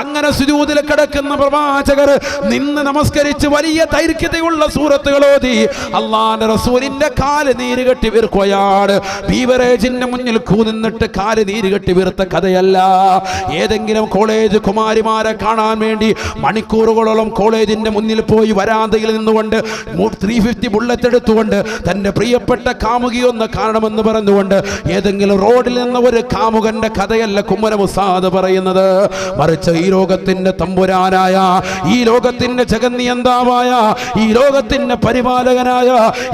അങ്ങനെ സുജൂദിൽ കിടക്കുന്ന പ്രവാചകർ നിന്ന് നമസ്കരിച്ച് വലിയ ദൈർഘ്യതയുള്ള സൂറത്തുകൾ ഓതി അല്ലാഹുവിന്റെ റസൂലിന്റെ കാല് നീര് കെട്ടി വീർക്കുകയാണ്. ബീവറേജിന്റെ മുന്നിൽ കൂനിന്നിട്ട് കാല് നീര് കെട്ടി വീർത്ത കഥയല്ല. ഏതെങ്കിലും കോളേജ് കുമാരിമാരെ കാണാൻ വേണ്ടി മണിക്കൂറുകളോളം കോളേജിന്റെ മുന്നിൽ പോയി വരാന്തയിൽ നിന്നുകൊണ്ട് 350 ബുള്ളറ്റ് എടുത്തുകൊണ്ട് തന്റെ പ്രിയപ്പെട്ട കാമുകിയൊന്ന് കാണണമെന്ന് പറഞ്ഞുകൊണ്ട് ഏതെങ്കിലും റോഡിൽ നിന്ന് ഒരു കാമുകന്റെ കഥയല്ല കുമ്മനം ഉസ്താദ് പറയുന്നത്. മറിച്ച് ഈ ലോകത്തിന്റെ തമ്പുരാനായ, ഈ ലോകത്തിന്റെ ജഗന്നിയന്താവായ, ഈ ലോകത്തിന്റെ പരിപാലകനായ,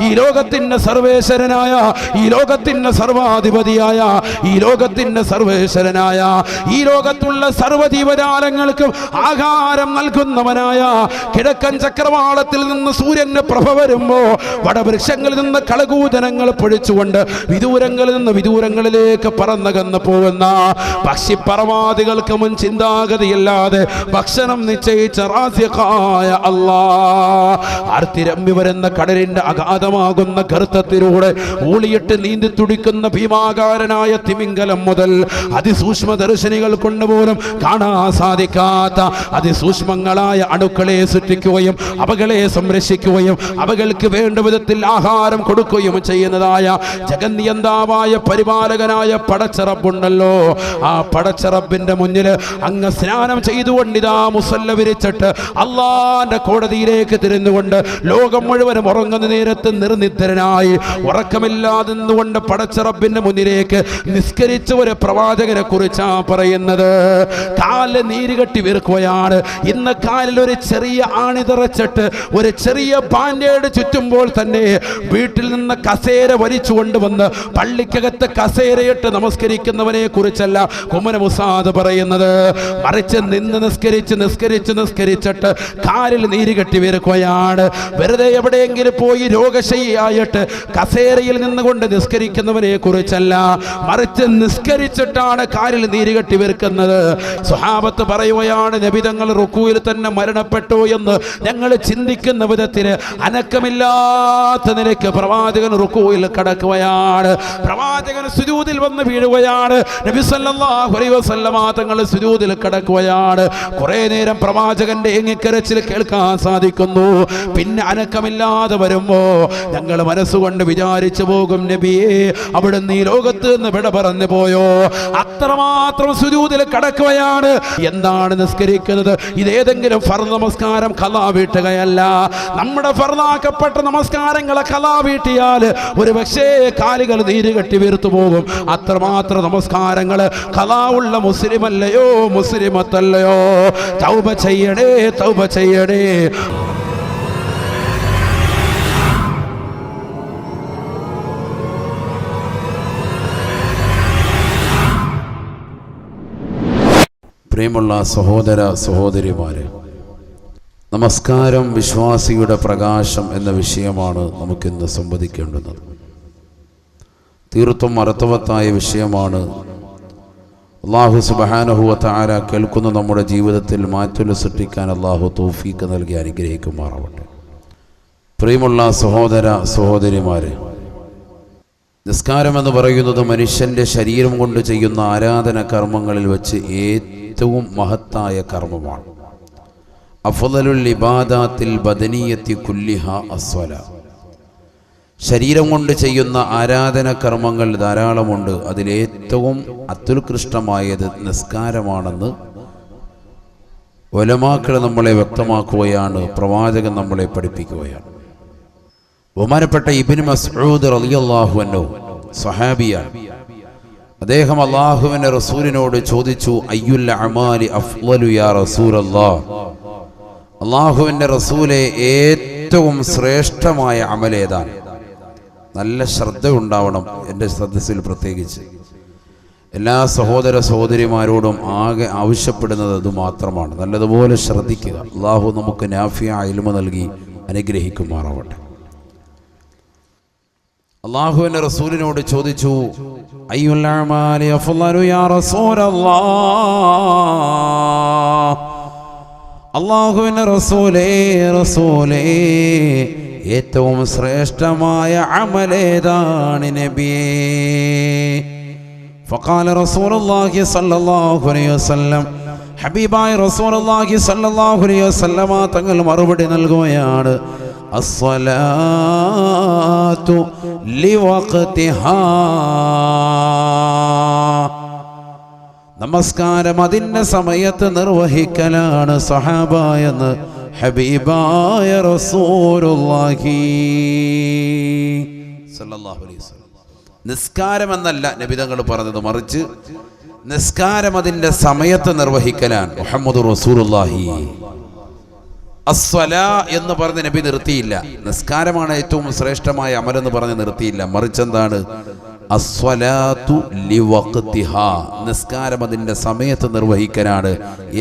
ഈ ലോകത്തിന്റെ സർവേശ്വരനായ, ഈ ലോകത്തിന്റെ സർവാധിപതിയായ, ഈ ലോകത്തിന്റെ സർവേശ്വരനായ, ഈ ലോകത്തുള്ള സർവ്വജീവജാലങ്ങൾക്കും ആഹാരം നൽകുന്നവനായ, കിഴക്കൻ ചക്രവാളത്തിൽ നിന്ന് സൂര്യന്റെ പ്രഭ വരുമ്പോ വടവൃക്ഷങ്ങളിൽ നിന്ന് കളകൂജനങ്ങൾ പൊഴിച്ചുകൊണ്ട് വിദൂരങ്ങളിൽ നിന്ന് വിദൂരങ്ങളിലേക്ക് പറന്നകന്നു പോകുന്ന പക്ഷിപ്പറവാദികൾക്ക് മുൻ ചിന്താഗതിയില്ലാതെ ഭക്ഷണം നിശ്ചയിച്ച റാസിഖായ അല്ലാഹ് ആർത്തിരമ്പി വരുന്ന കടലിന്റെ അഗാധമാകുന്ന ഗർത്തത്തിലൂടെ ഊളിയിട്ട് നീന്തി തുടിക്കുന്ന ഭീമാകാരനായ തിമിംഗലം മുതൽ അതിസൂക്ഷ്മ ദർശനികൾ കൊണ്ടുപോലും കാണാൻ സാധിക്കാത്ത അതിസൂക്ഷ്മങ്ങളായ അണുക്കളെ സൃഷ്ടിക്കുകയും അവകളെ സംരക്ഷിക്കുകയും അവകൾക്ക് വേണ്ട വിധത്തിൽ ആഹാരം കൊടുക്കുകയും ചെയ്യുന്നതായ ജഗന്നിയന്താവായ പരിപാലകനായ പടച്ചറബുണ്ടല്ലോ. ആ പടച്ചറബിന്റെ മുന്നിൽ അങ്ങ് സ്നാനം ചെയ്തുകൊണ്ടിതാ മുസല്ല വിരിച്ചിട്ട് അള്ളാന്റെ കോടതിയിലേക്ക് തിരിഞ്ഞുകൊണ്ട് ലോകം മുഴുവനും ഉറങ്ങുന്ന നേരത്ത് നിർനിദ്രനായി ഉറക്കമില്ലാതെ നിന്നുകൊണ്ട് പടച്ചറബിന്റെ മുന്നിലേക്ക് നിസ്കരിച്ച ഒരു പ്രവാചകനെ കുറിച്ചാ പറയുന്നത്. കാല് നീര് കെട്ടി വീർക്കുകയാണ്. ഇന്ന് കാലിൽ ഒരു ചെറിയ ആണി തറച്ചിട്ട് ഒരു ചെറിയ ബാൻഡേഡ് ചുറ്റുമ്പോൾ തന്നെ വീട്ടിൽ നിന്ന് കസേര വലിച്ചു കൊണ്ടുവന്ന് പള്ളിക്കകത്ത് കസേരയിട്ട് നമസ്കരിക്കുന്നവനെ കുറിച്ചല്ല കുമ്മനം ഉസ്താദ് പറയുന്നത്. മറിച്ച് നിന്ന് നിസ്കരിച്ചിട്ട് കാലിൽ നീര് കെട്ടി വീർക്കുകയാണ്. വെറുതെ എവിടെയെങ്കിലും പോയി രോഗശയ്യായിട്ട് കസേരയിൽ നിന്നുകൊണ്ട് നിസ്കരിക്കുന്നവനെ കുറിച്ചല്ല, മറിച്ച് നിസ്കരിച്ചിട്ടാണ് കാലിൽ നീര് കെട്ടി വീർക്കുന്നത്. സ്വഹാബത്ത് പറയുകയാണ്, നബി തങ്ങൾ റുക്കൂയിൽ തന്നെ മരണപ്പെട്ടു എന്ന് ഞങ്ങൾ ചിന്തിക്കുന്ന വിധത്തിൽ അനക്കമില്ലാത്ത നിലയ്ക്ക് പ്രവാചകൻ റുക്കൂയിൽ കടക്കുകയാണ്. പ്രവാചകൻ സുജൂദിൽ വന്ന് വീഴുകയാണ്. നബി സല്ലല്ലാഹു അലൈഹി വസല്ലമ തങ്ങൾ സുജൂദിൽ കടക്കുകയാണ്. കുറേ നേരം പ്രവാചകന്റെ ഏങ്ങിക്കരച്ചിൽ കേൾക്കാൻ സാധിക്കുന്നു. പിന്നെ അനക്കമില്ലാതെ വരുമ്പോ ഞങ്ങൾ മനസ്സുകൊണ്ട് വിചാരിച്ചു പോകും, നബിയേ അവിടുന്ന് ഈ ലോകത്ത് നിന്ന് വിട പറഞ്ഞു പോയോ? അത്രമാത്രം സുജൂദിൽ കടക്കുകയാണ്. എന്താണ് നിസ്കരിക്കുന്നത്? ഇതേതെങ്കിലും ഫർദ് നമസ്കാരം ഖളാ വീട്ടുകയല്ല. നമ്മുടെ ഫർദാക്കപ്പെട്ട നമസ്കാരങ്ങളെ ഖളാ വീട്ടിയാൽ ഒരു പക്ഷേ കാലുകൾ നീര് കെട്ടി വീർത്തു പോകും. അത്രമാത്രം നമസ്കാരങ്ങൾ ഖളാ ഉള്ള മുസ്ലിമല്ലയോ, മുസ്ലിമത്തല്ലയോ? തൗബ ചെയ്യണേ, തൗബ ചെയ്യണേ. പ്രിയമുള്ള സഹോദര സഹോദരിമാരെ, നമസ്കാരം വിശ്വാസിയുടെ പ്രകാശം എന്ന വിഷയമാണ് നമുക്കിന്ന് സംവദിക്കേണ്ടുന്നത്. തീർത്തും അർത്ഥവത്തായ വിഷയമാണ്. അല്ലാഹു സുബ്ഹാനഹു വ തആല കേൾക്കുന്ന നമ്മുടെ ജീവിതത്തിൽ മാറ്റം സൃഷ്ടിക്കാൻ അല്ലാഹു തൗഫീഖ് നൽകി അനുഗ്രഹിക്കുമാറാവട്ടെ. പ്രിയമുള്ള സഹോദര സഹോദരിമാരെ, നിസ്കാരം എന്ന് പറയുന്നത് മനുഷ്യൻ്റെ ശരീരം കൊണ്ട് ചെയ്യുന്ന ആരാധന കർമ്മങ്ങളിൽ വെച്ച് ഏറ്റവും മഹത്തായ കർമ്മമാണ്. അഫ്ളലുൽ ഇബാദാത്തിൽ ബദനിയത്തി കുല്ലിഹ അസ്വല. ശരീരം കൊണ്ട് ചെയ്യുന്ന ആരാധന കർമ്മങ്ങൾ ധാരാളമുണ്ട്. അതിലേറ്റവും അത്യുത്കൃഷ്ടമായത് നിസ്കാരമാണെന്ന് ഉലമാക്കൾ നമ്മളെ വ്യക്തമാക്കുകയാണ്, പ്രവാചകൻ നമ്മളെ പഠിപ്പിക്കുകയാണ്. ബഹുമാനപ്പെട്ട ഇബ്നു മസ്ഊദ് റളിയല്ലാഹു അൻഹു സ്വഹാബിയാണ്. അദ്ദേഹം അല്ലാഹുവിന്റെ റസൂലിനോട് ചോദിച്ചു, അയ്യുൽ അഅമാലി അഫ്ളലു യാ റസൂലല്ലാഹ്, അല്ലാഹുവിന്റെ റസൂലെ ഏറ്റവും ശ്രേഷ്ഠമായ അമൽ ഏതാണ്? നല്ല ശ്രദ്ധ ഉണ്ടാവണം എൻ്റെ സദസ്സിൽ. പ്രത്യേകിച്ച് എല്ലാ സഹോദര സഹോദരിമാരോടും ആകെ ആവശ്യപ്പെടുന്നത് അത് മാത്രമാണ്. നല്ലതുപോലെ ശ്രദ്ധിക്കുക. അല്ലാഹു നമുക്ക് നാഫിയ ഇൽമ നൽകി അനുഗ്രഹിക്കുമാറാവട്ടെ. അല്ലാഹുവിന്റെ റസൂലിനോട് ചോദിച്ചു, അയ്യുൽ അഅമാലി അഫ്ളലു യാ റസൂലല്ലാഹ്, അല്ലാഹുവിന്റെ റസൂലേ ഏറ്റവും ശ്രേഷ്ഠമായ അമലേതാണ് നബിയേ? ഫഖാല റസൂലുള്ളാഹി സ്വല്ലല്ലാഹു അലൈഹി വസല്ലം ഹബീബായ റസൂലുള്ളാഹി സ്വല്ലല്ലാഹു അലൈഹി വസല്ലമ തങ്ങൾ മറുപടി നൽകുകയാണ്, അസ്സലാത്തു ലിവഖ്തിഹാ, നമസ്കാരം അതിൻ്റെ സമയത്ത് നിർവഹിക്കലാണ് സഹാബ എന്ന് ഹബീബായ റസൂലുള്ളാഹി സ്വല്ലല്ലാഹു അലൈഹി വസല്ലം. നിസ്കാരം എന്നല്ല നബി തങ്ങൾ പറഞ്ഞത്, മറിച്ച് നിസ്കാരം അതിൻ്റെ സമയത്ത് നിർവഹിക്കലാണ്. മുഹമ്മദ് റസൂലുള്ളാഹി അസ്വലാ എന്ന് പറഞ്ഞ് നബി നിർത്തിയില്ല. നിസ്കാരമാണ് ഏറ്റവും ശ്രേഷ്ഠമായ അമലെന്ന് പറഞ്ഞ് നിർത്തിയില്ല, മറിച്ച് എന്താണ്? അസ്വലാത്തു ലിവഖ്തിഹാ, നിസ്കാരം അതിൻ്റെ സമയത്ത് നിർവഹിക്കലാണ്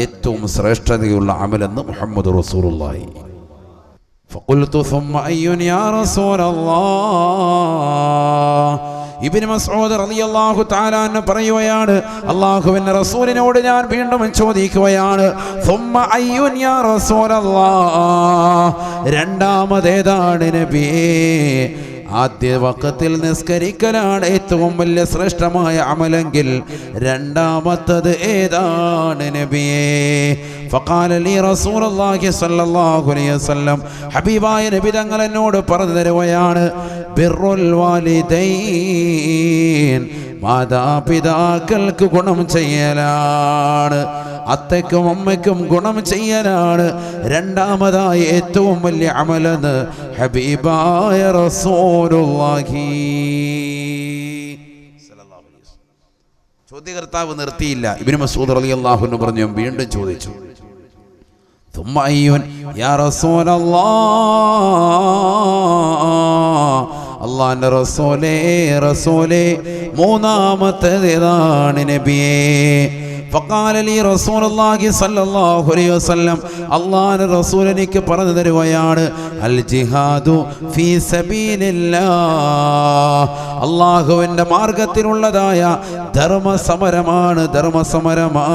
ഏറ്റവും ശ്രേഷ്ഠതയുള്ള അമലെന്ന് മുഹമ്മദ് റസൂലുള്ളാഹി. ഫഖുൽതു സുമ്മ അയ്യുൻ യാ റസൂലല്ലാഹ്, ഇബ്നു മസ്ഊദ് റളിയല്ലാഹു തആല അൻഹു പറയുകയാണ്, അല്ലാഹുവിന്റെ റസൂലിനോട് ഞാൻ വീണ്ടും ചോദിക്കുകയാണ്, സുമ്മ അയ്യുൻ യാ റസൂലല്ലാഹ്, രണ്ടാമതേതാണ് നബിയേ? ആദ്യ വഖത്തിൽ നിസ്കരിക്കലാണ് ഏറ്റവും വലിയ ശ്രേഷ്ഠമായ അമലെങ്കിൽ രണ്ടാമത്തത് ഏതാണ് നബിയേ? ഫഖാല ലി റസൂലുള്ളാഹി സ്വല്ലല്ലാഹു അലൈഹി വസല്ലം, ഹബീബായ നബി തങ്ങൾ എന്നോട് പറഞ്ഞു തരുകയാണ്, ബിർറുൽ വാലിദൈൻ, മാതാപിതാക്കൾക്ക് ഗുണം ചെയ്യലാണ്, അത്തയ്ക്കും അമ്മയ്ക്കും ഗുണം ചെയ്യലാണ് രണ്ടാമതായി ഏറ്റവും വലിയ അമലെന്ന് ഹബീബായ റസൂലുള്ളാഹി. ചോദ്യകർത്താവ് നിർത്തിയില്ല. ഇബ്നു മസ്ഊദ് റളിയല്ലാഹു അൻഹു പറഞ്ഞു, വീണ്ടും ചോദിച്ചു, തുമ്മ അയ്യുൻ യാ റസൂലല്ലാഹ്, അല്ലാഹുവിന്റെ റസൂലേ മൂന്നാമത്തേതാണ് നബിയേ? ഫഖാല ലി റസൂലുള്ളാഹി സ്വല്ലല്ലാഹു അലൈഹി വസല്ലം, അല്ലാഹുവിന്റെ റസൂൽ എനിക്ക് പറഞ്ഞു തരുകയാണ്, അൽ ജിഹാദു ഫീ സബീലില്ലാഹ്, അല്ലാഹുവിന്റെ മാർഗത്തിലുള്ളതായ ധർമ്മസമരമാണ്, ധർമ്മസമരമാ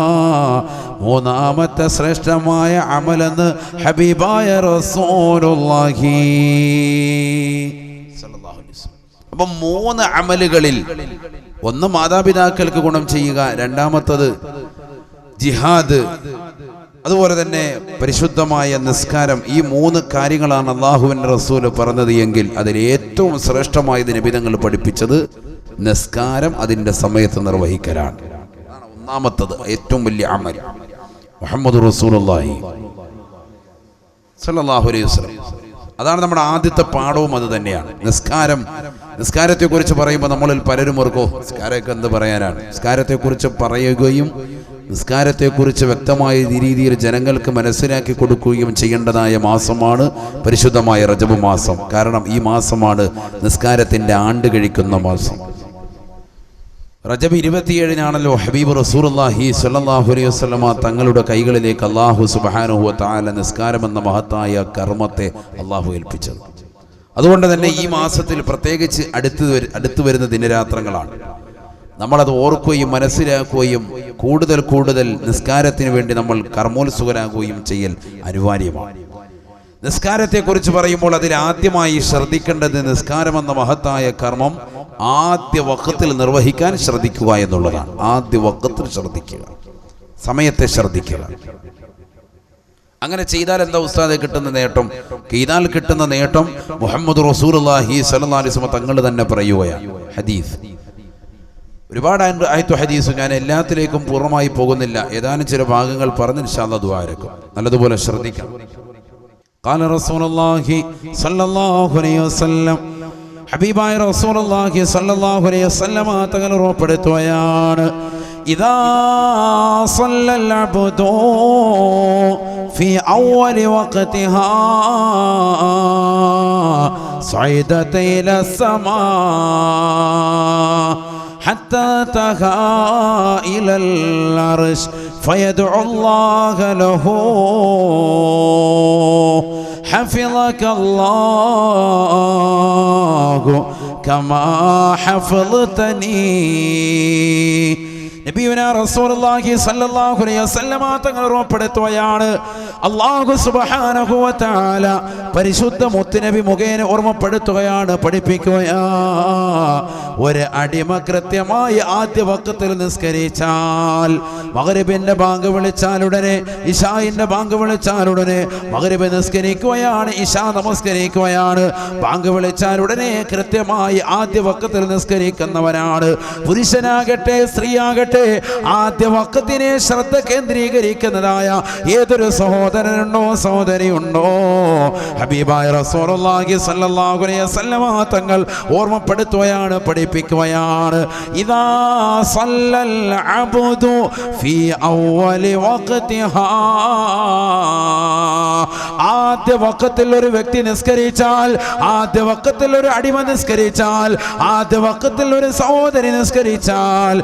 മൂന്നാമത്തെ ശ്രേഷ്ഠമായ അമലെന്ന് ഹബീബായ റസൂലുള്ളാഹി സ്വല്ലല്ലാഹു അലൈഹി വസല്ലം. അപ്പം 3 അമലുകളിൽ ഒന്ന് മാതാപിതാക്കൾക്ക് ഗുണം ചെയ്യുക, രണ്ടാമത്തത് ജിഹാദ്, അതുപോലെ തന്നെ പരിശുദ്ധമായ നിസ്കാരം. ഈ 3 കാര്യങ്ങളാണ് അല്ലാഹുവിൻ്റെ റസൂല് പറഞ്ഞത് എങ്കിൽ അതിൽ ഏറ്റവും ശ്രേഷ്ഠമായത് നബി തങ്ങൾ പഠിപ്പിച്ചത് നിസ്കാരം അതിൻ്റെ സമയത്ത് നിർവഹിക്കലാണ്. ഒന്നാമത്തത് ഏറ്റവും വലിയ അമൽ മുഹമ്മദ് റസൂലുള്ളാഹി സ്വല്ലല്ലാഹു അലൈഹി വസല്ലം. അതാണ് നമ്മുടെ ആദ്യത്തെ പാഠവും അത് തന്നെയാണ്. നിസ്കാരത്തെക്കുറിച്ച് പറയുമ്പോൾ നമ്മളിൽ പലരും ഓർക്കോ നിസ്കാരമൊക്കെ എന്ത് പറയാനാണ്. നിസ്കാരത്തെക്കുറിച്ച് പറയുകയും നിസ്കാരത്തെക്കുറിച്ച് വ്യക്തമായ രീതിയിൽ ജനങ്ങൾക്ക് മനസ്സിലാക്കി കൊടുക്കുകയും ചെയ്യേണ്ടതായ മാസമാണ് പരിശുദ്ധമായ റജബ് മാസം. കാരണം ഈ മാസമാണ് നിസ്കാരത്തിൻ്റെ ആണ്ട് കഴിക്കുന്ന മാസം. റജബ് 27-നാണല്ലോ ഹബീബ് റസൂലുള്ളാഹി സ്വല്ലല്ലാഹു അലൈഹി വസല്ലമ തങ്ങളുടെ കൈകളിലേക്ക് അല്ലാഹു സുബ്ഹാനഹു വ തആല നിസ്കാരം എന്ന മഹത്തായ കർമ്മത്തെ അല്ലാഹു ഏൽപ്പിച്ചത്. അതുകൊണ്ട് തന്നെ ഈ മാസത്തിൽ പ്രത്യേകിച്ച് അടുത്തു വരുന്ന ദിനരാത്രങ്ങളാണ്. നമ്മളത് ഓർക്കുകയും മനസ്സിലാക്കുകയും കൂടുതൽ നിസ്കാരത്തിന് വേണ്ടി നമ്മൾ കർമ്മോത്സുകരാകുകയും ചെയ്യൽ അനിവാര്യമാണ്. നിസ്കാരത്തെക്കുറിച്ച് പറയുമ്പോൾ അതിൽ ആദ്യമായി ശ്രദ്ധിക്കേണ്ടത് നിസ്കാരമെന്ന മഹത്തായ കർമ്മം ആദ്യ വഖത്തിൽ നിർവഹിക്കാൻ ശ്രദ്ധിക്കുക എന്നുള്ളതാണ്. ആദ്യ വഖത്തിൽ ശ്രദ്ധിക്കുക, സമയത്തെ ശ്രദ്ധിക്കുക. അങ്ങനെ ചെയ്താൽ എന്താ ഉസ്താദെ കിട്ടുന്ന നേട്ടം? ചെയ്താൽ കിട്ടുന്ന നേട്ടം മുഹമ്മദ് റസൂലുള്ളാഹി സ്വല്ലല്ലാഹു അലൈഹി വസല്ലം തങ്ങൾ തന്നെ പറയുകയാണ്. ഹദീസ് ഒരുപാട് ആയത്തു ഹദീസ്, ഞാൻ എല്ലാത്തിലേക്കും പൂർണ്ണമായി പോകുന്നില്ല, ഏതാനും ചില ഭാഗങ്ങൾ പറഞ്ഞ് ഇൻഷാ അല്ലാഹ് ദുആ ഇറക്കും. നല്ലതുപോലെ ശ്രദ്ധിക്കാം. ഖാല റസൂലുള്ളാഹി സ്വല്ലല്ലാഹു അലൈഹി വസല്ലം, ഹബീബായ റസൂലുള്ളാഹി സ്വല്ലല്ലാഹു അലൈഹി വസല്ലം തങ്ങൾ ഉറപ്പെടുത്തുകയാണ്, ഇദാ സല്ലൽ അബ്ദു ഫീ അവ്വലി വഖതിഹാ സഅദത ഇല സമാ حتى تها إلى العرش فيدعو الله له حفظك الله كما حفظتني. നബിയുനാ റസൂലുള്ളാഹി സ്വല്ലല്ലാഹു അലൈഹി വസല്ലമ തങ്ങൾ ഓർമ്മപ്പെടുത്തുകയാണ്, അല്ലാഹു സുബ്ഹാനഹു വ തആല പരിശുദ്ധ മുത്തുനബി മുഖേന ഓർമ്മപ്പെടുത്തുകയാണ്, പഠിപ്പിക്കുകയാ, ഒരു അടിമ കൃത്യമായി ആദ്യ വഖത്തിൽ നിസ്കരിച്ചാൽ, മഗ്രിബിന്റെ ബാങ്ക് വിളിച്ചാലുടനെ ഇശാഇന്റെ ബാങ്ക് വിളിച്ചാലുടനെ മഗ്രിബ് നിസ്കരിക്കുകയാണ്, ഇശാ നമസ്കരിക്കുകയാണ്, ബാങ്ക് വിളിച്ചാലുടനെ കൃത്യമായി ആദ്യ വഖത്തിൽ നിസ്കരിക്കുന്നവനാണ്. പുരുഷനാകട്ടെ സ്ത്രീയാകട്ടെ ആദ്യ വഖത്തിനെ ശ്രദ്ധ കേന്ദ്രീകരിക്കുന്നതായ ഏതൊരു സഹോദരനുണ്ടോ സഹോദരിയുണ്ടോ, ഹബീബായ റസൂലുള്ളാഹി സ്വല്ലല്ലാഹു അലൈഹി വസല്ലമ തങ്ങൾ ഓർമ്മപ്പെടുത്തുകയാണ്, പഠിപ്പിക്കുകയാണ്, ഇദാ സല്ലൽ അബ്ദു ഫീ അവ്വലി വഖതിഹാ, ആദ്യ വഖത്തിൽ ഒരു വ്യക്തി നിസ്കരിച്ചാൽ, ആദ്യ വഖത്തിൽ ഒരു അടിമ നിസ്കരിച്ചാൽ, ആദ്യ വഖത്തിൽ ഒരു സഹോദരി നിസ്കരിച്ചാൽ,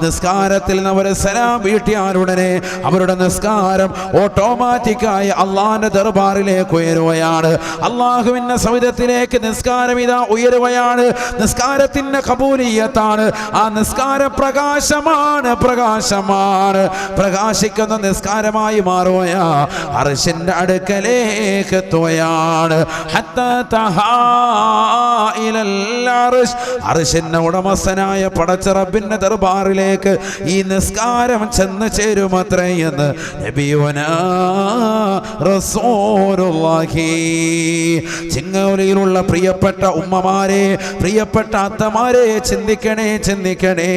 നിസ്കാരത്തിൽ നിന്ന് അവർ സലാം വീട്ടിയാലുടനെ അവരുടെ നിസ്കാരം ഓട്ടോമാറ്റിക്കായി അള്ളാന്റെ ദർബാറിലേക്ക് ഉയരുകയാണ്, അള്ളാഹുവിന്റെ സവിധത്തിലേക്ക് നിസ്കാരം ഇതാ ഉയരുകയാണ്. നിസ്കാരത്തിന്റെ ഖബൂലിയത്താണ്, ആ നിസ്കാരം പ്രകാശമാണ്, പ്രകാശമാണ്, പ്രകാശിക്കുന്ന നിസ്കാരമായി മാറുകയാ, അർശിന്റെ അടുക്കലേക്ക് എത്തുകയാണ്. അർശിന്റെ ഉടമസ്ഥനായ പടച്ച റബ്ബിന്റെ ദർബാറിലേക്ക് ഈ നിസ്കാരം ചെന്ന് ചേരുമത്രേ എന്ന് നബിയുനാ റസൂലുള്ളാഹി. ചിങ്ങോലിയിലുള്ള പ്രിയപ്പെട്ട ഉമ്മമാരെ, പ്രിയപ്പെട്ട അത്തമാരെ, ചിന്തിക്കണേ, ചിന്തിക്കണേ.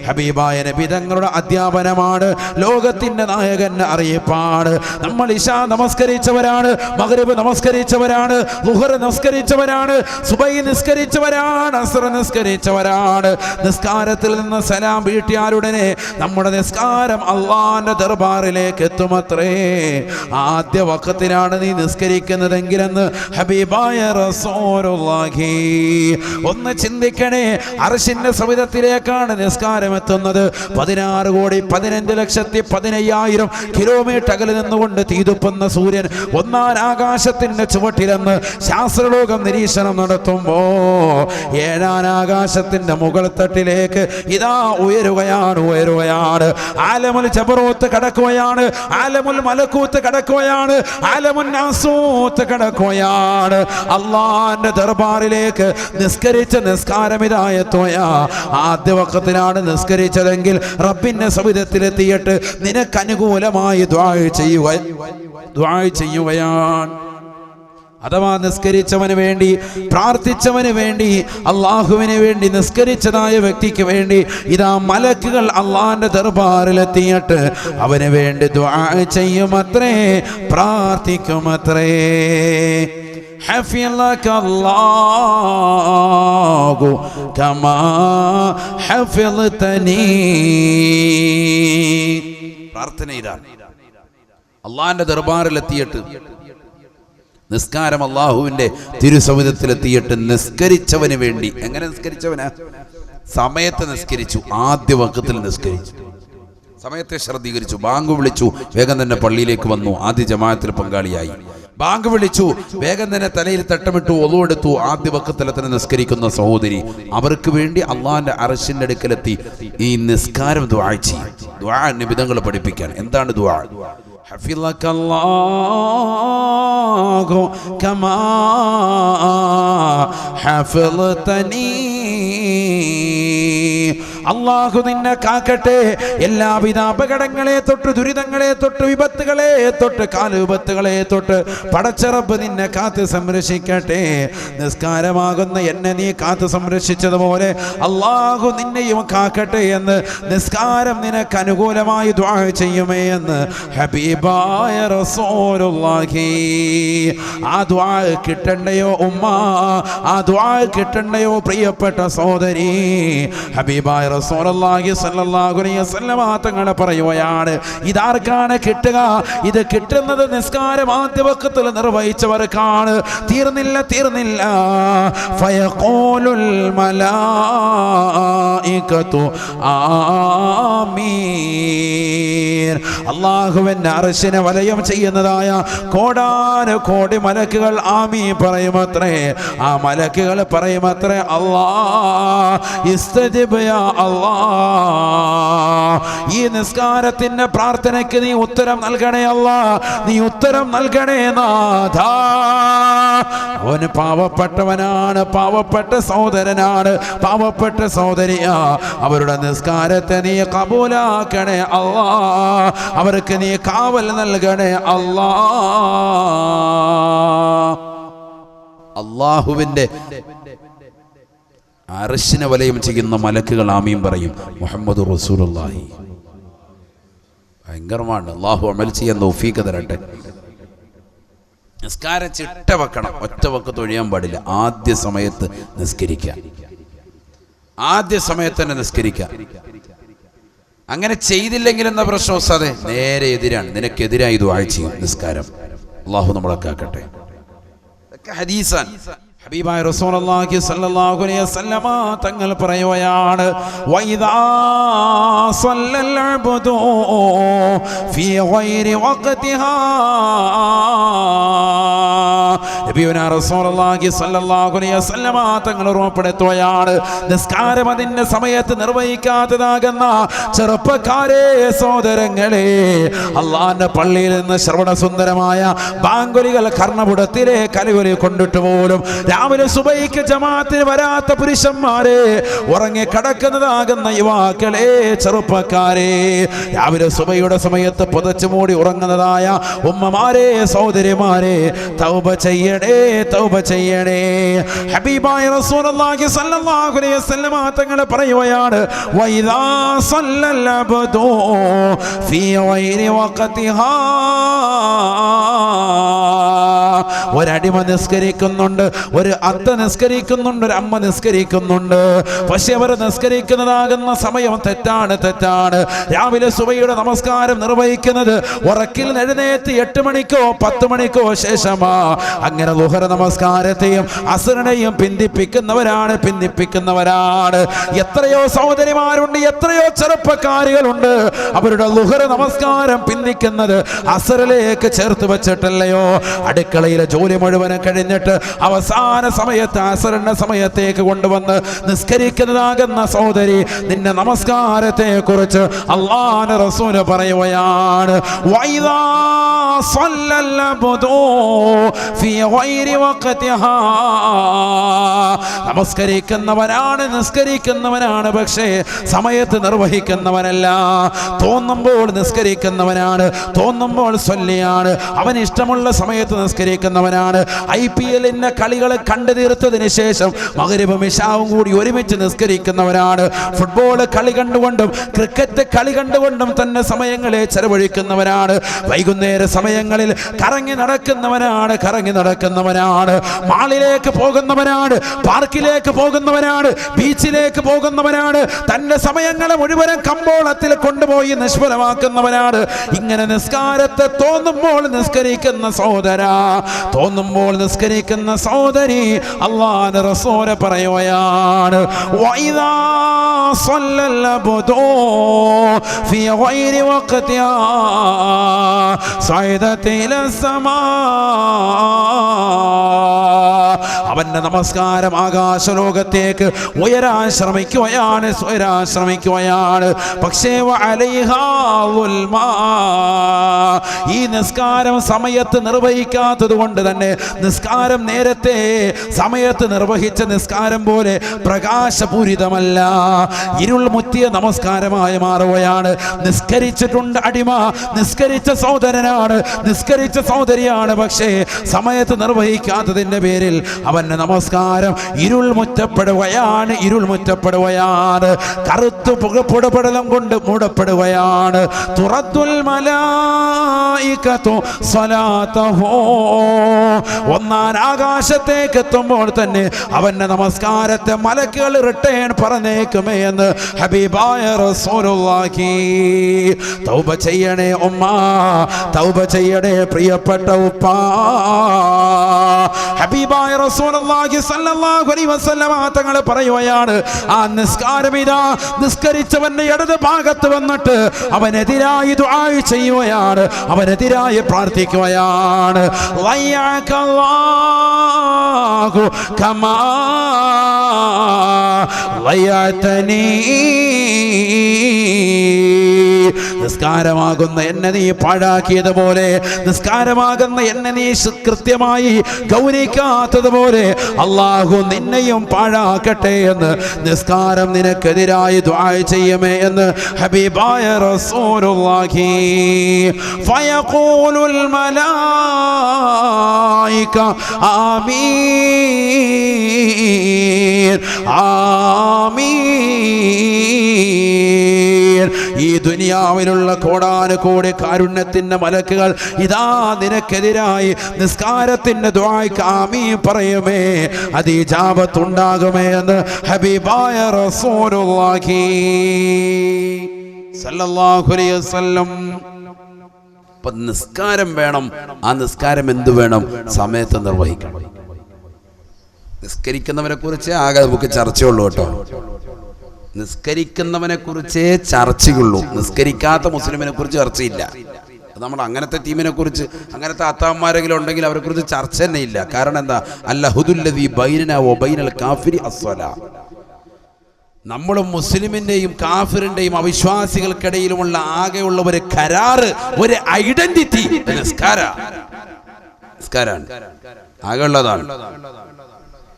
ഹബീബായ നബി തങ്ങളുടെ അധ്യാപനമാണ്, ലോകത്തിന്റെ നായകന്റെ അറിയിപ്പാണ്. നമ്മൾ ഇശാ നമസ്കരിച്ചവരാണ്, മഗ്രിബ് നമസ്കരിച്ചവരാണ്, ളുഹർ നമസ്കരിച്ചവരാണ്, സുബൈ നിസ്കരിച്ചവരാണ്, അസ്ർ നിസ്കരിച്ചവരാണ്. നിസ്കാരത്തിൽ നിന്ന് സലാം വീട്ടിയാലുടനെ നമ്മുടെ നിസ്കാരം അള്ളാന്റെ ദർബാറിലേക്ക് എത്തുമത്രേ. ആദ്യ വഖത്തിലാണ് നീ നിസ്കരിക്കുന്നതെങ്കിലെന്ന് ഹബീബായ റസൂലുള്ളാഹി. ഒന്ന് ചിന്തിക്കണേ, അർശിന്റെ സവിധത്തിലേക്കാണ് നിസ്കാരം എത്തുന്നത്. 16,15,15,000 കിലോമീറ്റർ അകലെ നിന്നുകൊണ്ട് തീതുപ്പുന്ന സൂര്യൻ ഒന്നാം ആകാശത്തിന്റെ ചുവട്ടിലെന്ന് ശാസ്ത്രലോകം നിരീക്ഷണം നടത്തുമ്പോ 7ാം ആകാശത്തിന്റെ മുകൾ തട്ടിലേക്ക് ഇതാ ഉയരുകയാണ്, ഉയരുകയാണ്. ആലമുൽ ജബറൂത്ത് കടക്കുകയാണ്, ആലമുൽ മലക്കൂത്ത് കടക്കുകയാണ്, ആലമുൽ നാസൂത്ത് കടക്കുകയാണ്. അള്ളാന്റെ ദർബാറിലേക്ക് നിസ്കരിച്ച നിസ്കാരം ഇതായെത്തുകയാ. ആദ്യ വഖത്തിലാണ് നിസ്കരിച്ചതെങ്കിൽ റബ്ബിന്റെ സവിധത്തിലെത്തിയിട്ട് നിനക്ക് അനുകൂലമായി ദുആ ചെയ്യുകയാണ്. അഥവാ നിസ്കരിച്ചവന് വേണ്ടി, പ്രാർത്ഥിച്ചവന് വേണ്ടി, അള്ളാഹുവിന് വേണ്ടി നിസ്കരിച്ചതായ വ്യക്തിക്ക് വേണ്ടി ഇതാ മലക്കുകൾ അള്ളാന്റെ ദർബാറിലെത്തിയിട്ട് അവന് വേണ്ടി ദുആ ചെയ്യുമത്രേ, പ്രാർത്ഥിക്കുമത്രേ. ഹഫിളകല്ലാഹു കമാ ഹഫിളതനീ. പ്രാർത്ഥന ഇതാണ്, അള്ളാന്റെ ദർബാറിലെത്തിയിട്ട് നിസ്കാരം അള്ളാഹുവിന്റെ തിരുസവിധത്തിലെത്തിയിട്ട് നിസ്കരിച്ചവന് വേണ്ടി. എങ്ങനെ നിസ്കരിച്ചവനാ? സമയത്ത് നിസ്കരിച്ചു, ആദ്യ വഖത്തിൽ നിസ്കരിച്ചു, സമയത്തെ ശ്രദ്ധീകരിച്ചു, ബാങ്ക് വിളിച്ചു, വേഗം തന്നെ പള്ളിയിലേക്ക് വന്നു, ആദ്യ ജമാഅത്തിൽ പങ്കാളിയായി. ബാങ്ക് വിളിച്ചു, വേഗം തന്നെ തലയിൽ തട്ടമിട്ടു, ഒളു എടുത്തു, ആദ്യ വഖത്തിൽ തന്നെ നിസ്കരിക്കുന്ന സഹോദരി, അവർക്ക് വേണ്ടി അള്ളാന്റെ അർശിന്റെ അടുക്കലെത്തി ഈ നിസ്കാരം ദുആ ചെയ്യും. ദുആ നിബിധങ്ങൾ പഠിപ്പിക്കാൻ. എന്താണ് ദുആ? ഹഫിളകല്ലാഹു കമാ ഹഫിളതനീ. അള്ളാഹു നിന്നെ കാക്കട്ടെ, എല്ലാവിധ അപകടങ്ങളെ തൊട്ട്, ദുരിതങ്ങളെ തൊട്ട്, വിപത്തുകളെ തൊട്ട്, കാലുവിപത്തുകളെ തൊട്ട് പടച്ച റബ്ബ് നിന്നെ കാത്ത് സംരക്ഷിക്കട്ടെ. നിസ്കാരമാകുന്ന എന്നെ നീ കാത്ത് സംരക്ഷിച്ചതുപോലെ അള്ളാഹു നിന്നെയും കാക്കട്ടെ എന്ന് നിസ്കാരം നിനക്ക് അനുകൂലമായി ദുആ ചെയ്യുമേ എന്ന് ഹബീബായ റസൂലുള്ളാഹി. ആ ദുആ കിട്ടണ്ടയോ ഉമ്മ? ആ ദുആ കിട്ടണ്ടയോ പ്രിയപ്പെട്ട സഹോദരി? ഹബീബായ റസൂലുള്ളാഹി സ്വല്ലല്ലാഹു അലൈഹി വസല്ലം തങ്ങൾ പറയുകയാണ്, ഇതാർക്കാണ് കിട്ടുക? ഇത് കിട്ടുന്നത് നിസ്കാരം ആദ്യ വഖത്തിൽ നിർവഹിച്ചവർക്കാണ്. തീർന്നില്ല. ഫയഖൂലുൽ മലായികതു ആമീൻ. അല്ലാഹുവിന്റെ അർശിനെ വലയം ചെയ്യുന്നതായ കോടാനുകോടി മലക്കുകൾ ആമീൻ പറയുമത്രേ. ആ മലക്കുകൾ പറയുമത്രേ, അല്ലാഹ് ഇസ്തജിബ് യാ അല്ലാഹ്, ഈ നിസ്കാരത്തിന്റെ പ്രാർത്ഥനയ്ക്ക് നീ ഉത്തരം നൽകണേ അല്ലാഹ്, നീ ഉത്തരം നൽകണേ നാഥാ. അവന് പാവപ്പെട്ടവനാണ്, പാവപ്പെട്ട സഹോദരനാണ്, പാവപ്പെട്ട സഹോദരിയാ. അവരുടെ നിസ്കാരത്തെ നീ കബൂലാക്കണേ അല്ലാഹ്, അവർക്ക് നീ കാവൽ നൽകണേ അല്ലാഹ്. അല്ലാഹുവിന്റെ അർശിനെ വലയം ചെയ്യുന്ന മലക്കുകൾ ആമീൻ പറയും. മുഹമ്മദ് റസൂലുള്ളാഹി. ഭയങ്കരമാണ്. അല്ലാഹു അമൽ ചെയ്യാൻ തൗഫീഖ് തരട്ടെ. നിസ്കാരം ചിട്ട വെക്കണം, ഒറ്റ വക്കത്ത് ഒഴിയാൻ പാടില്ല. ആദ്യ സമയത്ത് നിസ്കരിക്കുക, ആദ്യ സമയത്ത് തന്നെ നിസ്കരിക്കുക. അങ്ങനെ ചെയ്തില്ലെങ്കിൽ എന്ന പ്രശ്നം ഉസ്താദേ നേരെ എതിരാണ്, നിനക്കെതിരായി ദുആ ചെയ്യും നിസ്കാരം. അല്ലാഹു നമ്മളെ കാക്കട്ടെ. ഇതൊക്കെ ഹദീസാൻ. ഹബീബായ റസൂലുള്ളാഹി സ്വല്ലല്ലാഹു അലൈഹി വസല്ലം തങ്ങൾ പറയുകയാണ്, വൈദാ സ്വല്ലൽ അബ്ദു ഫീ ഗൈരി വഖതിഹാ. നബിയുനാ റസൂലുള്ളാഹി സ്വല്ലല്ലാഹു അലൈഹി വസല്ലം തങ്ങൾ ഉറപ്പെടുത്തുകയാണ്, നിസ്കാരം അതിന്റെ സമയത്ത് നിർവഹിക്കാത്തതാകുന്ന ചെറുപ്പക്കാരെ, സഹോദരങ്ങളെ, അള്ളാന്റെ പള്ളിയിൽ നിന്ന് ശ്രവണസുന്ദരമായ ബാങ്കുലികൾ കർണപുടത്തിലെ കലുകൊലി കൊണ്ടിട്ട് പോലും രാവിലെ സുബൈക്ക് ജമാഅത്തിന് വരാത്ത പുരുഷന്മാരെ, ഉറങ്ങി കിടക്കുന്നതാകുന്ന യുവാക്കളെ, ചെറുപ്പക്കാരെ, രാവിലെ സുബൈയുടെ സമയത്ത് പുതച്ചു മൂടി ഉറങ്ങുന്നതായ ഉമ്മമാരെ, സഹോദരിമാരെ, തൗബ ചെയ്യണേ, തൗബ ചെയ്യണേ. ഹബീബായ റസൂലുള്ളാഹി സ്വല്ലല്ലാഹു അലൈഹി വസല്ലം തങ്ങൾ പറയുകയാണ്, വൈദാ സ്വല്ലൽ അബ്ദു ഫീ ഗൈരി വഖതിഹാ. ഒരടിമ നിസ്കരിക്കുന്നുണ്ട്, ഒരു അത്ത നിസ്കരിക്കുന്നുണ്ട്, ഒരു അമ്മ നിസ്കരിക്കുന്നുണ്ട്. പക്ഷെ അവർ നിസ്കരിക്കുന്നതാകുന്ന സമയം തെറ്റാണ്. രാവിലെ സുബഹിയുടെ നമസ്കാരം നിർവഹിക്കുന്നത് ഉറക്കിൽ എഴുന്നേറ്റ് 8 മണിക്കോ 10 മണിക്കോ ശേഷമാ. അങ്ങനെ ളുഹർ നമസ്കാരത്തെയും അസ്റിനെയും പിന്തിപ്പിക്കുന്നവരാണ്. എത്രയോ സഹോദരിമാരുണ്ട്, എത്രയോ ചെറുപ്പക്കാരികളുണ്ട്, അവരുടെ ളുഹർ നമസ്കാരം പിന്തിക്കുന്നത് അസ്റിലേക്ക് ചേർത്ത് വെച്ചിട്ടല്ലയോ. അടുക്കളയിലെ ജോലി മുഴുവനും കഴിഞ്ഞിട്ട് അവസാന സമയത്ത് അസ്റിന്റെ സമയത്തേക്ക് കൊണ്ടുവന്ന് നിസ്കരിക്കുന്നതാകുന്ന സഹോദരി, നിന്റെ നമസ്കാരത്തെ കുറിച്ച് അല്ലാഹുവിന്റെ റസൂൽ പറയുകയാണ്, വൈദാ സ്വല്ലൽ അബ്ദു ഫീ ഗൈരി വഖതിഹാ. നിസ്കരിക്കുന്നവനാണ്, പക്ഷേ സമയത്ത് നിർവഹിക്കുന്നവനല്ല. തോന്നുമ്പോൾ നിസ്കരിക്കുന്നവനാണ്, തോന്നുമ്പോൾ സ്വല്ലിയാണ്. അവൻ ഇഷ്ടമുള്ള സമയത്ത് നിസ്കരിക്കുന്നവനാണ്. IPL-ന്റെ കളികൾ കണ്ടു തീർത്തതിന് ശേഷം മഗ്രിബും ഇശാവും കൂടി ഒരുമിച്ച് നിസ്കരിക്കുന്നവരാണ്. ഫുട്ബോൾ കളി കണ്ടുകൊണ്ടും ക്രിക്കറ്റ് കളി കണ്ടുകൊണ്ടും തന്നെ സമയങ്ങളെ ചെലവഴിക്കുന്നവരാണ്. വൈകുന്നേര സമയങ്ങളിൽ കറങ്ങി നടക്കുന്നവനാണ്. മാളിലേക്ക് പോകുന്നവനാണ്, പാർക്കിലേക്ക് പോകുന്നവനാണ്, ബീച്ചിലേക്ക് പോകുന്നവനാണ്. തന്റെ സമയങ്ങളെ മുഴുവനും കമ്പോളത്തിൽ കൊണ്ടുപോയി നിഷ്ഫലമാക്കുന്നവനാണ്. ഇങ്ങനെ നിസ്കാരത്തെ തോന്നുമ്പോൾ നിസ്കരിക്കുന്ന സഹോദരാ, തോന്നുമ്പോൾ നിസ്കരിക്കുന്ന സഹോദരി, അല്ലാഹുവിന്റെ റസൂൽ പറയുകയാണ്, വൈദാ സ്വല്ലൽ അബ്ദു ഫീ ഗൈരി വഖതിഹാ സഅദത ഇലാ സമാ. അവന്റെ നമസ്കാരം ആകാശലോകത്തേക്ക് ഉയരാൻ ശ്രമിക്കുകയാണ്. പക്ഷേ ഈ നിസ്കാരം സമയത്ത് നിർവഹിക്കാത്തത് കൊണ്ട് തന്നെ നിസ്കാരം നേരത്തെ സമയത്ത് നിർവഹിച്ച നിസ്കാരം പോലെ പ്രകാശപൂരിതമല്ല, ഇരുൾ മുത്തിയ നമസ്കാരമായി മാറുകയാണ്. നിസ്കരിച്ചിട്ടുണ്ട് അടിമ, നിസ്കരിച്ച സഹോദരനാണ്, നിസ്കരിച്ച സഹോദരിയാണ്, പക്ഷേ സമയത്ത് നിർവഹിക്കാത്തതിന്റെ പേരിൽ അവൻ അവന്റെ നമസ്കാരം ഇരുൾ മുറ്റപ്പെടുകയാണ്, ഇരുൾ മുറ്റപ്പെടുകയാണ്, കറുത്തു പുകപ്പുടപടലം കൊണ്ട് മൂടപ്പെടുകയാണ്. തുറത്തുൽ മലായികതു സ്വലാതഹു, ഒന്നാം ആകാശത്തേക്ക് എത്തുമ്പോൾ തന്നെ അവന്റെ നമസ്കാരത്തെ മലക്കുകൾ റിട്ടേൺ പറഞ്ഞേക്കുമേ എന്ന് ഹബീബായ റസൂലുള്ളാഹി. തൗബ ചെയ്യണേ ഉമ്മ, തൗബ ചെയ്യണേ പ്രിയപ്പെട്ട ഉപ്പ. ഹബീബായ റസൂലുള്ളാഹി സ്വല്ലല്ലാഹു അലൈഹി വസല്ലമ തങ്ങൾ പറയുകയാണ്, ആ നിസ്കാരം ഇതാ നിസ്കരിച്ചവന്റെ ഇടത് ഭാഗത്ത് വന്നിട്ട് അവനെതിരായി ദുആ ചെയ്യുകയാണ്, അവനെതിരായി പ്രാർത്ഥിക്കുകയാണ്. വയ്യകല്ലാഹു കമാ വയ്യതനീ, നിസ്കാരമാകുന്ന എന്നെ നീ പാഴാക്കിയതുപോലെ, നിസ്കാരമാകുന്ന എന്നെ നീ കൃത്യമായി ഗൗനിക്കാത്തതുപോലെ അല്ലാഹു നിന്നെയും പാഴാക്കട്ടെ എന്ന് നിസ്കാരം നിനക്കെതിരായി ദുആ ചെയ്യുമേ എന്ന് ഹബീബായ റസൂലുള്ളാഹി. ഫയഖൂലുൽ മലായിക ആമീൻ ആമീൻ. ഈ ദുനിയാവിലുള്ള കോടാനുകോടി കാരുണ്യത്തിന്റെ മലക്കുകൾ ഇതാ നിനക്കെതിരായി നിസ്കാരത്തിന്റെ ദുആയ്ക്ക് ആമീൻ പറയുമേ, അത് ഇജാബത്ത് ഉണ്ടാകുമേ എന്ന് ഹബീബായ റസൂലുള്ളാഹി സല്ലല്ലാഹു അലൈഹി വസല്ലം. അപ്പൊ നിസ്കാരം വേണം. ആ നിസ്കാരം എന്ത് വേണം? സമയത്ത് നിർവഹിക്കണം. നിസ്കരിക്കുന്നവരെ കുറിച്ച് ആകെ നമുക്ക് ചർച്ചയുള്ളൂ കേട്ടോ. നിസ്കരിക്കുന്നവനെ കുറിച്ചേ ചർച്ചയുള്ളൂ, നിസ്കരിക്കാത്ത മുസ്ലിമിനെ കുറിച്ച് ചർച്ചയില്ല. നമ്മൾ അങ്ങനത്തെ ടീമിനെ കുറിച്ച്, അങ്ങനത്തെ അത്താന്മാരെങ്കിലും ഉണ്ടെങ്കിൽ അവരെ കുറിച്ച് ചർച്ച തന്നെ ഇല്ല. കാരണം എന്താ? അല്ലഹുദുല്ലദീ ബൈനനാ വ ബൈനൽ കാഫിരി അസ്സലാ. നമ്മളും മുസ്ലിമിന്റെയും കാഫിറിന്റെയും അവിശ്വാസികൾക്കിടയിലുമുള്ള ആകെയുള്ള ഒരു കരാറ്, ഒരു ഐഡന്റിറ്റി നിസ്കാരാണ്, ആകെയുള്ളതാണ്.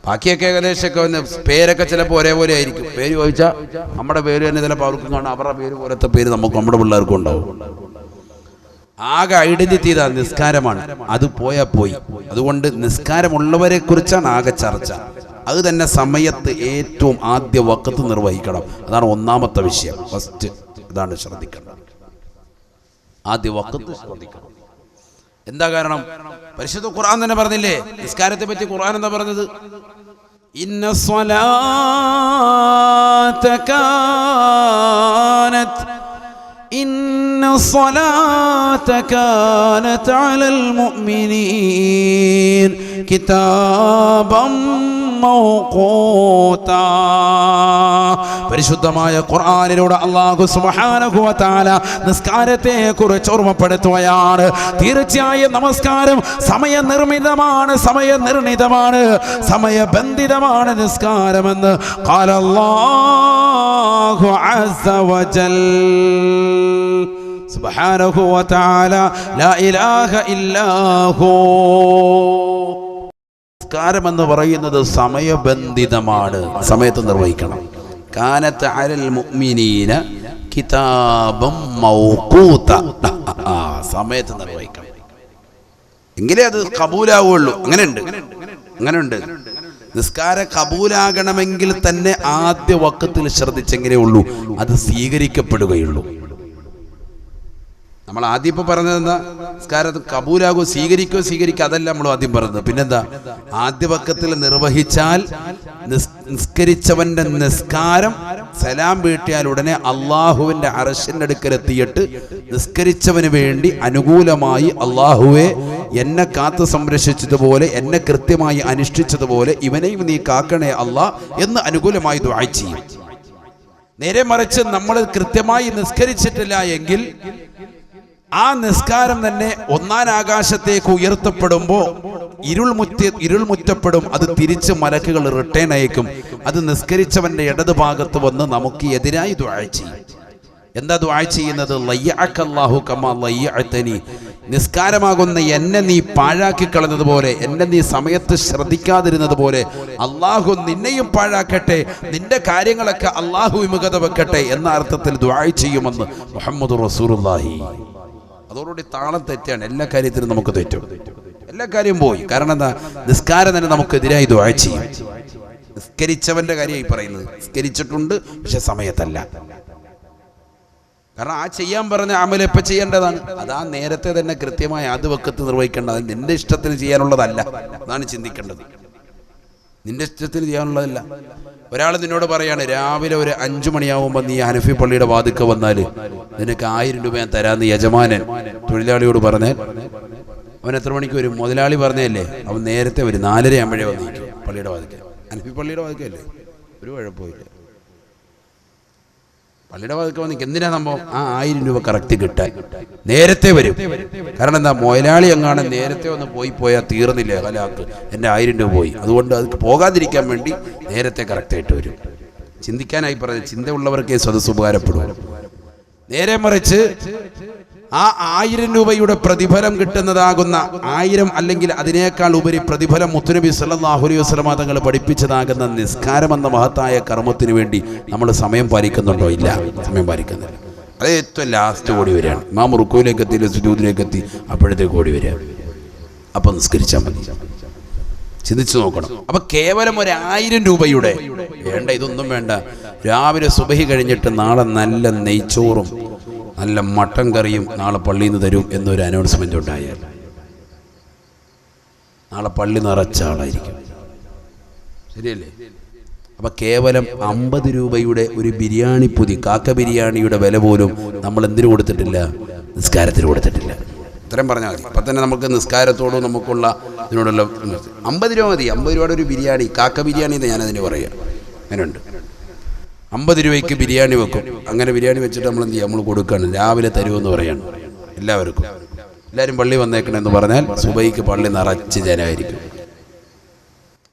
ബാക്കിയൊക്കെ ഏകദേശമൊക്കെ പേരൊക്കെ ചിലപ്പോൾ ഒരേപോലെ ആയിരിക്കും. പേര് ചോദിച്ചാൽ നമ്മുടെ പേര് തന്നെ ചിലപ്പോൾ അവർക്കും കാണും, അവരുടെ പേര് പോലത്തെ പേര് നമുക്ക് നമ്മുടെ പിള്ളേർക്കും ഉണ്ടാവും. ആകെ ഐഡന്റിറ്റി ഇതാ നിസ്കാരമാണ്. അത് പോയാൽ പോയി. അതുകൊണ്ട് നിസ്കാരമുള്ളവരെ കുറിച്ചാണ് ആകെ ചർച്ച. അത് തന്നെ സമയത്ത് ഏറ്റവും ആദ്യ വഖത്ത് നിർവഹിക്കണം. അതാണ് ഒന്നാമത്തെ വിഷയം. ഫസ്റ്റ് ഇതാണ് ശ്രദ്ധിക്കണം, ആദ്യ വഖത്ത് ശ്രദ്ധിക്കണം. എന്താ കാരണം? പരിശുദ്ധ ഖുർആൻ തന്നെ പറഞ്ഞില്ലേ നിസ്കാരത്തെ പറ്റി. ഖുർആൻ എന്താ പറഞ്ഞത്? ഇന്ന സ്വലാത കാനത് അലൽ മുഅ്മിനീൻ കിതാബം മൗഖൂതാ. പരിശുദ്ധമായ ഖുർആനിലൂടെ അല്ലാഹു സുബ്ഹാനഹു വ തആല നിസ്കാരത്തെ കുറിച്ച് ഓർമ്മപ്പെടുത്തുകയാണ്. തീർച്ചയായും നമസ്കാരം സമയനിർമ്മിതമാണ്, സമയനിർണിതമാണ്, സമയബന്ധിതമാണ് നിസ്കാരമെന്ന് ഖാല അല്ലാഹു അസ്സ വജൽ സുബ്ഹാനഹു വ തആല ലാ ഇലാഹ ഇല്ലാ ഹു. നിസ്കാരം എന്ന് പറയുന്നത് സമയബന്ധിതമാണ്, സമയത്ത് നിർവഹിക്കണം. കാനത്ത് അലൽ മുഅ്മിനീന കിതാബം മൗഖൂത, സമയത്ത് നിർവഹിക്കണം, എങ്കിലേ അത് കബൂലാവുള്ളൂ. അങ്ങനെയുണ്ട്. നിസ്കാരം കബൂലാകണമെങ്കിൽ തന്നെ ആദ്യ വഖത്തിൽ ശ്രദ്ധിച്ചെങ്കിലേ ഉള്ളൂ അത് സ്വീകരിക്കപ്പെടുകയുള്ളൂ. നമ്മൾ ആദ്യം ഇപ്പൊ പറഞ്ഞത് എന്താ? നിസ്കാരത്തിൽ കബൂലാകോ, സ്വീകരിക്കുക അതല്ല നമ്മൾ ആദ്യം പറഞ്ഞത്. പിന്നെന്താ? ആദ്യ വഖത്തിൽ നിർവഹിച്ചാൽ നിസ്കരിച്ചവന്റെ നിസ്കാരം സലാം വീട്ടിയാൽ ഉടനെ അള്ളാഹുവിന്റെ അർശിന്റെ അടുക്കലെത്തിയിട്ട് നിസ്കരിച്ചവന് വേണ്ടി അനുകൂലമായി അള്ളാഹുവെ എന്നെ കാത്തു സംരക്ഷിച്ചതുപോലെ, എന്നെ കൃത്യമായി അനുഷ്ഠിച്ചതുപോലെ ഇവനെയും നീ കാക്കണേ അല്ലാഹ് എന്ന് അനുകൂലമായി ദുആ ചെയ്യും. നേരെ മറിച്ച് നമ്മൾ കൃത്യമായി നിസ്കരിച്ചിട്ടില്ല എങ്കിൽ ആ നിസ്കാരം തന്നെ ഒന്നാം ആകാശത്തേക്ക് ഉയർത്തപ്പെടുമ്പോൾ ഇരുൾ മുറ്റപ്പെടും. അത് തിരിച്ച് മലക്കുകൾ റിട്ടേൺ അയക്കും. അത് നിസ്കരിച്ചവന്റെ ഇടത് ഭാഗത്ത് വന്ന് നമുക്ക് എതിരായി ദുആ ചെയ്യും. എന്താ ദുആ ചെയ്യുന്നത്? ലയ്യഅക്കല്ലാഹു കമാ ലയ്യഅതനി, നിസ്കാരമാകുന്ന എന്നെ നീ പാഴാക്കി കളഞ്ഞതുപോലെ, എന്നെ നീ സമയത്ത് ശ്രദ്ധിക്കാതിരുന്നത് പോലെ അള്ളാഹു നിന്നെയും പാഴാക്കട്ടെ, നിന്റെ കാര്യങ്ങളൊക്കെ അള്ളാഹു വിമുഖത വെക്കട്ടെ എന്ന അർത്ഥത്തിൽ ദുആ ചെയ്യുമെന്ന് മുഹമ്മദ് റസൂലുള്ളാഹി. അതോടുകൂടി താളം തെറ്റാണ്, എല്ലാ കാര്യത്തിലും നമുക്ക് തെറ്റും. എല്ലാ കാര്യവും പോയി. കാരണം എന്താ? നിസ്കാരം തന്നെ നമുക്കെതിരായി ദുആ ചെയ്യും. നിസ്കരിച്ചവന്റെ കാര്യമായി പറയുന്നത്. നിസ്കരിച്ചിട്ടുണ്ട്, പക്ഷെ സമയത്തല്ല. കാരണം ആ ചെയ്യാൻ പറഞ്ഞ അമൽ എപ്പോൾ ചെയ്യേണ്ടതാണ്? അതാ നേരത്തെ തന്നെ കൃത്യമായി അത് വക്കത്ത് നിർവഹിക്കേണ്ടത്. നിന്റെ ഇഷ്ടത്തിന് ചെയ്യാനുള്ളതല്ല, അതാണ് ചിന്തിക്കേണ്ടത്. നിന്റെ ഇഷ്ടത്തിന് ചെയ്യാനുള്ളതല്ല. ഒരാൾ നിന്നോട് പറയാണ്, രാവിലെ ഒരു 5 മണിയാവുമ്പോൾ നീ ഹനഫി പള്ളിയുടെ വാതിൽക്ക് വന്നാൽ നിനക്ക് 1000 രൂപ ഞാൻ തരാമെന്ന് യജമാനൻ തൊഴിലാളിയോട് പറഞ്ഞാൽ അവൻ എത്ര മണിക്ക് വരും? മുതലാളി പറഞ്ഞല്ലേ, അവൻ നേരത്തെ വരും. 4:30 ആകുമ്പോഴേ വന്നിരിക്കും പള്ളിയുടെ വാതിൽക്ക്. ഹനഫി പള്ളിയുടെ വാതിൽക്കല്ലേ, ഒരു കുഴപ്പമില്ല. പള്ളിയുടെ വാതിൽക്ക് വന്നിരിക്കും. എന്തിനാ സംഭവം? ആ 1000 രൂപ കറക്റ്റ് കിട്ടാൻ നേരത്തെ വരും. കാരണം എന്താ? മുതലാളി എങ്ങാണ് നേരത്തെ ഒന്ന് പോയാൽ തീർന്നില്ലേ ഹലാക്ക്, എൻ്റെ 1000 രൂപ പോയി. അതുകൊണ്ട് അത് പോകാതിരിക്കാൻ വേണ്ടി നേരത്തെ കറക്റ്റായിട്ട് വരും. ചിന്തിക്കാനായി പറഞ്ഞത്, ചിന്ത ഉള്ളവർക്കേ സദസ്സ് ഉപകാരപ്പെടും. നേരെ മറിച്ച് ആ 1000 രൂപയുടെ പ്രതിഫലം കിട്ടുന്നതാകുന്ന 1000 അല്ലെങ്കിൽ അതിനേക്കാൾ ഉപരി പ്രതിഫലം മുത്തുനബി സല്ലല്ലാഹു അലൈഹി വസല്ലം തങ്ങൾ പഠിപ്പിച്ചതാകുന്ന നിസ്കാരം എന്ന മഹത്തായ കർമ്മത്തിന് വേണ്ടി നമ്മൾ സമയം പാലിക്കുന്നുണ്ടോ? ഇല്ല, സമയം പാലിക്കുന്നില്ല. അത് ഏറ്റവും ലാസ്റ്റ് ഓടി വരികയാണ്. ഇമാം റുക്കൂയിലേക്ക് എത്തി, സുജൂദിലേക്ക് എത്തി, അപ്പോഴത്തേക്ക് ഓടി വരിക. അപ്പം നിസ്കരിച്ചാൽ മതി. ചിന്തിച്ചു നോക്കണം. അപ്പം കേവലം ഒരു 1000 രൂപയുടെ വേണ്ട, ഇതൊന്നും വേണ്ട. രാവിലെ സുബഹി കഴിഞ്ഞിട്ട് നാളെ നല്ല നെയ്ച്ചോറും നല്ല മട്ടൻ കറിയും നാളെ പള്ളിയിൽ നിന്ന് തരും എന്നൊരു അനൗൺസ്മെൻ്റ് ഉണ്ടായാൽ നാളെ പള്ളി നിറച്ച ആളായിരിക്കും. ശരിയല്ലേ? അപ്പം കേവലം 50 രൂപയുടെ ഒരു ബിരിയാണി പൊതി, കാക്ക ബിരിയാണിയുടെ വില പോലും നമ്മൾ എന്തിനു കൊടുത്തിട്ടില്ല? നിസ്കാരത്തിന് കൊടുത്തിട്ടില്ല. ഇത്രയും പറഞ്ഞാൽ മതി. അപ്പം തന്നെ നമുക്ക് നിസ്കാരത്തോടും നമുക്കുള്ള ഇതിനോടുള്ള 50 രൂപ മതി. 50 രൂപയുടെ ഒരു ബിരിയാണി, കാക്ക ബിരിയാണി എന്ന് ഞാനതിന് പറയാം. അങ്ങനെയുണ്ട്. 50 രൂപയ്ക്ക് ബിരിയാണി വെക്കും. അങ്ങനെ ബിരിയാണി വെച്ചിട്ട് നമ്മൾ എന്ത് ചെയ്യും? നമ്മൾ കൊടുക്കുകയാണ്. രാവിലെ തരുമെന്ന് പറയാണ് എല്ലാവർക്കും. എല്ലാവരും പള്ളി വന്നേക്കണമെന്ന് പറഞ്ഞാൽ സുബൈക്ക് പള്ളി നിറച്ച് ജനമായിരിക്കും.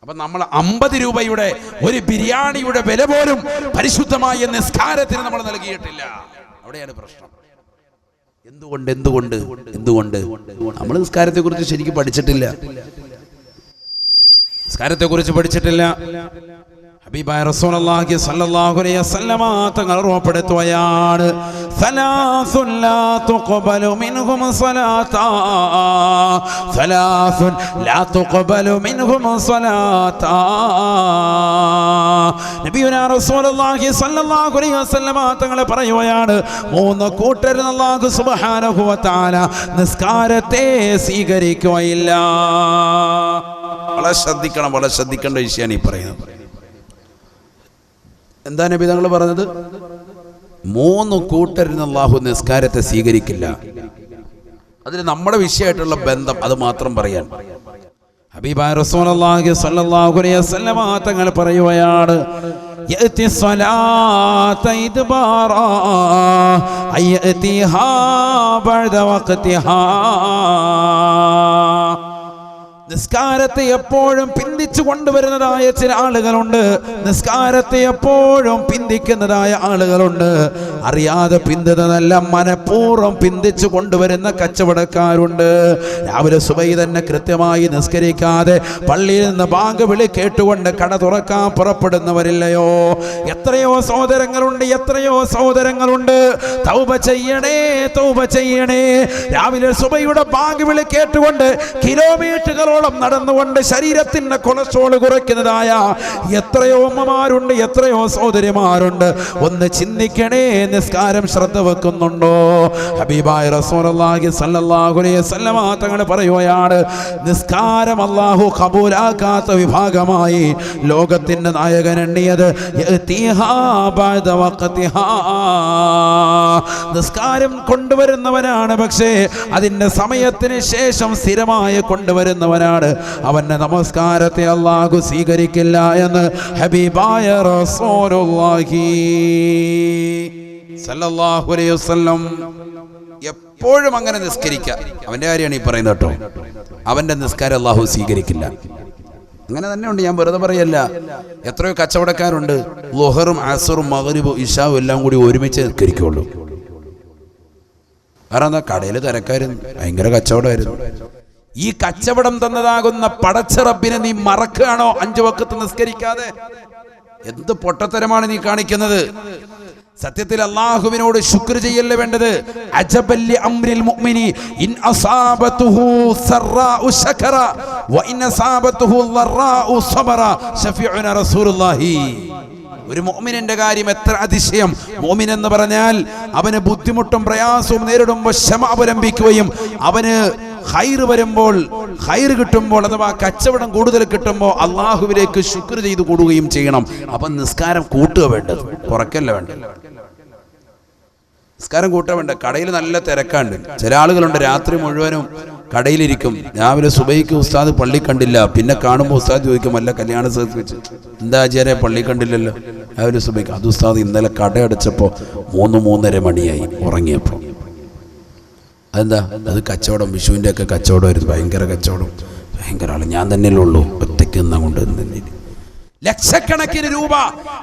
അപ്പം നമ്മൾ 50 രൂപയുടെ ഒരു ബിരിയാണിയുടെ വില പോലും പരിശുദ്ധമായ നിസ്കാരത്തിന് നമ്മൾ നൽകിയിട്ടില്ല. അവിടെയാണ് പ്രശ്നം. എന്തുകൊണ്ട് നമ്മൾ നിസ്കാരത്തെക്കുറിച്ച് ശരിക്കും പഠിച്ചിട്ടില്ല. നിസ്കാരത്തെക്കുറിച്ച് പഠിച്ചിട്ടില്ല. ഹബീബായ റസൂലുള്ളാഹി സ്വല്ലല്ലാഹു അലൈഹി വസല്ലമ തങ്ങൾ ഉറപ്പെടുത്തുകയാണ്, സലാസുൻ ലാ തുഖബലു മിൻഹും സ്വലാത്താ, സലാസുൻ ലാ തുഖബലു മിൻഹും സ്വലാത്താ. നബിയുനാ റസൂലുള്ളാഹി സ്വല്ലല്ലാഹു അലൈഹി വസല്ലമ തങ്ങൾ പറയുകയാണ്, 3 കൂട്ടർ അല്ലാഹു സുബ്ഹാനഹു വ തആല നിസ്കാരത്തെ സ്വീകരിക്കുകയില്ല. വളരെ ശ്രദ്ധിക്കേണ്ട വിഷയമാണ് ഈ പറയുന്നത്. എന്താ നബി തങ്ങൾ പറഞ്ഞത്? 3 കൂട്ടരിൽ അല്ലാഹു നിസ്കാരത്തെ സ്വീകരിക്കില്ല. അതിന് നമ്മുടെ വിഷയമായിട്ടുള്ള ബന്ധം അത് മാത്രം പറയാൻ ഹബീബായ റസൂലുള്ളാഹി സ്വല്ലല്ലാഹു അലൈഹി വസല്ലം തങ്ങൾ പറയുകയാണ്, യഅതി സ്വലാത ഇദ്ബാറാ അയതിഹാ ബഅദ വഖതിഹാ. നിസ്കാരത്തെ എപ്പോഴും പിന്തിച്ചു കൊണ്ടുവരുന്നതായ ചില ആളുകളുണ്ട്. നിസ്കാരത്തെ എപ്പോഴും പിന്തിക്കുന്നതായ ആളുകളുണ്ട്. അറിയാതെ പിന്തുന്നതല്ല, മനഃപൂർവ്വം പിന്തിച്ചു കൊണ്ടുവരുന്ന കച്ചവടക്കാരുണ്ട്. രാവിലെ സുബഹി തന്നെ കൃത്യമായി നിസ്കരിക്കാതെ പള്ളിയിൽ നിന്ന് ബാങ്ക് വിളി കേട്ടുകൊണ്ട് കട തുറക്കാൻ പുറപ്പെടുന്നവരില്ലയോ? എത്രയോ സഹോദരങ്ങളുണ്ട്. തൗബ ചെയ്യണേ. രാവിലെ സുബഹിയുടെ ബാങ്ക് വിളി കേട്ടുകൊണ്ട് കിലോമീറ്ററുകൾ നടന്നുകൊണ്ട് ശരീരത്തിന്റെ കൊളസ്ട്രോൾ കുറയ്ക്കുന്നതായ എത്രയോ ഉമ്മമാരുണ്ട്, എത്രയോ സഹോദരിമാരുണ്ട്. ഒന്ന് ചിന്തിക്കണേ, നിസ്കാരം ശ്രദ്ധ വെക്കുന്നുണ്ടോ? ഹബീബായ റസൂലുള്ളാഹി സ്വല്ലല്ലാഹു അലൈഹി വസല്ലം തങ്ങൾ പറയുകയാണ്, നിസ്കാരം അല്ലാഹു ഖബൂലാക്കാത്ത വിഭാഗമായി ലോകത്തിന്റെ നായകൻ എണ്ണിയത് നിസ്കാരം കൊണ്ടുവരുന്നവനാണ്, പക്ഷേ അതിന്റെ സമയത്തിന് ശേഷം സ്ഥിരമായി കൊണ്ടുവരുന്നവനാണ്. അവന്റെ നമസ്കാരത്തെ അല്ലാഹു സ്വീകരിക്കില്ല എന്ന് ഹബീബായ റസൂലുള്ളാഹി സല്ലല്ലാഹു അലൈഹി വസല്ലം എപ്പോഴും അങ്ങനെ നിസ്കരിക്കുക. അവന്റെ കാര്യമാണ് ഈ പറയുന്നത് കേട്ടോ. അവന്റെ നിസ്കാരം അല്ലാഹു സ്വീകരിക്കില്ല. അങ്ങനെ തന്നെ ഉണ്ട്, ഞാൻ വെറുതെ പറയല്ല. എത്രയോ കച്ചവടക്കാരുണ്ട്, ളുഹറും അസ്റും മഗ്രിബും ഇശാവും എല്ലാം കൂടി ഒരുമിച്ച് നിസ്കരിക്കുള്ളൂ. കാരണം എന്താ? കടയിൽ തിരക്കായിരുന്നു, ഭയങ്കര കച്ചവടമായിരുന്നു. ഈ കച്ചവടം തന്നതാകുന്ന പടച്ച റബ്ബിനെ നീ മറക്കുകയാണോ 5 വഖത്ത് നിസ്കരിക്കാതെ? എന്ത് പൊട്ടത്തരമാണ് നീ കാണിക്കുന്നത്? സത്യത്തിൽ അല്ലാഹുവിനോട് ശുക്ർ ചെയ്യല്ലേ വേണ്ടത്. അജബല്ലി അംരിൽ മുഅ്മിനി ഇൻ അസാബതുഹു സറാഉ ശകറ വ ഇൻ അസാബതുഹു ളറാഉ സബറ ശഫീഉന റസൂലുള്ളാഹി. ഒരു മുഅ്മിനിന്റെ കാര്യം എത്ര അതിശയം. മുഅ്മിൻ എന്ന് പറഞ്ഞാൽ അവന് ബുദ്ധിമുട്ടും പ്രയാസവും നേരിടുമ്പോൾ ക്ഷമ അവലംബിക്കുകയും അവന് ഖൈർ വരുമ്പോൾ, ഖൈർ കിട്ടുമ്പോൾ അഥവാ കച്ചവടം കൂടുതൽ കിട്ടുമ്പോൾ അള്ളാഹുവിലേക്ക് ശുക്ർ ചെയ്ത് കൂടുകയും ചെയ്യണം. അപ്പം നിസ്കാരം കൂട്ടുക വേണ്ടത്, കുറയ്ക്കല്ല വേണ്ടത്. നിസ്കാരം കൂട്ടാൻ വേണ്ട. കടയിൽ നല്ല തിരക്കാണ്ട്. ചില ആളുകളുണ്ട് രാത്രി മുഴുവനും കടയിലിരിക്കും. രാവിലെ സുബൈക്ക് ഉസ്താദ് പള്ളി കണ്ടില്ല, പിന്നെ കാണുമ്പോൾ ഉസ്താദ് ചോദിക്കും അല്ല കല്യാണ സ്ഥലത്ത് വെച്ച് എന്താ ആചാര്യ പള്ളി കണ്ടില്ലല്ലോ. രാവിലെ സുബൈക്ക് അത് ഉസ്താദ് ഇന്നലെ കട അടച്ചപ്പോൾ 3-3:30 മണിയായി ഉറങ്ങിയപ്പോൾ. അതെന്താ? അത് കച്ചവടം, വിഷുവിൻ്റെ ഒക്കെ കച്ചവടമായിരുന്നു. ഭയങ്കര കച്ചവടം, ഭയങ്കര ആള്. ഞാൻ തന്നെയല്ലേ ഉള്ളൂ, ഒറ്റയ്ക്ക് നിന്നാ കൊണ്ട് ലക്ഷക്കണക്കിന് രൂപ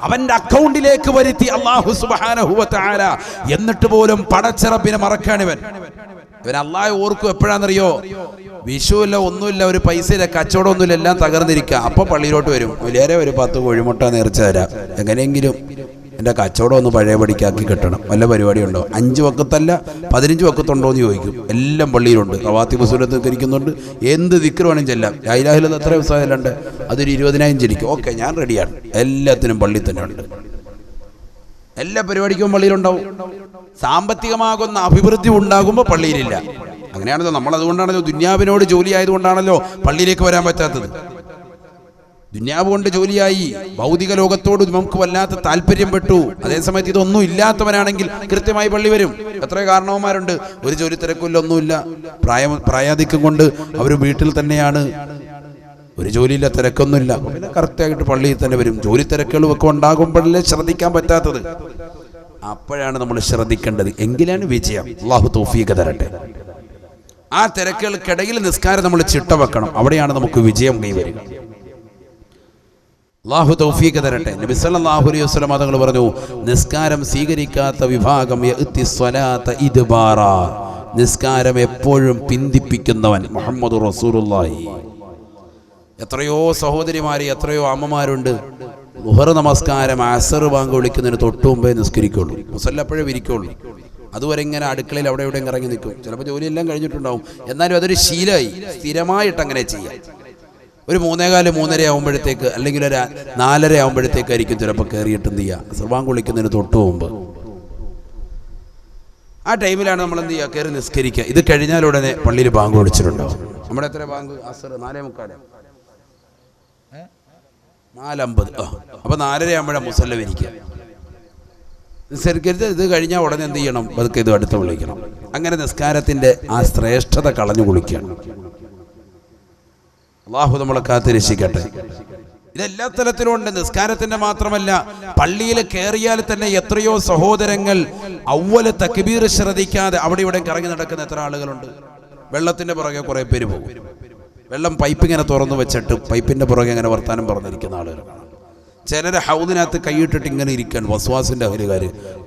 അവന്റെ അക്കൗണ്ടിലേക്ക് വരുത്തി അല്ലാഹു സുബ്ഹാനഹു വ തആല. എന്നിട്ട് പോലും പടച്ചിറപ്പിനെ മറക്കാണിവൻ. ഇവൻ അള്ളാഹെ ഓർക്കും എപ്പോഴാണെന്നറിയോ? വിഷുവില്ല, ഒന്നുമില്ല, ഒരു പൈസയില്ല, കച്ചവടം ഒന്നുമില്ല, എല്ലാം തകർന്നിരിക്കുക. അപ്പൊ പള്ളിയിലോട്ട് വരും. വലിയേറെ ഒരു 10 കോഴിമുട്ട നേർച്ച തരാം, എങ്ങനെയെങ്കിലും എൻ്റെ കച്ചവടം ഒന്ന് പഴയപടിക്കാക്കി കിട്ടണം, വല്ല പരിപാടി ഉണ്ടോ? 5 വക്കത്തല്ല 15 വക്കത്തുണ്ടോ എന്ന് ചോദിക്കും. എല്ലാം പള്ളിയിലുണ്ട്. റവാത്തിബ് സുന്നത്ത് കരിക്കുന്നുണ്ട്. എന്ത് ദിക്ർ വേണം ചെല്ലാം. ലാ ഇലാഹ ഇല്ലല്ലാഹ് എത്ര ദിവസമായാലുണ്ട്? അതൊരു 20,000 ജനിക്കും. ഓക്കെ, ഞാൻ റെഡിയാണ്. എല്ലാത്തിനും പള്ളി തന്നെ ഉണ്ട്. എല്ലാ പരിപാടിക്കും പള്ളിയിലുണ്ടാവും. സാമ്പത്തികമാകുന്ന അഭിവൃദ്ധി ഉണ്ടാകുമ്പോൾ പള്ളിയിലില്ല. അങ്ങനെയാണല്ലോ. നമ്മൾ അതുകൊണ്ടാണല്ലോ ദുന്യാവിനോട് ജോലി ആയതുകൊണ്ടാണല്ലോ പള്ളിയിലേക്ക് വരാൻ പറ്റാത്തത്. ദുന്യാവ് കൊണ്ട് ജോലിയായി ഭൗതിക ലോകത്തോട് നമുക്ക് വല്ലാത്ത താല്പര്യം പെട്ടു. അതേസമയത്ത് ഇതൊന്നും ഇല്ലാത്തവനാണെങ്കിൽ കൃത്യമായി പള്ളി വരും. എത്ര കാരണവന്മാരുണ്ട്, ഒരു ജോലി തിരക്കില്ല, ഒന്നുമില്ല, പ്രായാധിക്യം കൊണ്ട് അവർ വീട്ടിൽ തന്നെയാണ്, ഒരു ജോലിയില്ല, തിരക്കൊന്നുമില്ല, പിന്നെ കറക്റ്റായിട്ട് പള്ളിയിൽ തന്നെ വരും. ജോലി തിരക്കുകളും ഒക്കെ ഉണ്ടാകുമ്പോഴല്ലേ ശ്രദ്ധിക്കാൻ പറ്റാത്തത്. അപ്പോഴാണ് നമ്മൾ ശ്രദ്ധിക്കേണ്ടത്. എങ്കിലാണ് വിജയം. അല്ലാഹു തൗഫീഖ് തരട്ടെ. ആ തിരക്കുകൾക്കിടയിൽ നിസ്കാരം നമ്മൾ ചിട്ട വെക്കണം. അവിടെയാണ് നമുക്ക് വിജയം കൈവരിക. അല്ലാഹു തൗഫീഖ് തരട്ടെ. നബി സല്ലല്ലാഹു അലൈഹി വസല്ലം തങ്ങൾ പറഞ്ഞു, നിസ്കാരം സ്വീകരിക്കാത്ത വിഭാഗം യഅതി സ്വലാത്ത ഇദ്ബാറ, നിസ്കാരം എപ്പോഴും പിന്തിപ്പിക്കുന്നവൻ. മുഹമ്മദുർ റസൂലുള്ളാഹി. എത്രയോ സഹോദരിമാര്, എത്രയോ അമ്മമാരുണ്ട്, ളുഹർ നമസ്കാരം അസർ ബാങ്ക് വിളിക്കുന്നതിന് തൊട്ടു മുമ്പേ നിസ്കരിക്കുള്ളൂ, മുസല്ലപ്പോഴേ വിരിക്കുള്ളൂ. അതുവരെ ഇങ്ങനെ അടുക്കളയിൽ അവിടെ എവിടെയും ഇറങ്ങി നിൽക്കും. ചിലപ്പോൾ ജോലിയെല്ലാം കഴിഞ്ഞിട്ടുണ്ടാവും, എന്നാലും അതൊരു ശീലമായി, സ്ഥിരമായിട്ട് അങ്ങനെ ചെയ്യാം. ഒരു 3:15-3:30 ആകുമ്പോഴത്തേക്ക്, അല്ലെങ്കിൽ ഒരു 4:30 ആകുമ്പോഴത്തേക്കായിരിക്കും ചിലപ്പോൾ കയറിയിട്ട് എന്ത് ചെയ്യുക, അസർ ബാങ്ക് വിളിക്കുന്നതിന് തൊട്ടു മുമ്പ്. ആ ടൈമിലാണ് നമ്മൾ എന്ത് ചെയ്യുക, കയറി നിസ്കരിക്കുക. ഇത് കഴിഞ്ഞാൽ ഉടനെ പള്ളിയിൽ ബാങ്ക് വിളിച്ചിട്ടുണ്ടാവും. നമ്മുടെ എത്ര ബാങ്ക്? അസർ 4:45, 4:50. അപ്പോൾ 4:30 ആകുമ്പോഴാണ് മുസല്ല വിരിക്കുക. നിസ്കരിക്കരുത്. ഇത് കഴിഞ്ഞാൽ ഉടനെ എന്ത് ചെയ്യണം, അതൊക്കെ ഇത് അടുത്ത് വിളിക്കണം. അങ്ങനെ നിസ്കാരത്തിൻ്റെ ആ ശ്രേഷ്ഠത കളഞ്ഞു കുളിക്കുകയാണ്. അല്ലാഹു നമ്മളെ കാത്തിരക്ഷിക്കട്ടെ. ഇതെല്ലാ തലത്തിലും ഉണ്ട്. നിസ്കാരത്തിന്റെ മാത്രമല്ല, പള്ളിയിൽ കയറിയാൽ തന്നെ എത്രയോ സഹോദരങ്ങൾ അവ്വൽ തക്ബീർ ശ്രദ്ധിക്കാതെ അവിടെ ഇവിടെ കറങ്ങി നടക്കുന്ന എത്ര ആളുകളുണ്ട്. വെള്ളത്തിന്റെ പുറകെ കുറെ പേര് പോകും. വെള്ളം പൈപ്പ് ഇങ്ങനെ തുറന്നു വെച്ചിട്ട് പൈപ്പിന്റെ പുറകെ ഇങ്ങനെ വർത്താനം പറഞ്ഞിരിക്കുന്ന ആളുകളാണ്. ചിലർ ഹൗദിനകത്ത് കൈയിട്ടിട്ട് ഇങ്ങനെ ഇരിക്കാൻ, വസ്വാസിന്റെ അഹലുകാർ.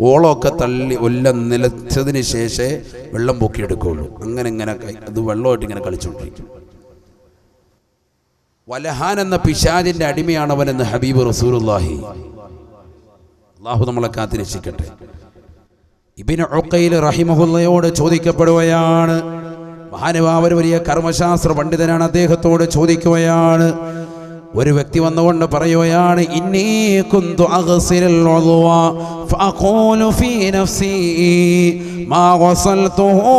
ഓളമൊക്കെ തള്ളി എല്ലാം നിലച്ചതിന് ശേഷമേ വെള്ളം പൊക്കിയെടുക്കുകയുള്ളൂ. അങ്ങനെ ഇങ്ങനെ അത് വെള്ളമായിട്ട് ഇങ്ങനെ കളിച്ചുകൊണ്ടിരിക്കും. വലഹാൻ എന്ന പിശാചിന്റെ അടിമയാണവനെന്ന് ഹബീബ് റസൂലുള്ളാഹി. അല്ലാഹു നമ്മളെ കാത്തിരക്ഷിക്കട്ടെ. ഇബ്നു ഉഖൈൽ റഹിമഹുള്ളയോട് ചോദിക്കപ്പെടുകയാണ്. മഹാനുഭാവൻ വലിയ കർമ്മശാസ്ത്ര പണ്ഡിതനാണ്. അദ്ദേഹത്തോട് ചോദിക്കുകയാണ്. ഒരു വ്യക്തി വന്നുകൊണ്ട് പറയുകയാണ്, ഇന്നീ കുന്തു അഗ്സിലുൽ ഉദ്വ ഫഅഖൂലു ഫീ നഫ്സി മാ ഗസൽതുഹു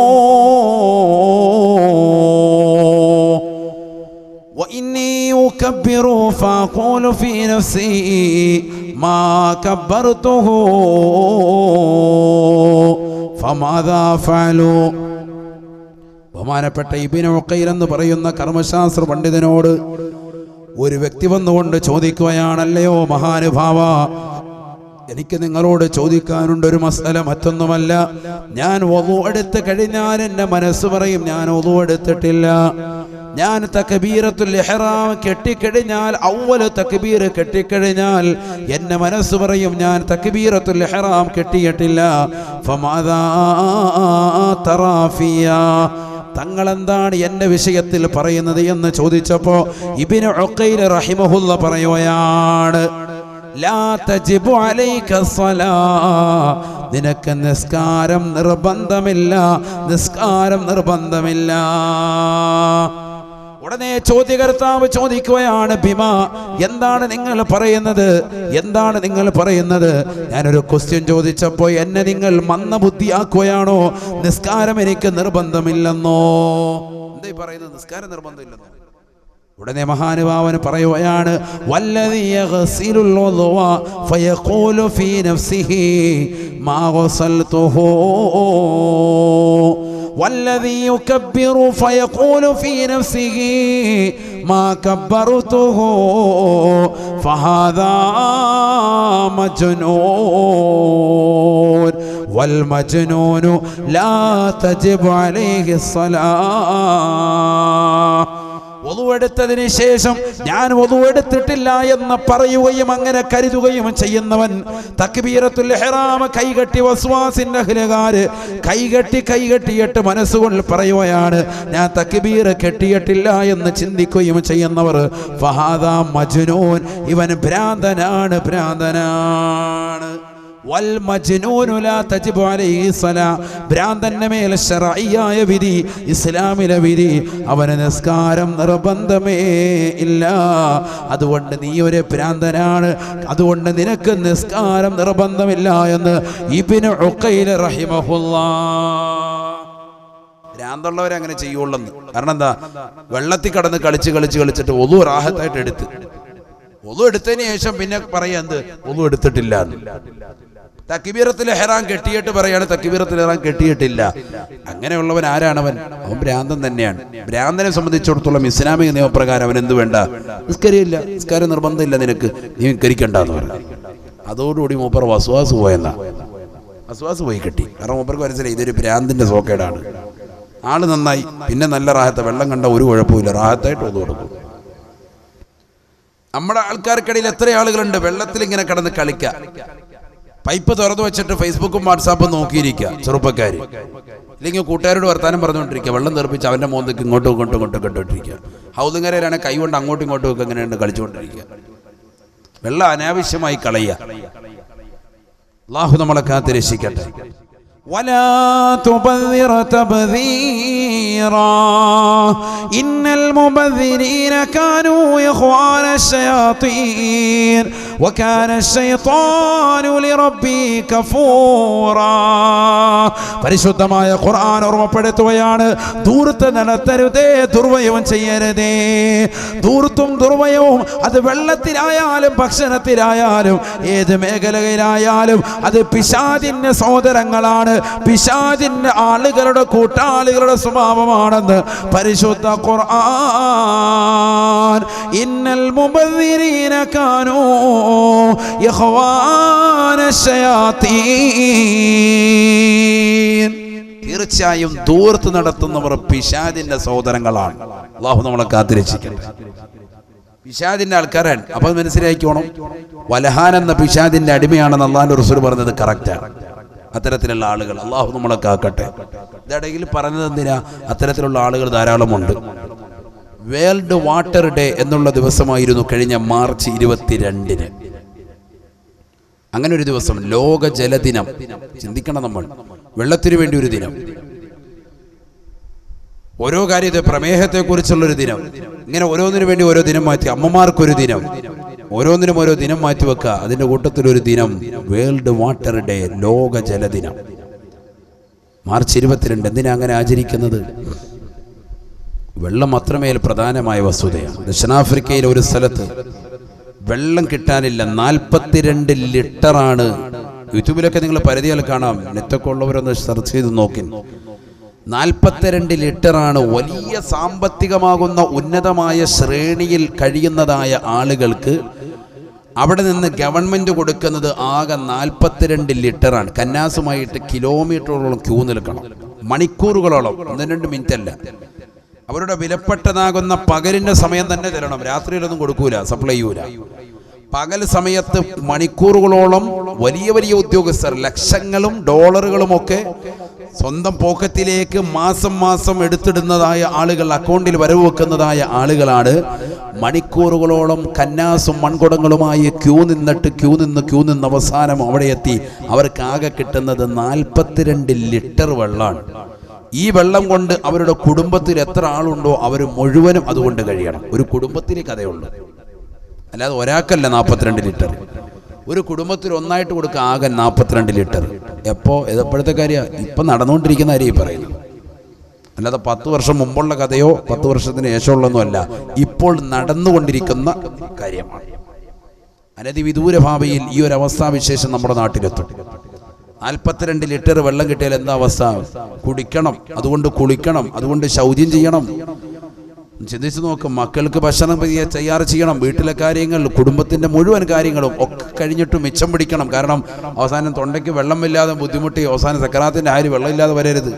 وإني أكبر فأقول في نفسي ما كبرته فماذا فعلوا. ബഹുമാനപ്പെട്ട ഇബ്നു ഉഖൈൽ എന്ന് പറയുന്ന കർമ്മശാസ്ത്ര പണ്ഡിതനോട് ഒരു വ്യക്തി വന്നുകൊണ്ട് ചോദിക്കുകയാണല്ലയോ മഹാനുഭാവ, എനിക്ക് നിങ്ങളോട് ചോദിക്കാനുണ്ട് ഒരു മസല. മറ്റൊന്നുമല്ല, ഞാൻ വുളു എടുത്ത് കഴിഞ്ഞാൽ എൻ്റെ മനസ്സ് പറയും ഞാൻ വുളു എടുത്തിട്ടില്ല. ഞാൻ തക്ബീറത്തുൽ ഇഹ്റാം കെട്ടിക്കഴിഞ്ഞാൽ, അവ്വൽ തക്ബീർ കെട്ടിക്കഴിഞ്ഞാൽ എൻ്റെ മനസ്സ് പറയും ഞാൻ തക്ബീറത്തുൽ ഇഹ്റാം കെട്ടിയിട്ടില്ല. ഫമാദാ തറാ ഫിയാ, തങ്ങളെന്താണ് എൻ്റെ വിഷയത്തിൽ പറയുന്നത് എന്ന് ചോദിച്ചപ്പോൾ ഇബ്നു ഉഖൈൽ റഹിമഹുള്ള പറയുകയാണ്, ലാ തജിബു അലൈക സ്വലാ, നിനക്ക് നിസ്കാരം നിർബന്ധമില്ല, നിസ്കാരം നിർബന്ധമില്ല. ഉടനെ ചോദ്യകർത്താവ് ചോദിക്കുകയാണ്, ബിമ, എന്താണ് നിങ്ങൾ പറയുന്നത്, എന്താണ് നിങ്ങൾ പറയുന്നത്? ഞാനൊരു ക്വസ്റ്റ്യൻ ചോദിച്ചപ്പോൾ എന്നെ നിങ്ങൾ മന്ദബുദ്ധിയാക്കുകയാണോ? നിസ്കാരം എനിക്ക് നിർബന്ധമില്ലെന്നോ? എന്താ പറയുന്നത്? നിസ്കാരം നിർബന്ധമില്ലെന്നോ? ഉടനെ മഹാനുഭാവന് പറയുകയാണ്, വല്ലദീ യഗ്സിലുൽ വുദുവ ഫയഖൂലു ഫീ നഫ്സിഹി മാ ഗസൽതുഹു വല്ലദീ യുകബ്ബിറു ഫയഖൂലു ഫീ നഫ്സിഹി മാ കബ്ബർതുഹു ഫഹാദാ മജ്നൂൻ വൽ മജ്നൂനു ലാ തജിബു അലൈഹി സ്വലാഹ്. വദുവെടുത്തതിന് ശേഷം ഞാൻ വദുവെടുത്തിട്ടില്ല എന്ന് പറയുകയും അങ്ങനെ കരുതുകയും ചെയ്യുന്നവൻ, തക്ബീറത്തുൽ ഇഹ്റാം കൈകെട്ടി വസ്വാസിന്റെ അഹ്ലുകാര് കൈകെട്ടിയിട്ട് മനസ്സുകൊണ്ട് പറയുകയാണ്, ഞാൻ തക്ബീർ കെട്ടിയിട്ടില്ല എന്ന് ചിന്തിക്കുകയും ചെയ്യുന്നവർ, ഫഹാദാ മജ്നൂൻ, ഇവൻ ഭ്രാന്തനാണ്, ഭ്രാന്തനാണ്. വൽ മജ്നൂനു ലാ തജിബു അലൈഹി സ്വലാ, ഭ്രാന്തന്റെ മേൽ ശർഈയായ വിധി, ഇസ്ലാമിലെ വിധി, അവന് നിസ്കാരം നിർബന്ധമേ ഇല്ല. അതുകൊണ്ട് നീ ഒരു ഭ്രാന്തനാണ്, അതുകൊണ്ട് നിനക്ക് നിസ്കാരം നിർബന്ധമില്ല എന്ന് ഇബ്നു ഉഖൈൽ റഹിമഹുല്ലാഹ്. ഭ്രാന്തുള്ളവരെ അങ്ങനെ ചെയ്യുള്ളെന്ന്. കാരണം എന്താ? വെള്ളത്തിൽ കടന്ന് കളിച്ചിട്ട് ഒളു റാഹത്തായിട്ട് ഒളു എടുത്തതിന് ശേഷം പിന്നെ പറയാ എന്ത്? ഒളു എടുത്തിട്ടില്ല. തക്ബീറത്തുൽ ഇഹ്റാം കെട്ടിയിട്ട് പറയാണ് തക്ബീറത്തുൽ ഇഹ്റാം കെട്ടിയിട്ടില്ല. അങ്ങനെയുള്ളവൻ ആരാണവൻ? അവൻ ഭ്രാന്തൻ തന്നെയാണ്. ഭ്രാന്തനെ സംബന്ധിച്ചിടത്തോളം ഇസ്ലാമിക നിയമപ്രകാരം അവൻ എന്ത് വേണ്ട? നിസ്കരിയില്ല, നിസ്കാരം നിർബന്ധമില്ല, നിനക്ക് നീ നിസ്കരിക്കണ്ടെന്ന് പറഞ്ഞു. അതോടുകൂടി മൂപ്പർ വസ്വാസ് പോയെന്നാ, വസ്വാസ് പോയി കിട്ടി. കാരണം മൂപ്പർക്ക് മനസ്സിലായി ഇതൊരു ഭ്രാന്തിന്റെ സോക്കേടാണ്. ആള് നന്നായി, പിന്നെ നല്ല റാഹത്ത, വെള്ളം കണ്ട ഒരു കുഴപ്പമില്ല, റാഹത്തായിട്ട് ഒതു കൊടുക്കും. നമ്മുടെ ആൾക്കാർക്കിടയിൽ എത്ര ആളുകളുണ്ട് വെള്ളത്തിൽ ഇങ്ങനെ കിടന്ന് കളിക്കുക, പൈപ്പ് തുറന്നു വെച്ചിട്ട് ഫേസ്ബുക്കും വാട്സാപ്പും നോക്കിയിരിക്കുക ചെറുപ്പക്കാർ, ഇല്ലെങ്കിൽ കൂട്ടുകാരോട് വർത്താനം പറഞ്ഞുകൊണ്ടിരിക്കുക, വെള്ളം തെറിപ്പിച്ച് അവൻ്റെ മോന്തക്ക് ഇങ്ങോട്ടും കെട്ടോണ്ടിരിക്കുക. ഹൗദുങ്കരയിലാണെങ്കിൽ കൈ കൊണ്ട് അങ്ങോട്ടും ഇങ്ങോട്ടും ഒക്കെ ഇങ്ങനെയുണ്ട് കളിച്ചുകൊണ്ടിരിക്കുക. വെള്ളം അനാവശ്യമായി കളയുക. അല്ലാഹു നമ്മളെ കാത്ത് രക്ഷിക്കട്ടെ. ولا تبذر تبذيرا إن المبذرين كانوا إخوان الشياطين وكان الشيطان لربه كفورا. പരിശുദ്ധമായ ഖുർആൻ ഓർമ്മപ്പെടുത്തുകയാണ്, ധൂർത്ത് നടത്തരുതേ, ദുർവ്വയവും ചെയ്യരുതേ. ധൂർത്തും ദുർവ്വയവും അത് വെള്ളത്തിലായാലും ഭക്ഷണത്തിലായാലും ഏത് മേഖലയിലായാലും അത് പിശാചിന്റെ സഹോദരങ്ങളാണ്, പിശാചിന്റെ ആളുകളുടെ കൂട്ടാളികളുടെ സ്വഭാവമാണെന്ന് പരിശുദ്ധ ഖുർആൻ. ഇന്നൽ മുബദ്ദിരീന കാനൂ ഇഖ്വാന ശയാതീൻ, തീർച്ചയായും ദൂർത്ത് നടത്തുന്നവർ പിശാചിന്റെ സഹോദരങ്ങളാണ്. അല്ലാഹു നമ്മളെ കാത്തിരക്ഷിക്കട്ടെ. പിശാചിന്റെ ആൾക്കാരാണ്. അപ്പൊ മനസ്സിലാക്കിക്കോണം, വലഹാൻ എന്ന പിശാചിന്റെ അടിമയാണെന്ന് അല്ലാഹുവിന്റെ റസൂൽ പറഞ്ഞത് കറക്റ്റാണ്. അത്തരത്തിലുള്ള ആളുകൾ അല്ലാഹു നമ്മളെ കാക്കട്ടെ. ഇതടയിൽ പറഞ്ഞത് എന്തിനാ? അത്തരത്തിലുള്ള ആളുകൾ ധാരാളമുണ്ട്. വേൾഡ് വാട്ടർ ഡേ എന്നുള്ള ദിവസമായിരുന്നു കഴിഞ്ഞ മാർച്ച് 22-ന്. അങ്ങനെ ഒരു ദിവസം, ലോക ജലദിനം. ചിന്തിക്കണം, നമ്മൾ വെള്ളത്തിനു വേണ്ടി ഒരു ദിനം, ഓരോ കാര്യത്തെ പ്രമേഹത്തെക്കുറിച്ചുള്ളൊരു ദിനം, ഇങ്ങനെ ഓരോന്നിനു വേണ്ടി ഓരോ ദിനം മാറ്റി, അമ്മമാർക്കൊരു ദിനം, ഓരോന്നിനും ഓരോ ദിനം മാറ്റി വെക്കുക. അതിന്റെ കൂട്ടത്തിലൊരു ദിനം വേൾഡ് വാട്ടർ ഡേ, ലോക ജലദിനം, മാർച്ച് 22. എന്തിനാ അങ്ങനെ ആചരിക്കുന്നത്? വെള്ളം അത്രമേൽ പ്രധാനമായ വസ്തുതയാണ്. ദക്ഷിണാഫ്രിക്കയിലെ ഒരു സ്ഥലത്ത് വെള്ളം കിട്ടാനില്ല, 42 ലിറ്ററാണ്. യൂട്യൂബിലൊക്കെ നിങ്ങൾ പരിധികൾ കാണാം, നെറ്റൊക്കെ ഉള്ളവരൊന്ന് സെർച്ച് ചെയ്ത് നോക്കി. 42 ലിറ്ററാണ്. വലിയ സാമ്പത്തികമാകുന്ന ഉന്നതമായ ശ്രേണിയിൽ കഴിയുന്നതായ ആളുകൾക്ക് അവിടെ നിന്ന് ഗവൺമെന്റ് കൊടുക്കുന്നത് ആകെ 42 ലിറ്ററാണ്. കന്നാസുമായിട്ട് കിലോമീറ്ററുകളോളം ക്യൂ നിൽക്കണം, മണിക്കൂറുകളോളം, 1-2 മിനിറ്റ് അല്ല. അവരുടെ വിലപ്പെട്ടതാകുന്ന പകലിന്റെ സമയം തന്നെ തരണം, രാത്രിയിലൊന്നും കൊടുക്കൂല, സപ്ലൈ ചെയ്യൂല. പകൽ സമയത്ത് മണിക്കൂറുകളോളം വലിയ വലിയ ഉദ്യോഗസ്ഥർ ലക്ഷങ്ങളും ഡോളറുകളും ഒക്കെ സ്വന്തം പോക്കറ്റിലേക്ക് മാസം മാസം എടുത്തിടുന്നതായ ആളുകൾ, അക്കൗണ്ടിൽ വരവ് വെക്കുന്നതായ ആളുകളാണ് മണിക്കൂറുകളോളം കന്നാസും മൺകുടങ്ങളുമായി ക്യൂ നിന്ന് അവസാനം അവിടെ എത്തി. അവർക്ക് ആകെ കിട്ടുന്നത് 42 ലിറ്റർ വെള്ളമാണ്. ഈ വെള്ളം കൊണ്ട് അവരുടെ കുടുംബത്തിൽ എത്ര ആളുണ്ടോ അവർ മുഴുവനും അതുകൊണ്ട് കഴിയണം. ഒരു കുടുംബത്തിലെ കഥയുള്ളൂ, അല്ലാതെ ഒരാൾക്കല്ല 42 ലിറ്റർ. ഒരു കുടുംബത്തിൽ ഒന്നായിട്ട് കൊടുക്കുക ആകെ 42 ലിറ്റർ. എപ്പോഴത്തെ കാര്യമാണ്? ഇപ്പം നടന്നുകൊണ്ടിരിക്കുന്ന കാര്യം പറയുന്നു, അല്ലാതെ 10 വർഷം മുമ്പുള്ള കഥയോ 10 വർഷത്തിന് ശേഷമുള്ളൊന്നുമല്ല, ഇപ്പോൾ നടന്നുകൊണ്ടിരിക്കുന്ന കാര്യമാണ്. അനധിവിദൂര ഭാവിയിൽ ഈ ഒരു അവസ്ഥാവിശേഷം നമ്മുടെ നാട്ടിലെത്തും. 42 ലിറ്റർ വെള്ളം കിട്ടിയാൽ എന്താ അവസ്ഥ? കുടിക്കണം, അതുകൊണ്ട് കുളിക്കണം, അതുകൊണ്ട് ശൗചം ചെയ്യണം. ചിന്തിച്ച് നോക്കും. മക്കൾക്ക് ഭക്ഷണം തയ്യാറ് ചെയ്യണം, വീട്ടിലെ കാര്യങ്ങൾ, കുടുംബത്തിൻ്റെ മുഴുവൻ കാര്യങ്ങളും ഒക്കെ കഴിഞ്ഞിട്ട് മിച്ചം പിടിക്കണം. കാരണം അവസാനം തൊണ്ടയ്ക്ക് വെള്ളമില്ലാതെ ബുദ്ധിമുട്ടി അവസാനം സക്കറാത്തിൻ്റെ ആര് വെള്ളമില്ലാതെ വരരുത്.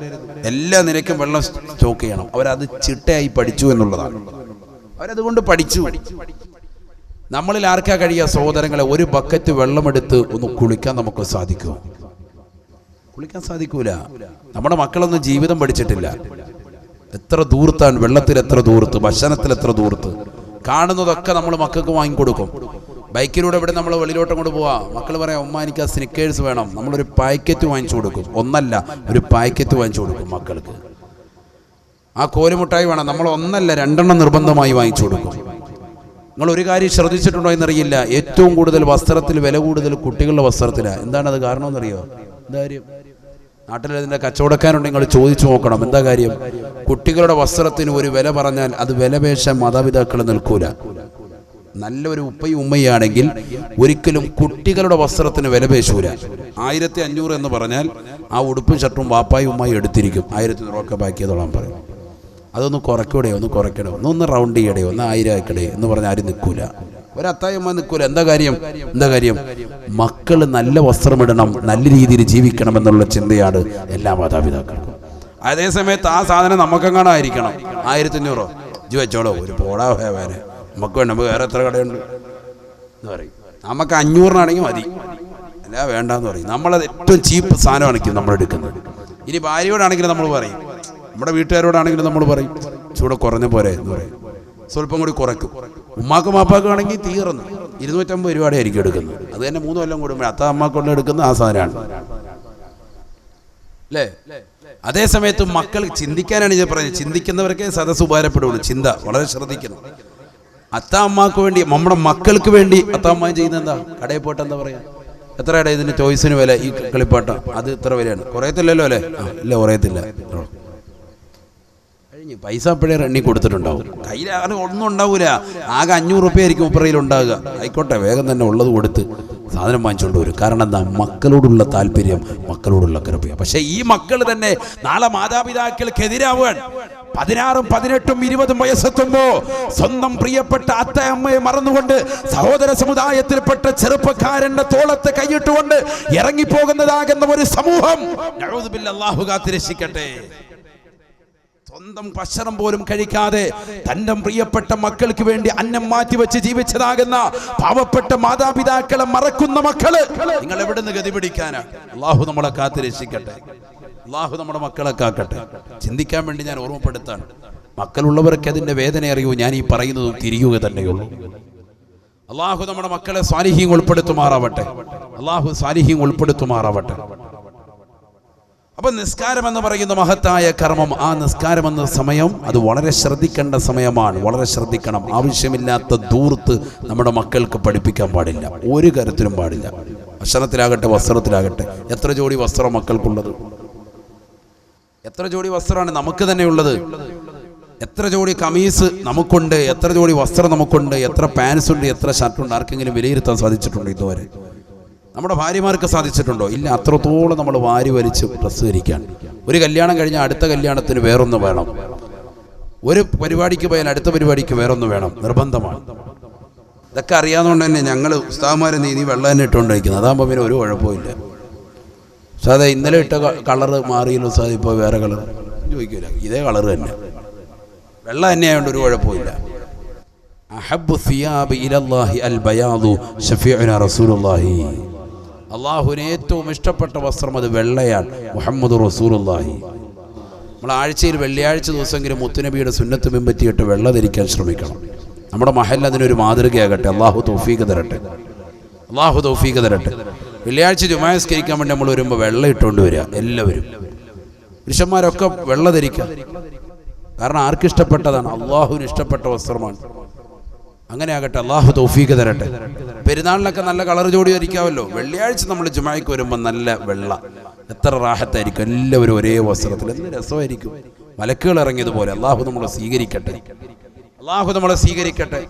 എല്ലാ നിലയ്ക്കും വെള്ളം സ്റ്റോക്ക് ചെയ്യണം. അവരത് ചിട്ടയായി പഠിച്ചു എന്നുള്ളതാണ്. അവരതുകൊണ്ട് പഠിച്ചു. നമ്മളിൽ ആർക്കാ കഴിയുക സഹോദരങ്ങളെ? ഒരു ബക്കറ്റ് വെള്ളമെടുത്ത് ഒന്ന് കുളിക്കാൻ നമുക്ക് സാധിക്കുമോ? കുളിക്കാൻ സാധിക്കൂല. നമ്മുടെ മക്കളൊന്നും ജീവിതം പഠിച്ചിട്ടില്ല. എത്ര ദൂർത്താണ്, വെള്ളത്തിൽ എത്ര ദൂർത്ത്, ഭക്ഷണത്തിൽ എത്ര ദൂർത്ത്. കാണുന്നതൊക്കെ നമ്മൾ മക്കൾക്ക് വാങ്ങിക്കൊടുക്കും. ബൈക്കിലൂടെ ഇവിടെ നമ്മൾ വെളിയിലോട്ട് കൊണ്ട് പോവാം. മക്കൾ പറയാം, ഉമ്മ എനിക്ക് ആ സ്നിക്കേഴ്സ് വേണം. നമ്മളൊരു പാക്കറ്റ് വാങ്ങിച്ചു കൊടുക്കും. ഒന്നല്ല, ഒരു പാക്കറ്റ് വാങ്ങിച്ചു കൊടുക്കും മക്കൾക്ക്. ആ കോലുമുട്ടായി വേണം. നമ്മൾ ഒന്നല്ല 2 നിർബന്ധമായി വാങ്ങിച്ചു കൊടുക്കും. നിങ്ങൾ ഒരു കാര്യം ശ്രദ്ധിച്ചിട്ടുണ്ടോ എന്നറിയില്ല, ഏറ്റവും കൂടുതൽ വസ്ത്രത്തിൽ വില കൂടുതൽ കുട്ടികളുടെ വസ്ത്രത്തിലാണ്. എന്താണത് കാരണം എന്നറിയോ? എന്താ കാര്യം? നാട്ടിൽ ഇതിൻ്റെ കച്ചവടക്കാരുണ്ട്, നിങ്ങൾ ചോദിച്ചു നോക്കണം. എന്താ കാര്യം? കുട്ടികളുടെ വസ്ത്രത്തിന് ഒരു വില പറഞ്ഞാൽ അത് വിലപേശാൻ മാതാപിതാക്കൾ നിൽക്കൂല. നല്ലൊരു ഉമ്മയാണെങ്കിൽ ഒരിക്കലും കുട്ടികളുടെ വസ്ത്രത്തിന് വിലപേശൂല. 1500 എന്ന് പറഞ്ഞാൽ ആ ഉടുപ്പും ഷർട്ടും വാപ്പായും ഉമ്മായി എടുത്തിരിക്കും. 1000 രൂപ ബാക്കി ചെയ്തോളാൻ പറയും. അതൊന്ന് കുറയ്ക്കൂടെ, ഒന്ന് റൗണ്ട് ചെയ്യടേ, 1000 ആക്കടേ എന്ന് പറഞ്ഞാൽ ആരും നിൽക്കൂല. ഒരത്തായമ്മ നിൽക്കൂല. എന്താ കാര്യം? മക്കൾ നല്ല വസ്ത്രമിടണം, നല്ല രീതിയിൽ ജീവിക്കണം എന്നുള്ള ചിന്തയാണ് എല്ലാ മാതാപിതാക്കൾക്കും. അതേസമയത്ത് ആ സാധനം നമുക്കെങ്ങാണായിരിക്കണം. 1500 ഇജ്ജ് വെച്ചോളോ, ഒരു പോടാ വേറെ നമുക്ക് വേണ്ട, നമുക്ക് വേറെ എത്ര കടയുണ്ട് എന്ന് പറയും. നമുക്ക് 500-നാണെങ്കിൽ മതി, അല്ല വേണ്ടെന്ന് പറയും. നമ്മളത് ഏറ്റവും ചീപ്പ് സാധനമാണെങ്കിൽ നമ്മൾ എടുക്കുന്നത്. ഇനി ഭാര്യയോടാണെങ്കിലും നമ്മൾ പറയും, നമ്മുടെ വീട്ടുകാരോടാണെങ്കിലും നമ്മൾ പറയും ചൂടെ കുറഞ്ഞ പോരെ എന്ന് പറയും. സ്വല്പം കൂടി കുറയ്ക്കും. ഉമ്മാക്കും മാപ്പാക്കും ആണെങ്കിൽ തീർന്നു 250 രൂപയുടെ ആയിരിക്കും എടുക്കുന്നത്. അത് തന്നെ 3 കൊല്ലം കൂടുമ്പോൾ അത്ത അമ്മക്കൊണ്ട് എടുക്കുന്ന ആ സാധനമാണ് അല്ലേ? അതേ സമയത്ത് മക്കൾ ചിന്തിക്കാനാണ് ഞാൻ പറയുന്നത്. ചിന്തിക്കുന്നവർക്കേ സദസ്സ് ഉപകാരപ്പെടുള്ളൂ. ചിന്ത വളരെ ശ്രദ്ധിക്കണം. അത്ത അമ്മക്ക് വേണ്ടി, നമ്മുടെ മക്കൾക്ക് വേണ്ടി അത്ത അമ്മ ചെയ്യുന്ന എന്താ? കടയിൽ പോയിട്ട് എന്താ പറയാ, എത്രയുടെ ഇതിന് ചോയ്സിന് വില, ഈ കളിപ്പാട്ട അത് ഇത്ര വിലയാണ്, കുറയത്തില്ലല്ലോ അല്ലേ? ഇല്ല, കുറയത്തില്ല. പൈസ അപ്പോഴേ എണ്ണി കൊടുത്തിട്ടുണ്ടാവും. കയ്യിൽ ഒന്നും ഉണ്ടാവൂല. ആകെ 500 രൂപ ആയിരിക്കും ഉപ്പറയിൽ ഉണ്ടാകുക. ആയിക്കോട്ടെ, വേഗം തന്നെ ഉള്ളത് കൊടുത്ത് സാധനം വാങ്ങിച്ചുകൊണ്ട് വരും. കാരണം എന്താ? മക്കളോടുള്ള താല്പര്യം, മക്കളോടുള്ള കൃപ. പക്ഷെ ഈ മക്കൾ തന്നെ നാളെ മാതാപിതാക്കൾക്കെതിരാവാൻ 16, 18, 20 വയസ്സെത്തുമ്പോ സ്വന്തം പ്രിയപ്പെട്ട അത്തയമ്മയെ മറന്നുകൊണ്ട് സഹോദര സമുദായത്തിൽപ്പെട്ട ചെറുപ്പക്കാരന്റെ തോളത്ത് കൈയിട്ടുകൊണ്ട് ഇറങ്ങിപ്പോകുന്നതാകുന്ന ഒരു സമൂഹം അല്ലാഹു കാത്തിരക്ഷിക്കട്ടെ. സ്വന്തം ഭക്ഷണം പോലും കഴിക്കാതെ തന്റെ പ്രിയപ്പെട്ട മക്കൾക്ക് വേണ്ടി അന്നം മാറ്റിവെച്ച് ജീവിച്ചതാകുന്ന പാവപ്പെട്ട മാതാപിതാക്കളെ മറക്കുന്ന മക്കള് നിങ്ങൾ എവിടുന്ന് ഗതി പിടിക്കാനാ? അള്ളാഹു നമ്മളെ കാത്തിരക്ഷിക്കട്ടെ. അള്ളാഹു നമ്മുടെ മക്കളെ കാക്കട്ടെ. ചിന്തിക്കാൻ വേണ്ടി ഞാൻ ഓർമ്മപ്പെടുത്താണ്. മക്കളുള്ളവർക്ക് അതിന്റെ വേദന അറിയൂ. ഞാൻ ഈ പറയുന്നതും തിരിയുക തന്നെയുള്ളൂ. അള്ളാഹു നമ്മുടെ മക്കളെ സാലിഹീൻ ഉൾപ്പെടുത്തുമാറാവട്ടെ. അപ്പൊ നിസ്കാരം എന്ന് പറയുന്ന മഹത്തായ കർമ്മം, ആ നിസ്കാരം എന്ന സമയം അത് വളരെ ശ്രദ്ധിക്കേണ്ട സമയമാണ്. വളരെ ശ്രദ്ധിക്കണം. ആവശ്യമില്ലാത്ത ദൂർത്ത് നമ്മുടെ മക്കൾക്ക് പഠിപ്പിക്കാൻ പാടില്ല. ഒരു കാര്യത്തിലും പാടില്ല. ഭക്ഷണത്തിലാകട്ടെ, വസ്ത്രത്തിലാകട്ടെ. എത്ര ജോഡി വസ്ത്രം മക്കൾക്കുള്ളത്? എത്ര ജോഡി വസ്ത്രമാണ് നമുക്ക് തന്നെ ഉള്ളത്? എത്ര ജോഡി കമീസ് നമുക്കുണ്ട്? എത്ര ജോഡി വസ്ത്രം നമുക്കുണ്ട്? എത്ര പാൻസ് ഉണ്ട്? എത്ര ഷർട്ടുണ്ട്? ആർക്കെങ്കിലും വിലയിരുത്താൻ സാധിച്ചിട്ടുണ്ടോ ഇതുവരെ? നമ്മുടെ ഭാര്യമാർക്ക് സാധിച്ചിട്ടുണ്ടോ? ഇല്ല. അത്രത്തോളം നമ്മൾ വാരി വലിച്ച് ഡ്രസ്സ് ധരിക്കാൻ. ഒരു കല്യാണം കഴിഞ്ഞാൽ അടുത്ത കല്യാണത്തിന് വേറൊന്ന് വേണം. ഒരു പരിപാടിക്ക് പോയാൽ അടുത്ത പരിപാടിക്ക് വേറൊന്ന് വേണം, നിർബന്ധമാണ്. ഇതൊക്കെ അറിയാവുന്നതുകൊണ്ട് തന്നെ ഞങ്ങൾ ഉസ്താദ്മാരെ നീ വെള്ളം തന്നെ ഇട്ടുകൊണ്ടിരിക്കുന്നത്. അതാകുമ്പോൾ പിന്നെ ഒരു കുഴപ്പമില്ല. ഉസ്താദേ ഇന്നലെ ഇട്ട കളറ് മാറിയില്ല ഉസ്താദ്, ഇപ്പോൾ വേറെ കളർ ചോദിക്കില്ല. ഇതേ കളർ തന്നെ, വെള്ളം തന്നെ ആയതുകൊണ്ട് ഒരു കുഴപ്പമില്ല. അഹബ്ബു സിയാബി ഇലല്ലാഹി അൽ ബയാദു ശഫീഉനാ റസൂലുള്ളാഹി. അള്ളാഹുവിന് ഏറ്റവും ഇഷ്ടപ്പെട്ട വസ്ത്രം അത് വെള്ളയാണ്. മുഹമ്മദ് റസൂലുള്ളാഹി. നമ്മൾ ആഴ്ചയിൽ വെള്ളിയാഴ്ച ദിവസമെങ്കിലും മുത്തുനബിയുടെ സുന്നത്ത് പിൻപറ്റിയിട്ട് വെള്ള ധരിക്കാൻ ശ്രമിക്കണം. നമ്മുടെ മഹൽ അതിനൊരു മാതൃകയാകട്ടെ. അള്ളാഹു തൗഫീഖ് തരട്ടെ, അള്ളാഹു തൗഫീഖ് തരട്ടെ. വെള്ളിയാഴ്ച ജുമാ നിസ്കരിക്കാൻ വേണ്ടി നമ്മൾ വരുമ്പോൾ വെള്ളം ഇട്ടുകൊണ്ട് വരിക. എല്ലാവരും പുരുഷന്മാരൊക്കെ വെള്ളം ധരിക്കുക. കാരണം ആർക്കിഷ്ടപ്പെട്ടതാണ്? അള്ളാഹുവിന് ഇഷ്ടപ്പെട്ട വസ്ത്രമാണ്. അങ്ങനെ ആകട്ടെ, അള്ളാഹു തൗഫീഖ് തരട്ടെ. പെരുന്നാളിനൊക്കെ നല്ല കളർ ജോഡി ധരിക്കാമല്ലോ. വെള്ളിയാഴ്ച നമ്മൾ ജുമായ്ക്ക് വരുമ്പോൾ നല്ല വെള്ള, എത്ര റാഹത്തായിരിക്കും. എല്ലാവരും ഒരേ വസ്ത്രത്തിൽ, എന്ത് രസമായിരിക്കും. മലക്കുകൾ ഇറങ്ങിയതുപോലെ. അള്ളാഹു നമ്മളെ സ്വീകരിക്കട്ടെ, അള്ളാഹു നമ്മളെ സ്വീകരിക്കട്ടെ.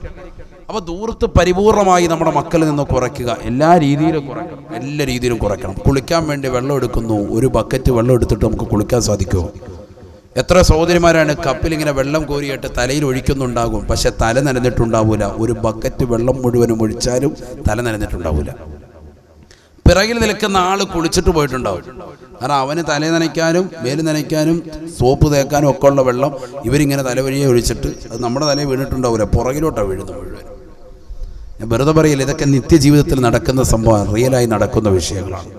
അപ്പോൾ ദൂരത്ത് പരിപൂർണമായി നമ്മുടെ മക്കളിൽ നിന്ന് കുറയ്ക്കുക. എല്ലാ രീതിയിലും കുറയ്ക്കണം, എല്ലാ രീതിയിലും കുറയ്ക്കണം. കുളിക്കാൻ വേണ്ടി വെള്ളം എടുക്കുന്നു, ഒരു ബക്കറ്റ് വെള്ളം എടുത്തിട്ട് നമുക്ക് കുളിക്കാൻ സാധിക്കുമോ? എത്ര സഹോദരിമാരാണ് കപ്പിലിങ്ങനെ വെള്ളം കോരിയിട്ട് തലയിൽ ഒഴിക്കുന്നുണ്ടാകും, പക്ഷെ തല നനഞ്ഞിട്ടുണ്ടാവില്ല. ഒരു ബക്കറ്റ് വെള്ളം മുഴുവനും ഒഴിച്ചാലും തല നനഞ്ഞിട്ടുണ്ടാവില്ല. പിറകിൽ നിൽക്കുന്ന ആൾ കുളിച്ചിട്ട് പോയിട്ടുണ്ടാവും. കാരണം അവന് തല നനയ്ക്കാനും മേല് നനയ്ക്കാനും സോപ്പ് തേക്കാനും ഒക്കെ ഉള്ള വെള്ളം ഇവരിങ്ങനെ തലവഴിയെ ഒഴിച്ചിട്ട് അത് നമ്മുടെ തലയിൽ വീണിട്ടുണ്ടാവില്ല, പുറകിലോട്ടാണ് വീഴുന്നത് മുഴുവൻ. ഞാൻ വെറുതെ പറയില്ല, ഇതൊക്കെ നിത്യജീവിതത്തിൽ നടക്കുന്ന സംഭവം, റിയലായി നടക്കുന്ന വിഷയങ്ങളാണ്.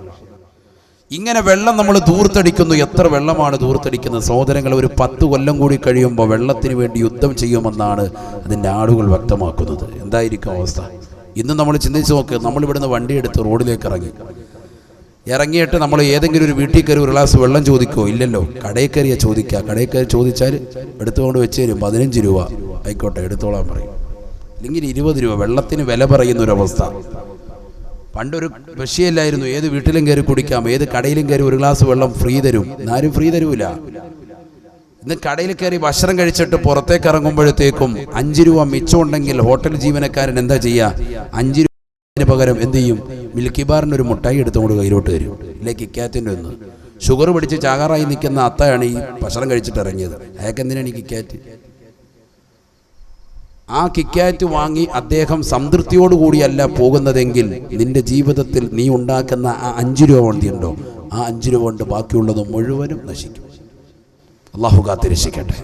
ഇങ്ങനെ വെള്ളം നമ്മൾ ദൂർത്തടിക്കുന്നു. എത്ര വെള്ളമാണ് ദൂർത്തടിക്കുന്നത് സഹോദരങ്ങൾ. ഒരു 10 കൊല്ലം കൂടി കഴിയുമ്പോൾ വെള്ളത്തിന് വേണ്ടി യുദ്ധം ചെയ്യുമെന്നാണ് അതിൻ്റെ ആളുകൾ വ്യക്തമാക്കുന്നത്. എന്തായിരിക്കും അവസ്ഥ? ഇന്ന് നമ്മൾ ചിന്തിച്ച് നോക്ക്. നമ്മളിവിടുന്ന് വണ്ടിയെടുത്ത് റോഡിലേക്ക് ഇറങ്ങിയിട്ട് നമ്മൾ ഏതെങ്കിലും ഒരു വീട്ടിൽ കയറി ഒരു ഗ്ലാസ് വെള്ളം ചോദിക്കുമോ? ഇല്ലല്ലോ. കടയിൽ കയറിയാൽ ചോദിക്കുക. കടയിൽ കയറി ചോദിച്ചാൽ എടുത്തുകൊണ്ട് വെച്ച് തരും. 15 രൂപ ആയിക്കോട്ടെ എടുത്തോളാൻ പറയും, അല്ലെങ്കിൽ 20 രൂപ. വെള്ളത്തിന് വില പറയുന്നൊരവസ്ഥ. പണ്ടൊരു വിഷയമില്ലായിരുന്നു. ഏത് വീട്ടിലും കയറി കുടിക്കാം, ഏത് കടയിലും കയറി ഒരു ഗ്ലാസ് വെള്ളം ഫ്രീ തരും. ആരും ഫ്രീ തരൂല. ഇന്ന് കടയിൽ കയറി ഭക്ഷണം കഴിച്ചിട്ട് പുറത്തേക്ക് ഇറങ്ങുമ്പോഴത്തേക്കും 5 രൂപ മിച്ചമുണ്ടെങ്കിൽ ഹോട്ടൽ ജീവനക്കാരൻ എന്താ ചെയ്യുക? 5 രൂപത്തിന് പകരം എന്ത് ചെയ്യും? മിൽക്കി ബാറിന് ഒരു മുട്ടായി എടുത്തുകൊണ്ട് കയ്യിലോട്ട് തരും. ഇല്ലേ കിക്കാറ്റിൻ്റെ ഒന്ന്. ഷുഗർ പിടിച്ച് ചാകാറായി നിൽക്കുന്ന അത്തയാണ് ഈ ഭക്ഷണം കഴിച്ചിട്ട് ഇറങ്ങിയത്. അയാൾക്ക് എന്തിനാണ് ഈ കിക്കാറ്റ്? ആ കിക്കാറ്റ് വാങ്ങി അദ്ദേഹം സംതൃപ്തിയോടുകൂടിയല്ല പോകുന്നതെങ്കിൽ നിന്റെ ജീവിതത്തിൽ നീ ഉണ്ടാക്കുന്ന ആ 5 രൂപ വണ്ടിയുണ്ടോ, ആ 5 രൂപ കൊണ്ട് ബാക്കിയുള്ളത് മുഴുവനും നശിക്കും. അള്ളാഹു കാത്തിരക്ഷിക്കട്ടെ.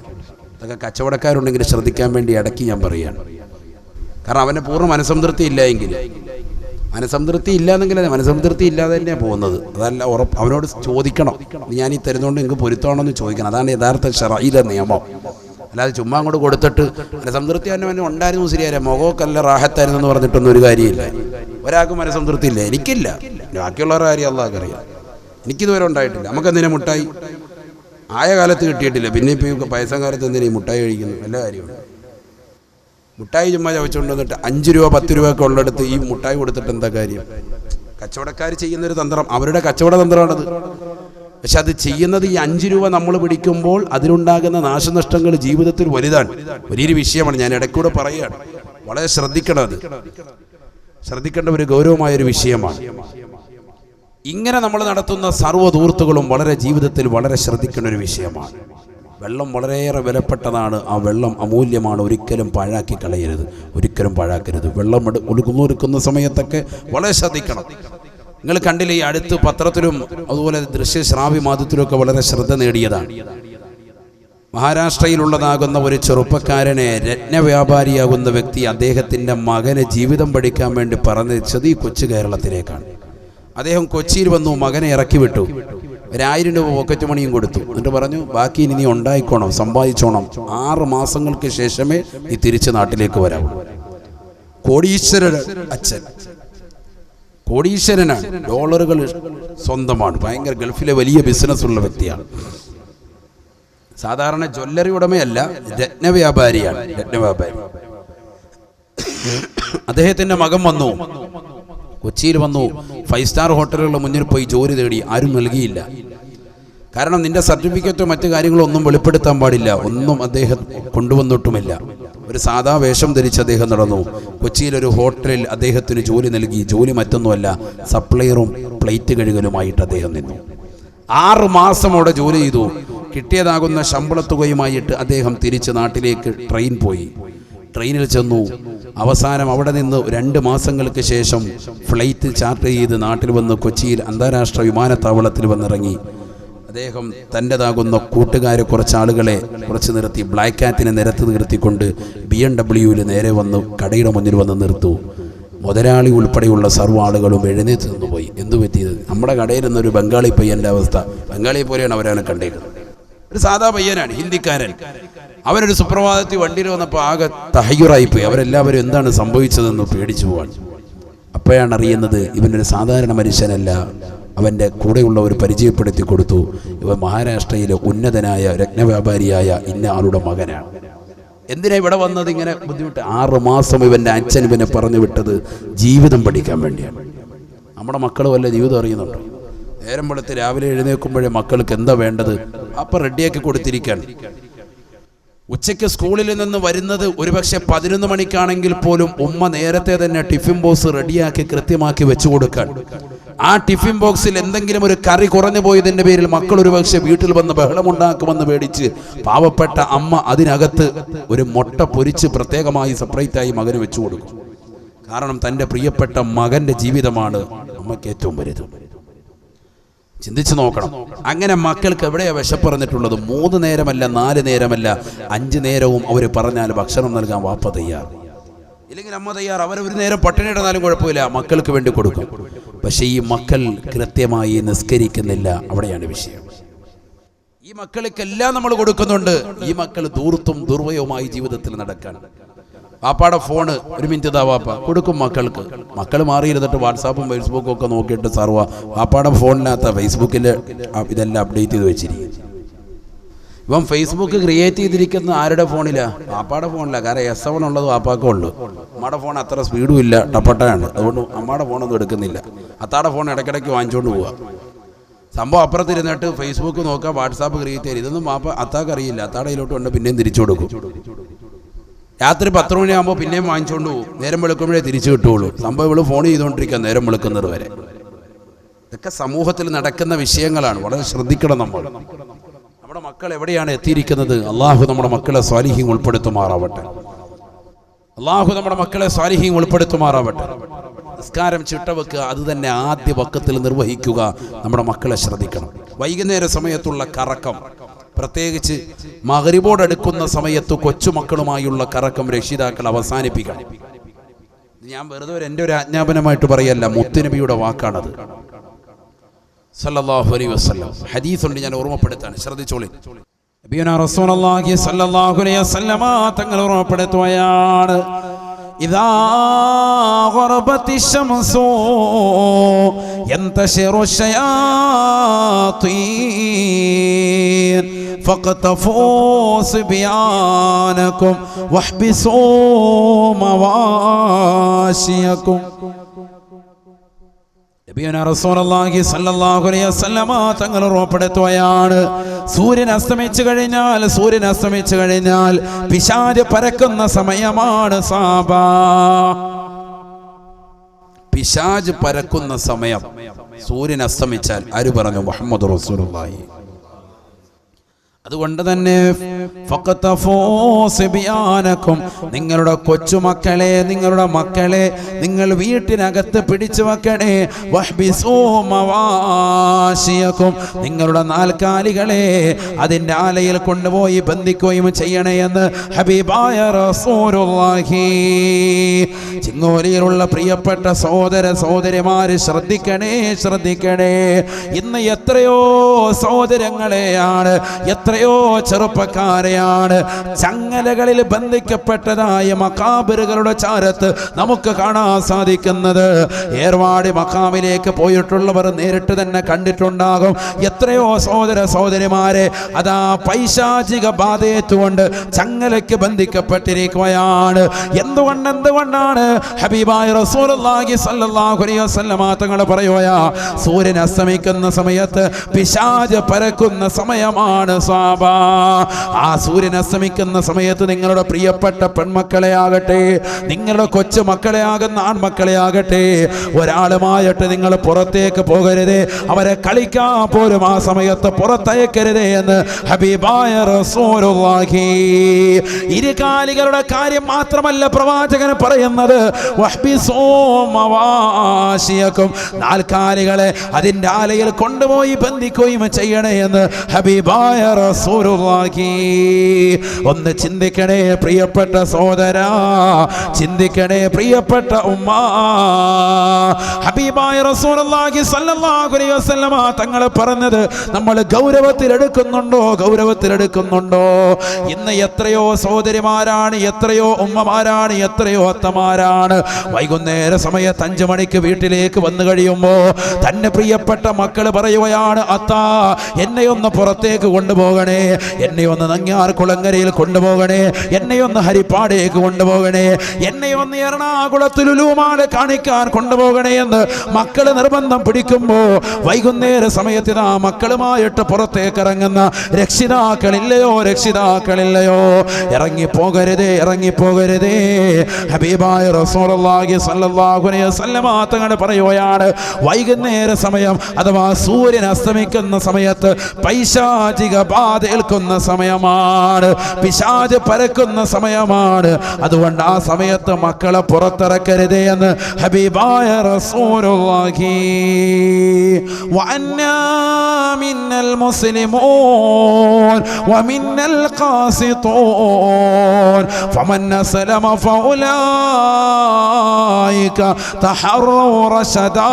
അതൊക്കെ കച്ചവടക്കാരുണ്ടെങ്കിൽ ശ്രദ്ധിക്കാൻ വേണ്ടി ഇടയ്ക്ക് ഞാൻ പറയുകയാണ്. കാരണം അവൻ്റെ പൂർണ്ണ മനസ്സംതൃപ്തി ഇല്ല എങ്കിൽ, മനസ്സംതൃപ്തി ഇല്ലാന്നെങ്കിൽ മനസ്സംതൃപ്തി ഇല്ലാതെ തന്നെയാണ് പോകുന്നത്. അതല്ല ഉറപ്പ്. അവനോട് ചോദിക്കണം, ഞാൻ ഈ തരുന്നതുകൊണ്ട് നിങ്ങൾക്ക് പൊരുത്തമാണെന്ന് ചോദിക്കണം. അതാണ് യഥാർത്ഥ ശറഈലെ നിയമം. അല്ലാതെ ചുമ്മാ അങ്ങോട്ട് കൊടുത്തിട്ട് മനസ്സംതൃപ്തി തന്നെ ഉണ്ടായിരുന്നു ശരിയായ മുഖമൊക്കെ റാഹത്തായിരുന്നു എന്ന് പറഞ്ഞിട്ടൊന്നും ഒരു കാര്യമില്ല. ഒരാൾക്ക് മനസ്സംതൃപ്തി ഇല്ല, എനിക്കില്ല. ബാക്കിയുള്ളവരുടെ കാര്യം അള്ളാഹ്ക്കറിയാം. എനിക്കിതുവരെ ഉണ്ടായിട്ടില്ല. നമുക്കെന്തിനാ മുട്ടായി? ആയ കാലത്ത് കിട്ടിയിട്ടില്ല, പിന്നെ ഇപ്പോൾ പൈസ കാലത്ത് എന്തിനാ ഈ മുട്ടായി കഴിക്കുന്നു? എല്ലാ കാര്യവും മുട്ടായി ചുമ്മാ ചവച്ചുകൊണ്ട് വന്നിട്ട് 5 രൂപ 10 രൂപ ഒക്കെ ഉള്ളിടത്ത് ഈ മുട്ടായി കൊടുത്തിട്ട് എന്താ കാര്യം? കച്ചവടക്കാർ ചെയ്യുന്നൊരു തന്ത്രം, അവരുടെ കച്ചവട തന്ത്രമാണത്. പക്ഷെ അത് ചെയ്യുന്നത് ഈ 5 രൂപ നമ്മൾ പിടിക്കുമ്പോൾ അതിനുണ്ടാകുന്ന നാശനഷ്ടങ്ങൾ ജീവിതത്തിൽ വലുതാണ്, വലിയൊരു വിഷയമാണ്. ഞാൻ ഇടയ്ക്കൂടെ പറയുകയാണ്, വളരെ ശ്രദ്ധിക്കണം. അത് ശ്രദ്ധിക്കേണ്ട ഒരു ഗൗരവമായൊരു വിഷയമാണ്. ഇങ്ങനെ നമ്മൾ നടത്തുന്ന സർവ്വധൂർത്തുകളും വളരെ ജീവിതത്തിൽ വളരെ ശ്രദ്ധിക്കേണ്ട ഒരു വിഷയമാണ്. വെള്ളം വളരെയേറെ വിലപ്പെട്ടതാണ്. ആ വെള്ളം അമൂല്യമാണ്. ഒരിക്കലും പാഴാക്കി കളയരുത്, ഒരിക്കലും പാഴാക്കരുത്. വെള്ളം ഒഴുക്കുന്ന സമയത്തൊക്കെ വളരെ ശ്രദ്ധിക്കണം. നിങ്ങൾ കണ്ടില്ലേ, ഈ അടുത്ത് പത്രത്തിലും അതുപോലെ ദൃശ്യശ്രാവ്യ മാധ്യമത്തിലുമൊക്കെ വളരെ ശ്രദ്ധ നേടിയതാണ്. മഹാരാഷ്ട്രയിലുള്ളതാകുന്ന ഒരു ചെറുപ്പക്കാരനെ രത്നവ്യാപാരിയാകുന്ന വ്യക്തി അദ്ദേഹത്തിൻ്റെ മകനെ ജീവിതം പഠിക്കാൻ വേണ്ടി പറഞ്ഞത് ഈ കൊച്ചു കേരളത്തിലേക്കാണ്. അദ്ദേഹം കൊച്ചിയിൽ വന്നു, മകനെ ഇറക്കി വിട്ടു. 1000 രൂപ പോക്കറ്റ് മണിയും കൊടുത്തു. എന്നിട്ട് പറഞ്ഞു, ബാക്കി ഇനി ഉണ്ടായിക്കോണം, സമ്പാദിച്ചോണം. 6 മാസങ്ങൾക്ക് ശേഷമേ നീ തിരിച്ച് നാട്ടിലേക്ക് വരാവൂ. കോടീശ്വരൻ അച്ഛൻ, കോടീശ്വരനാണ്, ഡോളറുകൾ സ്വന്തമാണ്, ഭയങ്കര ഗൾഫിലെ വലിയ ബിസിനസ് ഉള്ള വ്യക്തിയാണ്. സാധാരണ ജ്വല്ലറി ഉടമയല്ല, രത്നവ്യാപാരിയാണ്, രത്നവ്യാപാരി. അദ്ദേഹത്തിൻ്റെ മകൻ വന്നു, കൊച്ചിയിൽ വന്നു. 5 സ്റ്റാർ ഹോട്ടലുകളുടെ മുന്നിൽ പോയി ജോലി തേടി, ആരും നൽകിയില്ല. കാരണം നിന്റെ സർട്ടിഫിക്കറ്റോ മറ്റു കാര്യങ്ങളോ ഒന്നും വെളിപ്പെടുത്താൻ പാടില്ല. ഒന്നും അദ്ദേഹം കൊണ്ടുവന്നിട്ടുമില്ല. ഒരു സാധാ വേഷം ധരിച്ച് അദ്ദേഹം നടന്നു. കൊച്ചിയിലൊരു ഹോട്ടലിൽ അദ്ദേഹത്തിന് ജോലി നൽകി. ജോലി മറ്റൊന്നുമല്ല, സപ്ലയറും പ്ലേറ്റ് കഴുകലുമായിട്ട് അദ്ദേഹം നിന്നു. 6 മാസം അവിടെ ജോലി ചെയ്തു. കിട്ടിയതാകുന്ന ശമ്പള തുകയുമായിട്ട് അദ്ദേഹം തിരിച്ച് നാട്ടിലേക്ക് ട്രെയിനിൽ ചെന്നു. അവസാനം അവിടെ നിന്ന് 2 മാസങ്ങൾക്ക് ശേഷം ഫ്ലൈറ്റ് ചാർട്ടർ ചെയ്ത് നാട്ടിൽ വന്ന് കൊച്ചിയിൽ അന്താരാഷ്ട്ര വിമാനത്താവളത്തിൽ വന്നിറങ്ങി. അദ്ദേഹം തൻ്റെതാകുന്ന കൂട്ടുകാരെ കുറച്ച് ആളുകളെ നിർത്തി, ബ്ലാക്ക് കാറ്റിനെ നിരത്ത് നിർത്തിക്കൊണ്ട് BMW നേരെ വന്ന് കടയുടെ മുന്നിൽ വന്ന് നിർത്തു. മുതലാളി ഉൾപ്പെടെയുള്ള സർവ്വ ആളുകളും എഴുന്നേറ്റ് നിന്നുപോയി. എന്തു പറ്റിയത്? നമ്മുടെ കടയിൽ നിന്നൊരു ബംഗാളി പയ്യൻ്റെ അവസ്ഥ. ബംഗാളിയെ പോലെയാണ് അവരാണ് കണ്ടേക്കുന്നത്. ഒരു സാധാ പയ്യനാണ്, ഹിന്ദിക്കാരൻ. അവരൊരു സുപ്രഭാതത്തിൽ വണ്ടിയിൽ വന്നപ്പോൾ ആകെ തഹയ്യുറായിപ്പോയി. അവരെല്ലാവരും എന്താണ് സംഭവിച്ചതെന്ന് പേടിച്ചു പോവാൻ. അപ്പോഴാണ് അറിയുന്നത് ഇവനൊരു സാധാരണ മനുഷ്യനല്ല. അവൻ്റെ കൂടെയുള്ളവർ പരിചയപ്പെടുത്തി കൊടുത്തു, ഇവൻ മഹാരാഷ്ട്രയിലെ ഉന്നതനായ രത്നവ്യാപാരിയായ ഇന്ന ആളുടെ മകനാണ്. എന്തിനാ ഇവിടെ വന്നത് ഇങ്ങനെ ബുദ്ധിമുട്ട്? 6 മാസം ഇവൻ്റെ അച്ഛൻ ഇവനെ പറഞ്ഞു വിട്ടത് ജീവിതം പഠിക്കാൻ വേണ്ടിയാണ്. നമ്മുടെ മക്കൾ വല്ല ജീവിതം അറിയുന്നുണ്ടോ? നേരം വെളുത്ത് രാവിലെ എഴുന്നേൽക്കുമ്പോഴേ മക്കൾക്ക് എന്താ വേണ്ടത് അപ്പം റെഡിയാക്കി കൊടുത്തിരിക്കാൻ. ഉച്ചയ്ക്ക് സ്കൂളിൽ നിന്ന് വരുന്നത് ഒരുപക്ഷെ 11 മണിക്കാണെങ്കിൽ പോലും ഉമ്മ നേരത്തെ തന്നെ ടിഫിൻ ബോക്സ് റെഡിയാക്കി കൃത്യമാക്കി വെച്ചു കൊടുക്കാൻ. ആ ടിഫിൻ ബോക്സിൽ എന്തെങ്കിലും ഒരു കറി കുറഞ്ഞു പോയതിൻ്റെ പേരിൽ മക്കൾ ഒരുപക്ഷെ വീട്ടിൽ വന്ന് ബഹളമുണ്ടാക്കുമെന്ന് പേടിച്ച് പാവപ്പെട്ട അമ്മ അതിനകത്ത് ഒരു മുട്ട പൊരിച്ച് പ്രത്യേകമായി സെപ്പറേറ്റായി മകന് വെച്ചു കൊടുക്കും. കാരണം തൻ്റെ പ്രിയപ്പെട്ട മകൻ്റെ ജീവിതമാണ് അമ്മയ്ക്ക് ഏറ്റവും വലുത്. ചിന്തിച്ചു നോക്കണം. അങ്ങനെ മക്കൾക്ക് എവിടെയാ വിശപ്പറഞ്ഞിട്ടുള്ളത്? 3 നേരമല്ല, 4 നേരമല്ല, 5 നേരവും അവർ പറഞ്ഞാൽ ഭക്ഷണം നൽകാൻ വാപ്പ തയ്യാർ, ഇല്ലെങ്കിൽ അമ്മ തയ്യാർ. ഒരു നേരം പട്ടിണി ഇടുന്നാലും കുഴപ്പമില്ല, മക്കൾക്ക് വേണ്ടി കൊടുക്കും. പക്ഷെ ഈ മക്കൾ കൃത്യമായി നിസ്കരിക്കുന്നില്ല. അവിടെയാണ് വിഷയം. ഈ മക്കൾക്കെല്ലാം നമ്മൾ കൊടുക്കുന്നുണ്ട്, ഈ മക്കൾ ധൂർത്തും ദുർവയവുമായി ജീവിതത്തിൽ നടക്കാൻ. വാപ്പാടെ ഫോണ് 1 മിനിറ്റ് താ വാപ്പ കൊടുക്കും മക്കൾക്ക്. മക്കൾ മാറിയിരുന്നിട്ട് വാട്സാപ്പും ഫേസ്ബുക്കും ഒക്കെ നോക്കിയിട്ട് സർവ വാപ്പാടെ ഫോണിനകത്ത് ഫേസ്ബുക്കിൽ ഇതെല്ലാം അപ്ഡേറ്റ് ചെയ്ത് വെച്ചിരിക്കും. ഇവൻ ഫേസ്ബുക്ക് ക്രിയേറ്റ് ചെയ്തിരിക്കുന്ന ആരുടെ ഫോണിലാണ്? വാപ്പാടെ ഫോണിലാണ്. കാരണം S7 ഉള്ളത് വാപ്പാക്കും ഉള്ളു. അമ്മയുടെ ഫോൺ അത്ര സ്പീഡും ഇല്ല, ടപ്പട്ടയാണ്. അതുകൊണ്ട് അമ്മയുടെ ഫോണൊന്നും എടുക്കുന്നില്ല. അത്താടെ ഫോൺ ഇടയ്ക്കിടയ്ക്ക് വാങ്ങിച്ചുകൊണ്ട് പോവുക. സംഭവം അപ്പുറത്തിരുന്നിട്ട് ഫേസ്ബുക്ക് നോക്കുക, വാട്സാപ്പ് ക്രിയേറ്റ് ചെയ്ത്. ഇതൊന്നും വാപ്പ അത്താക്ക് അറിയില്ല. അത്താടെ കയ്യിലോട്ട് കൊണ്ട് പിന്നെയും തിരിച്ചു കൊടുക്കും. രാത്രി 10 മണിയാകുമ്പോൾ പിന്നെയും വാങ്ങിച്ചുകൊണ്ട് പോകും. നേരം വെളുക്കുമ്പോഴേ തിരിച്ചു കിട്ടുകയുള്ളൂ. സംഭവം ഇവള് ഫോൺ ചെയ്തുകൊണ്ടിരിക്കുക നേരം വെളുക്കുന്നത് വരെ. ഇതൊക്കെ സമൂഹത്തിൽ നടക്കുന്ന വിഷയങ്ങളാണ്. വളരെ ശ്രദ്ധിക്കണം നമ്മൾ. നമ്മുടെ മക്കൾ എവിടെയാണ് എത്തിയിരിക്കുന്നത്? അള്ളാഹു നമ്മുടെ മക്കളെ സ്വാലിഹീൻ ഉൾപ്പെടുത്തുമാറാവട്ടെ. അള്ളാഹു നമ്മുടെ മക്കളെ സ്വാലിഹീൻ ഉൾപ്പെടുത്തുമാറാവട്ടെ. നിസ്കാരം ചിട്ടവെക്കുക, അത് തന്നെ ആദ്യ വക്കത്തിൽ നിർവഹിക്കുക. നമ്മുടെ മക്കളെ ശ്രദ്ധിക്കണം. വൈകുന്നേര സമയത്തുള്ള കറക്കം, പ്രത്യേകിച്ച് മഗ്രിബോടടുക്കുന്ന സമയത്ത് കൊച്ചുമക്കളുമായുള്ള കറക്കം രക്ഷിതാക്കൾ അവസാനിപ്പിക്കണം. ഞാൻ വെറുതെ എൻ്റെ ഒരു ആജ്ഞാപനമായിട്ട് പറയല്ല, മുത്തുനബിയുടെ വാക്കാണത് സല്ലല്ലാഹു അലൈഹി വസല്ലം. ഹദീസുണ്ട്, ഞാൻ ഓർമ്മപ്പെടുത്താണ്, ശ്രദ്ധിച്ചോളി. നബിയുനാ റസൂലുള്ളാഹി സല്ലല്ലാഹു അലൈഹി വസല്ലമ തങ്ങൾ ഓർമ്മപ്പെടുത്തുകയാണ്, ഇദാ ഗറബത്തി ശംസു യന്തശിറു ശയാത്തീൻ فاقتفوا صبيانكم واحبسوا مواشيكم. നബിയുനാ റസൂലുള്ളാഹി സ്വല്ലല്ലാഹു അലൈഹി വസല്ലമ തങ്ങൾ ഉറപ്പെടുത്തുകയാണ്, സൂര്യൻ അസ്തമിച്ചു കഴിഞ്ഞാൽ പിശാച് പരക്കുന്ന സമയമാണ് സാബാ. പിശാച് പരക്കുന്ന സമയം സൂര്യൻ അസ്തമിച്ചാൽ. ആര് പറഞ്ഞു? മുഹമ്മദ് റസൂലുള്ളാഹി. അതുകൊണ്ട് തന്നെ നിങ്ങളുടെ കൊച്ചുമക്കളെ, നിങ്ങളുടെ മക്കളെ നിങ്ങൾ വീട്ടിനകത്ത് പിടിച്ചു വെക്കണേ. നിങ്ങളുടെ നാൽക്കാലികളെ അതിൻ്റെ ആലയിൽ കൊണ്ടുപോയി ബന്ധിക്കുകയും ചെയ്യണേ എന്ന് ഹബീബായ റസൂലുള്ളാഹി. ചിങ്ങോലിയിലുള്ള പ്രിയപ്പെട്ട സഹോദരിമാര് ശ്രദ്ധിക്കണേ. ഇന്ന് എത്രയോ സഹോദരങ്ങളെയാണ്, എത്രയോ ചെറുപ്പക്കാരെയാണ് ചങ്ങലകളിൽ ബന്ധിക്കപ്പെട്ടതായ മക്കാബറുകളുടെ ചാരത്ത് നമുക്ക് കാണാൻ സാധിക്കുന്നത്. ഏർവാടി മക്കാമിലേക്ക് പോയിട്ടുള്ളവർ നേരിട്ട് തന്നെ കണ്ടിട്ടുണ്ടാകും. എത്രയോ സഹോദരിമാരെ അതാ പൈശാചിക ബാധയേറ്റുകൊണ്ട് ചങ്ങലയ്ക്ക് ബന്ധിക്കപ്പെട്ടിരിക്കുകയാണ്. എന്തുകൊണ്ടാണ്? ഹബീബായ റസൂലുള്ളാഹി സ്വല്ലല്ലാഹു അലൈഹി വസല്ലമ തങ്ങൾ പറയുകയാ, സൂര്യൻ അസ്തമിക്കുന്ന സമയത്ത് പിശാച് പരക്കുന്ന സമയമാണ്. ആ സൂര്യൻ അസ്തമിക്കുന്ന സമയത്ത് നിങ്ങളുടെ പ്രിയപ്പെട്ട പെൺമക്കളെ ആകട്ടെ, നിങ്ങളുടെ കൊച്ചു മക്കളെ ആകുന്ന ആൺമക്കളെ ആകട്ടെ, ഒരാളുമായിട്ട് നിങ്ങൾ പുറത്തേക്ക് പോകരുതേ. അവരെ കളിക്കാൻ പോലും ആ സമയത്ത് പുറത്തയക്കരുതേ എന്ന് ഹബീബായ റസൂലുള്ളാഹി. ഇരുകാലികളുടെ കാര്യം മാത്രമല്ല പ്രവാചകൻ പറയുന്നത്, നാൽക്കാലികളെ അതിൻ്റെ ആലയിൽ കൊണ്ടുപോയി ബന്ധിക്കുകയും ചെയ്യണേ എന്ന് ഹബീബായ റസൂലുള്ളാഹി. ഒന്ന് ചിന്തിക്കണേ പ്രിയപ്പെട്ട സഹോദരാ, ചിന്തിക്കണേ പ്രിയപ്പെട്ട ഉമ്മ. ഹബീബായ റസൂലുള്ളാഹി സ്വല്ലല്ലാഹു അലൈഹി വസല്ലമ തങ്ങൾ പറഞ്ഞത് നമ്മൾ ഗൗരവത്തിലെടുക്കുന്നുണ്ടോ? ഗൗരവത്തിലെടുക്കുന്നുണ്ടോ? ഇന്ന് എത്രയോ സഹോദരിമാരാണ്, എത്രയോ ഉമ്മമാരാണ്, എത്രയോ അത്തമാരാണ് വൈകുന്നേര സമയത്ത് 5 മണിക്ക് വീട്ടിലേക്ക് വന്നു കഴിയുമ്പോ തന്നെ പ്രിയപ്പെട്ട മക്കള് പറയുകയാണ്, അത്താ എന്നെ ഒന്ന് പുറത്തേക്ക് കൊണ്ടുപോകണേ, എന്നെ ഒന്ന് നങ്ങ്യാർ കുളങ്ങരയിൽ കൊണ്ടുപോകണേ, എന്നെ ഒന്ന് ഹരിപ്പാടേക്ക് കൊണ്ടുപോകണേ, എന്നെ ഒന്ന് എറണാകുളത്ത് ലുലുമാൾ കാണിക്കാൻ കൊണ്ടുപോകണേ എന്ന് മക്കള് നിർബന്ധം പിടിക്കുമ്പോ വൈകുന്നേര സമയത്ത് ആ മക്കളുമായിട്ട് പുറത്തേക്ക് ഇറങ്ങുന്ന രക്ഷിതാക്കളില്ലയോ? രക്ഷിതാക്കളില്ലയോ? ഇറങ്ങിപ്പോകരുതേ, ഇറങ്ങിപ്പോകരുതേ. ഹബീബായ റസൂലുള്ളാഹി സ്വല്ലല്ലാഹു അലൈഹി വസല്ലമ തങ്ങൾ പറയുകയാണ്, വൈകുന്നേര സമയം അഥവാ സൂര്യൻ അസ്തമിക്കുന്ന സമയത്ത് പൈശാചിക ബാധ ഏൽക്കുന്ന സമയമാണ്, പിശാച് പരക്കുന്ന സമയമാണ്. അതുകൊണ്ട് ആ സമയത്ത് മക്കളെ പുറത്തിറക്കരുതേ എന്ന് ഹബീബായ റസൂലുള്ളാഹി. വഅന്നാ മിന്നൽ മുസ്ലിമൂൻ വമിന്നൽ ഖാസിതൂൻ ഫമൻ അസ്ലമ ഫഉലൈക തഹറൂ റശദാ.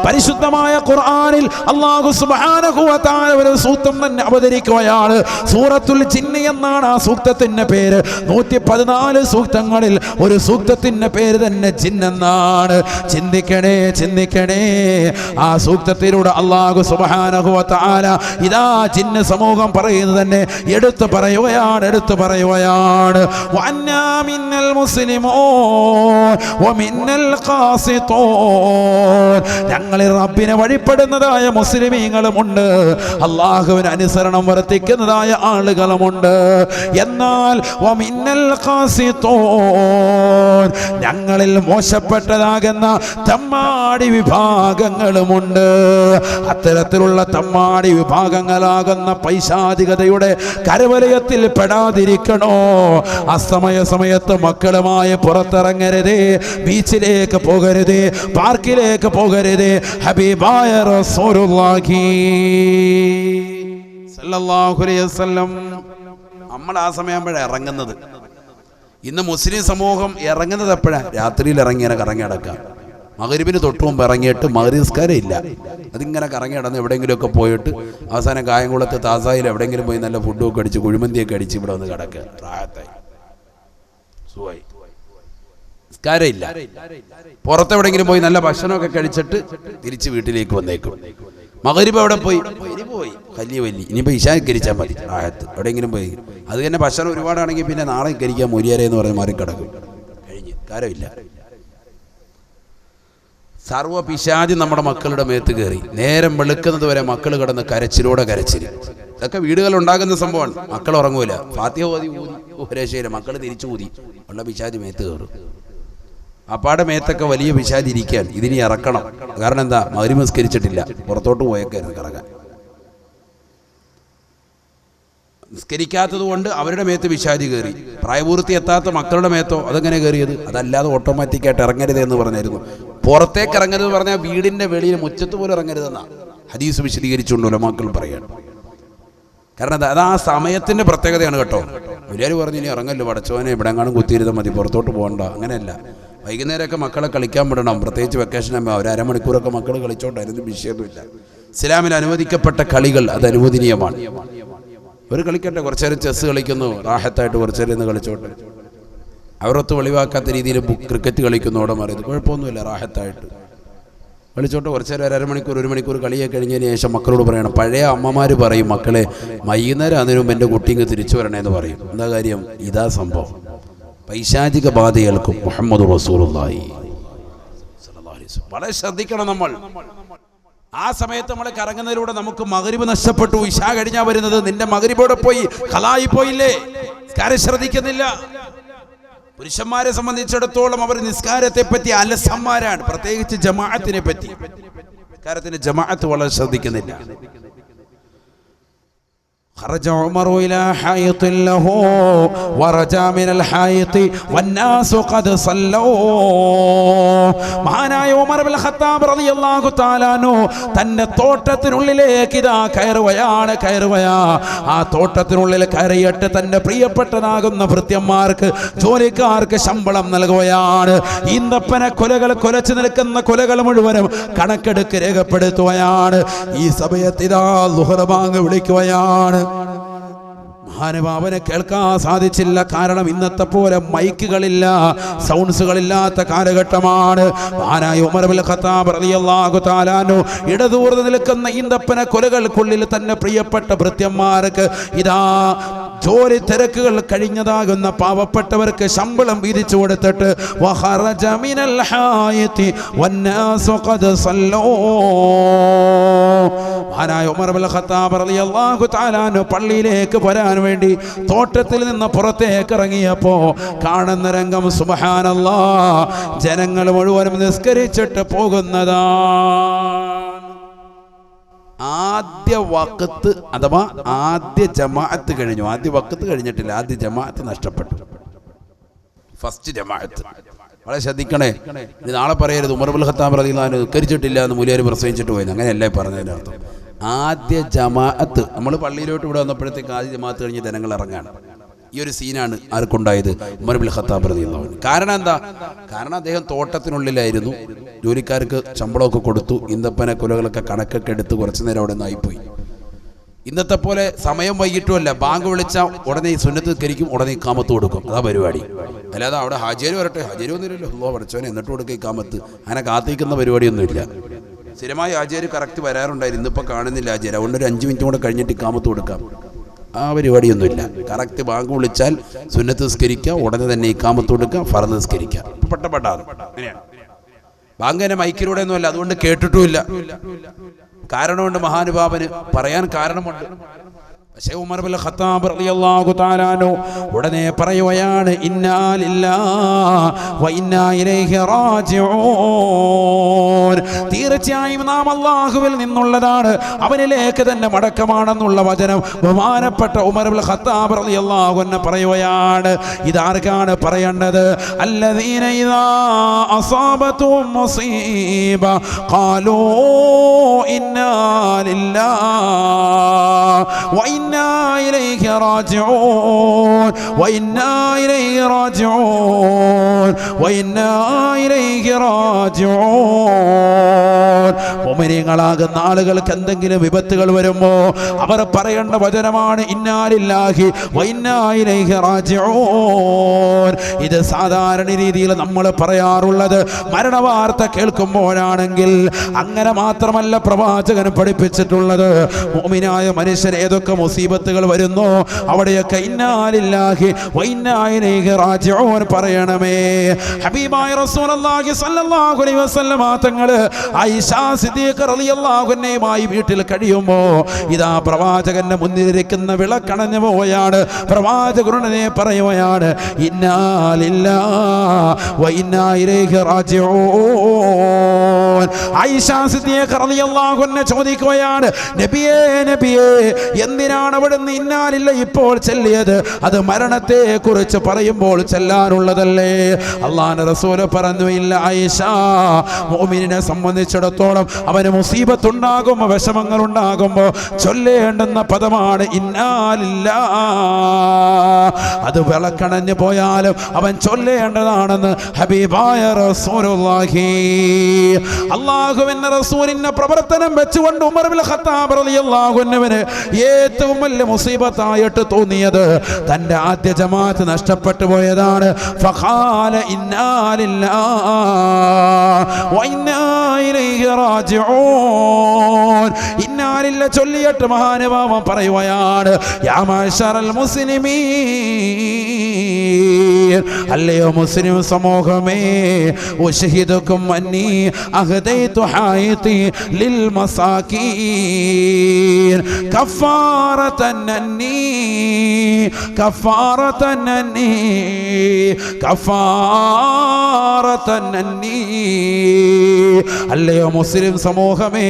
പരിശുദ്ധമായ ഖുർആനിൽ അല്ലാഹു സുബ്ഹാനഹു വ തആല ഒരു സൂക്തം തന്നെ അവതരിക്കുകയാണ്. സൂറത്തുൽ ജിന്ന് എന്നാണ് ആ സൂക്തത്തിന്റെ പേര്. 114 സൂക്തങ്ങളിൽ ഒരു സൂക്തത്തിന്റെ പേര് തന്നെ ജിന്ന് എന്നാണ്. ചിന്തിക്കണേ, ചിന്തിക്കണേ. ആ സൂക്തത്തിലൂടെ അല്ലാഹു സുബ്ഹാനഹു വ തആല ഇതാ ജിന്ന് സമൂഹം പറയുന്നത് തന്നെ എടുത്തു പറയുകയാണ്, എടുത്തു പറയുകയാണ്. വഅന്നാ മിന്നൽ മുസ്ലിമൂൻ വമിന്നൽ ഖാസിതൂൻ. ഞങ്ങളിൽ റബ്ബിനെ വഴിപ്പെടുന്നതായ മുസ്ലിമീങ്ങളുമുണ്ട്, അല്ലാഹുവിന് അനുസരണം വർത്തിക്കുന്നതായ ആളുകളുമുണ്ട്. എന്നാൽ വമിന്നൽ ഖാസിതൂൻ, ഞങ്ങളിൽ മോശപ്പെട്ടതാകുന്ന തമ്മാടി വിഭാഗങ്ങളുമുണ്ട്. അത്തരത്തിലുള്ള തമ്മാടി വിഭാഗങ്ങളാകുന്ന പൈശാചികതയുടെ കരവലയത്തിൽ പെടാതിരിക്കണോ? അസ്തമയ സമയത്ത് മക്കളുമായി പുറത്തിറങ്ങരുതേ, ബീച്ചിലേക്ക് പോകരുതേ, പാർക്കിലേക്ക് പോകരുതേ. ഹബീബായ റസൂലുള്ളാഹി സല്ലല്ലാഹു അലൈഹി വസല്ലം നമ്മൾ ആ സമയമാകുമ്പോഴാണ് ഇറങ്ങുന്നത്. ഇന്ന് മുസ്ലിം സമൂഹം ഇറങ്ങുന്നത് എപ്പോഴാണ്? രാത്രിയിൽ ഇറങ്ങിയാൽ കറങ്ങി നടക്കാം. മഗ്‌രിബിന് തൊട്ട് മുമ്പ് ഇറങ്ങിയിട്ട് മഗ്‌രിബ് നിസ്കാരം ഇല്ല, അതിങ്ങനെ കറങ്ങി നടന്ന് എവിടെയെങ്കിലുമൊക്കെ പോയിട്ട് അവസാനം കായംകുളത്ത് താസായിൽ എവിടെയെങ്കിലും പോയി നല്ല ഫുഡൊക്കെ അടിച്ച് കുഴിമന്തിയൊക്കെ അടിച്ച് ഇവിടെ വന്ന് കിടക്കുക. റാഹത്തായി സുഖമായി, നിസ്കാരം ഇല്ല. പുറത്തെവിടെയെങ്കിലും പോയി നല്ല ഭക്ഷണമൊക്കെ കഴിച്ചിട്ട് തിരിച്ച് വീട്ടിലേക്ക് വന്നേക്കും. മഗ്‌രിബ് എവിടെ പോയി? ഇനി പോയി വലിയ ഇനിയിപ്പോൾ ഇശാ കരിച്ചാൽ മതി. റാഹത്ത് എവിടെയെങ്കിലും പോയി. അത് തന്നെ ഭക്ഷണം ഒരുപാടാണെങ്കിൽ പിന്നെ നാളെ കരിക്കാൻ മൊരിയാരെ എന്ന് പറഞ്ഞ് മാറിക്കിടക്കും. കഴിഞ്ഞ് കാര്യമില്ല. സർവ്വ പിശാചി നമ്മുടെ മക്കളുടെ മേത്ത് കയറി നേരം വെളുക്കുന്നത് വരെ മക്കൾ കിടന്ന് കരച്ചിലൂടെ കരച്ചിൽ. ഇതൊക്കെ വീടുകളിൽ ഉണ്ടാകുന്ന സംഭവമാണ്. മക്കൾ ഉറങ്ങൂല, ഫാത്തിഹ ഓതി രക്ഷയില്ല, മക്കൾ തിരിച്ചു ഊതി ഉള്ള പിശാചി മേത്ത് കയറും. അപ്പാടെ മേത്തൊക്കെ വലിയ പിശാചി ഇരിക്കാൻ ഇതിനി ഇറക്കണം. കാരണം എന്താ? മഗ്‌രിബ് നിസ്കരിച്ചിട്ടില്ല, പുറത്തോട്ട് പോയേക്കായിരുന്നു കറങ്ങാൻ. നിസ്കരിക്കാത്തത് കൊണ്ട് അവരുടെ മേത്ത് പിശാചി കയറി. പ്രായപൂർത്തി എത്താത്ത മക്കളുടെ മേത്തോ അതെങ്ങനെ കയറിയത്? അതല്ലാതെ ഓട്ടോമാറ്റിക്കായിട്ട് ഇറങ്ങരുത് എന്ന് പറഞ്ഞായിരുന്നു. പുറത്തേക്ക് ഇറങ്ങരുത് പറഞ്ഞാൽ വീടിൻ്റെ വെളിയിൽ മുറ്റത്ത് പോലും ഇറങ്ങരുതെന്നാണ് ഹദീസ് വിശദീകരിച്ചുകൊണ്ട് ഉലമാക്കൾ പറയാണ്. കാരണം അത് ആ സമയത്തിൻ്റെ പ്രത്യേകതയാണ് കേട്ടോ. എല്ലാവരും പറഞ്ഞു ഇനി ഇറങ്ങല്ലോ, പടച്ചോനെ എവിടെങ്ങാനും കുത്തിയിരുന്നാൽ മതി, പുറത്തോട്ട് പോകണ്ട. അങ്ങനെയല്ല, വൈകുന്നേരമൊക്കെ മക്കളെ കളിക്കാൻ വിടണം. പ്രത്യേകിച്ച് വെക്കേഷൻ ആകുമ്പോൾ ഒരു അരമണിക്കൂറൊക്കെ മക്കൾ കളിച്ചോണ്ടായിരുന്നു, വിഷയമൊന്നുമില്ല. ഇസ്ലാമിൽ അനുവദിക്കപ്പെട്ട കളികൾ അത് അനുവദനീയമാണ്. ഒരു കളിക്കട്ടെ, കുറച്ചു നേരം ചെസ്സ് കളിക്കുന്നു, റാഹത്തായിട്ട് കുറച്ചു നേരം ഇന്ന് കളിച്ചോട്ടെ. അവരൊത്ത് വെളിവാക്കാത്ത രീതിയിൽ ക്രിക്കറ്റ് കളിക്കുന്നതോടെ മാറിയത് കുഴപ്പമൊന്നുമില്ല, റാഹത്തായിട്ട് കളിച്ചോട്ടെ. കുറച്ചു നേരം അരമണിക്കൂർ 1 മണിക്കൂർ കളിയൊക്കെ കഴിഞ്ഞതിന് ശേഷം മക്കളോട് പറയണം. പഴയ അമ്മമാർ പറയും, മക്കളെ വൈകുന്നേരം അതിനു മുമ്പ് എൻ്റെ കുട്ടിക്ക് തിരിച്ചു വരണേന്ന് പറയും. എന്താ കാര്യം? ഇതാ സംഭവം. പൈശാചിക ബാധകൾക്കും മുഹമ്മദ് റസൂലുള്ളാഹി വളരെ ശ്രദ്ധിക്കണം നമ്മൾ. ആ സമയത്ത് നമ്മൾ കറങ്ങുന്നതിലൂടെ നമുക്ക് മഗ്‌രിബ് നഷ്ടപ്പെട്ടു. ഇശാ കഴിഞ്ഞാൽ വരുന്നത് നിന്റെ മഗ്‌രിബോടെ പോയി, ഖലായി പോയില്ലേ, നിസ്കാരം ശ്രദ്ധിക്കുന്നില്ല. പുരുഷന്മാരെ സംബന്ധിച്ചിടത്തോളം അവർ നിസ്കാരത്തെ പറ്റി അലസന്മാരാണ്, പ്രത്യേകിച്ച് ജമാഅത്തിനെ പറ്റി. നിസ്കാരത്തിന്റെ ജമാഅത്ത് വളരെ ശ്രദ്ധിക്കുന്നില്ല. خرج عمر إلى حائط له ورجع من الحائط والناس قد صلوا. മഹാനായ ഉമർ ഇബ്നുൽ ഖത്താബ് റളിയല്ലാഹു തആല അൻഹു തന്റെ തോട്ടത്തിനുള്ളിലേക്ക് ഇതാ കയറുകയാ. ആ തോട്ടത്തിനുള്ളിൽ കയറിയിട്ട് തന്റെ പ്രിയപ്പെട്ടതാകുന്ന ഭൃത്യന്മാർക്ക് ജോലിക്കാർക്ക് ശമ്പളം നൽകുകയാണ്. ഈന്തപ്പന കൊലച്ചു നിൽക്കുന്ന കൊലകൾ മുഴുവനും കണക്കെടുക്ക് രേഖപ്പെടുത്തുകയാണ്. ഈ സമയത്ത് ഇതാ ളുഹർ ബാങ്ക് വിളിക്കുകയാണ്. മഹാനുഭാവനെ കേൾക്കാൻ സാധിച്ചില്ല. കാരണം ഇന്നത്തെ പോലെ മൈക്കുകളില്ല, സൗണ്ട്സുകളില്ലാത്ത കാലഘട്ടമാണ്. മഹാനായ ഉമർ ഇബ്നുൽ ഖത്താബ് റളിയല്ലാഹു തആല അൻഹു ഇടതൂർന്ന് നിൽക്കുന്ന ഈന്തപ്പന കൊലകൾക്കുള്ളിൽ തന്നെ പ്രിയപ്പെട്ട ഭൃത്യന്മാർക്ക് ഇതാ ജോലി തിരക്കുകൾ കഴിഞ്ഞതാകുന്ന പാവപ്പെട്ടവർക്ക് ശമ്പളം വീതിച്ചു കൊടുത്തിട്ട് വഖറജ മിനൽ ഹായതി വന്നാസു ഖദ് സല്ലൂ. മഹാനായ ഉമർ ഇബ്നുൽ ഖത്താബ് റളിയല്ലാഹു തആല അൻഹു പള്ളിയിലേക്ക് വരാൻ വേണ്ടി തോട്ടത്തിൽ നിന്ന് പുറത്തേക്ക് ഇറങ്ങിയപ്പോ കാണുന്ന രംഗം സുബ്ഹാനല്ലാഹ്, ജനങ്ങൾ മുഴുവനും നിസ്കരിച്ചിട്ട് പോകുന്നതാണ്. ആദ്യ വഖത്ത് അഥവാ ആദ്യ ജമാഅത്ത് കഴിഞ്ഞു. ആദ്യ വഖത്ത് കഴിഞ്ഞിട്ടില്ല, ആദ്യ ജമാഅത്ത് നഷ്ടപ്പെട്ടു. ഫസ്റ്റ് ജമാഅത്ത് വളരെ ശ്രദ്ധിക്കണേ. ഇത് നാളെ പറയരുത് ഉമർ ഇബ്നുൽ ഖത്താബ് റളിയല്ലാഹു അൻഹു നിസ്കരിച്ചിട്ടില്ല എന്ന് മൂല്യർ പ്രസംഗിച്ചിട്ട് പോയത്. അങ്ങനെയല്ലേ പറഞ്ഞതിൻ്റെ അർത്ഥം. ആദ്യ ജമാഅത്ത് നമ്മൾ പള്ളിയിലോട്ട് ഇവിടെ വന്നപ്പോഴത്തേക്ക് ആദ്യ ജമാഅത്ത് കഴിഞ്ഞ് ജനങ്ങൾ ഇറങ്ങാണ്. ഈ ഒരു സീനാണ് ആർക്കുണ്ടായത്? ഉമർ ഇബ്നുൽ ഖത്താബ് റളിയല്ലാഹു അൻഹു. കാരണം എന്താ? കാരണം അദ്ദേഹം തോട്ടത്തിനുള്ളിലായിരുന്നു, ജോലിക്കാർക്ക് ശമ്പളമൊക്കെ കൊടുത്തു, ഈന്തപ്പന കുലകളൊക്കെ കണക്കൊക്കെ എടുത്ത് കുറച്ചു നേരം അവിടെ നിന്നായിപ്പോയി. ഇന്നത്തെ പോലെ സമയം വൈകിട്ടുമല്ല, ബാങ്ക് വിളിച്ചാൽ ഉടനെ സുന്നത്ത് കരിക്കും, ഉടനെ ഇഖാമത്ത് കൊടുക്കും. അതാ പരിപാടി. അല്ലാതെ അവിടെ ഹാജിയാർ വരട്ടെ, ഹാജിയാർ ഒന്നുമില്ലല്ലോ, അള്ളാഹു പഠിച്ചവനെ എന്നിട്ട് കൊടുക്കുക ഇഖാമത്ത്, അങ്ങനെ കാത്തിരിക്കുന്ന പരിപാടിയൊന്നുമില്ല. സ്ഥിരമായി ഹാജിയാർ കറക്റ്റ് വരാറുണ്ടായിരുന്നു. ഇന്നിപ്പോൾ കാണുന്നില്ല ഹാജിയാർ. അതുകൊണ്ട് ഒരു 5 മിനിറ്റ് കൂടെ കഴിഞ്ഞിട്ട് ഇഖാമത്ത് കൊടുക്കാം. ആ പരിപാടിയൊന്നുമില്ല. കറക്റ്റ് ബാങ്ക് വിളിച്ചാൽ സുന്നത്ത് നിസ്കരിക്കുക, ഉടനെ തന്നെ ഇഖാമത്ത് കൊടുക്കുക, ഫർദ് നിസ്കരിക്കുക. പെട്ടപ്പെട്ടാണ് ബാങ്ക് തന്നെ മൈക്കിലൂടെ ഒന്നുമല്ല, അതുകൊണ്ട് കേട്ടിട്ടുമില്ല. കാരണമുണ്ട്, മഹാനുഭാവന് പറയാൻ കാരണമുണ്ട്. പക്ഷേ ഉമർ ഇബ്നുൽ ഖത്താബ് റളിയല്ലാഹു തആല അൻഹു ഉടനെ പറയുകയാണ്, ഇന്നാ ലില്ലാഹി വ ഇന്നാ ഇലൈഹി റാജിഊൻ. തീർച്ചയായും നാം അല്ലാഹുവിൽ നിന്നുള്ളതാണ്, അവനിലേക്ക് തന്നെ മടക്കമാണെന്നുള്ള വചനം ബഹുമാനപ്പെട്ട ഉമർ ഇബ്നുൽ ഖത്താബ് റളിയല്ലാഹു അൻഹു പറയുകയാണ്. ഇതാർക്കാണ് പറയേണ്ടത്? അല്ലദീന ഇദാ അസാബതുഹും മുസീബ ഖാലൂ ഇന്നാ ലില്ലാഹി വ ഇന്നാ ഇലൈഹി റാജിഊൻ വ ഇന്നാ ഇലൈഹി റാജിഊൻ വ ഇന്നാ ഇലൈഹി റാജിഊൻ. മുഅ്മിനീങ്ങളാകുന്ന ആളുകൾക്ക് എന്തെങ്കിലും വിപത്തുകൾ വരുമ്പോൾ അവർ പറയേണ്ട വചനമാണ് ഇന്നാ ലില്ലാഹി വ ഇന്നാ ഇലൈഹി റാജിഊൻ. ഇത് സാധാരണ രീതിയിൽ നമ്മൾ പറയാറുള്ളത് മരണവാർത്ത കേൾക്കുമ്പോഴാണെങ്കിൽ. അങ്ങനെ മാത്രമല്ല പ്രവാചകൻ പഠിപ്പിച്ചിട്ടുള്ളത്, മുഅ്മിനായ മനുഷ്യൻ ഏതൊക്കെ മുസീബത്തുകൾ വരുന്നോ അവിടെയൊക്കെ ഇന്നാ ലില്ലാഹി വ ഇന്നാ ഇലൈഹി റാജിഊൻ പറയണമേ. ഹബീബായ റസൂലുള്ളാഹി സ്വല്ലല്ലാഹു അലൈഹി വസല്ലം തങ്ങൾ ആയിഷ സിദ്ദീഖ റളിയല്ലാഹു അൻഹയുമായി വീട്ടിൽ കഴിയുമ്പോൾ ഇതാ പ്രവാചകന്റെ മുന്നിലിരിക്കുന്ന വിളക്കണഞ്ഞു പോവുകയാണ്. പ്രവാചകനെ പറയുകയാണ്, ഇന്നാ ലില്ലാഹി വ ഇന്നാ ഇലൈഹി റാജിഊൻ. ആയിഷ സിദ്ദീഖ റളിയല്ലാഹു അൻഹ ചോദിക്കുകയാണ്, നബിയേ നബിയേ, എന്തിനാണ് അവിടുന്ന് ഇന്നാ ലില്ലാഹി ഇപ്പോൾ ചൊല്ലിയത്? അത് മരണത്തെ കുറിച്ച് പറയുമ്പോൾ ചെല്ലാനുള്ളതല്ലേ? അല്ലാഹുവിന്റെ റസൂൽ പറഞ്ഞു, ഇല്ല ആയിഷ, മുഅ്മിനിനെ സംബന്ധിച്ചിടത്തോളം അവന് മുസീബത്ത് ഉണ്ടാകുമ്പോൾ, വിഷമങ്ങൾ ഉണ്ടാകുമ്പോൾ ചൊല്ലേണ്ടുന്ന പദമാണ് ഇന്നാ ലില്ലാഹി. അത് വിളക്കണഞ്ഞു പോയാലും അവൻ ചൊല്ലേണ്ടതാണെന്ന് ഹബീബായ റസൂലുള്ളാഹി. അല്ലാഹുവിന്റെ റസൂലിന്റെ പ്രവർത്തനം വെച്ചുകൊണ്ട് ഉമർ ഇബ്നുൽ ഖത്താബ് റളിയല്ലാഹു അൻഹുവിന് ഏറ്റവും വലിയ മുസീബത്തായിട്ട് തോന്നിയത് തന്റെ ആദ്യ ജമാഅത്ത് നഷ്ടപ്പെട്ടു പോയതാണ്. ഫഖാല ഇന്നാ ലില്ലാഹി വ ഇന്നാ ഇലൈഹി റാജിഊൻ. ഇന്നാ ലില്ലാഹി ചൊല്ലിയിട്ട് മഹാനുഭാവൻ പറയുകയാണ്, യാ മഅ്ശറൽ മുസ്ലിമീൻ, അല്ലയോ മുസ്ലിം സമൂഹമേ, ഉശ്ഹിദുകും അന്നീ അഹദൈതു ഹായിതി ലിൽ മസാകീൻ കഫാറതൻ അന്നീ കഫാറതൻ അന്നീ കഫാറതൻ അന്നീ. അല്ലയോ മുസ്ലിം സമൂഹമേ,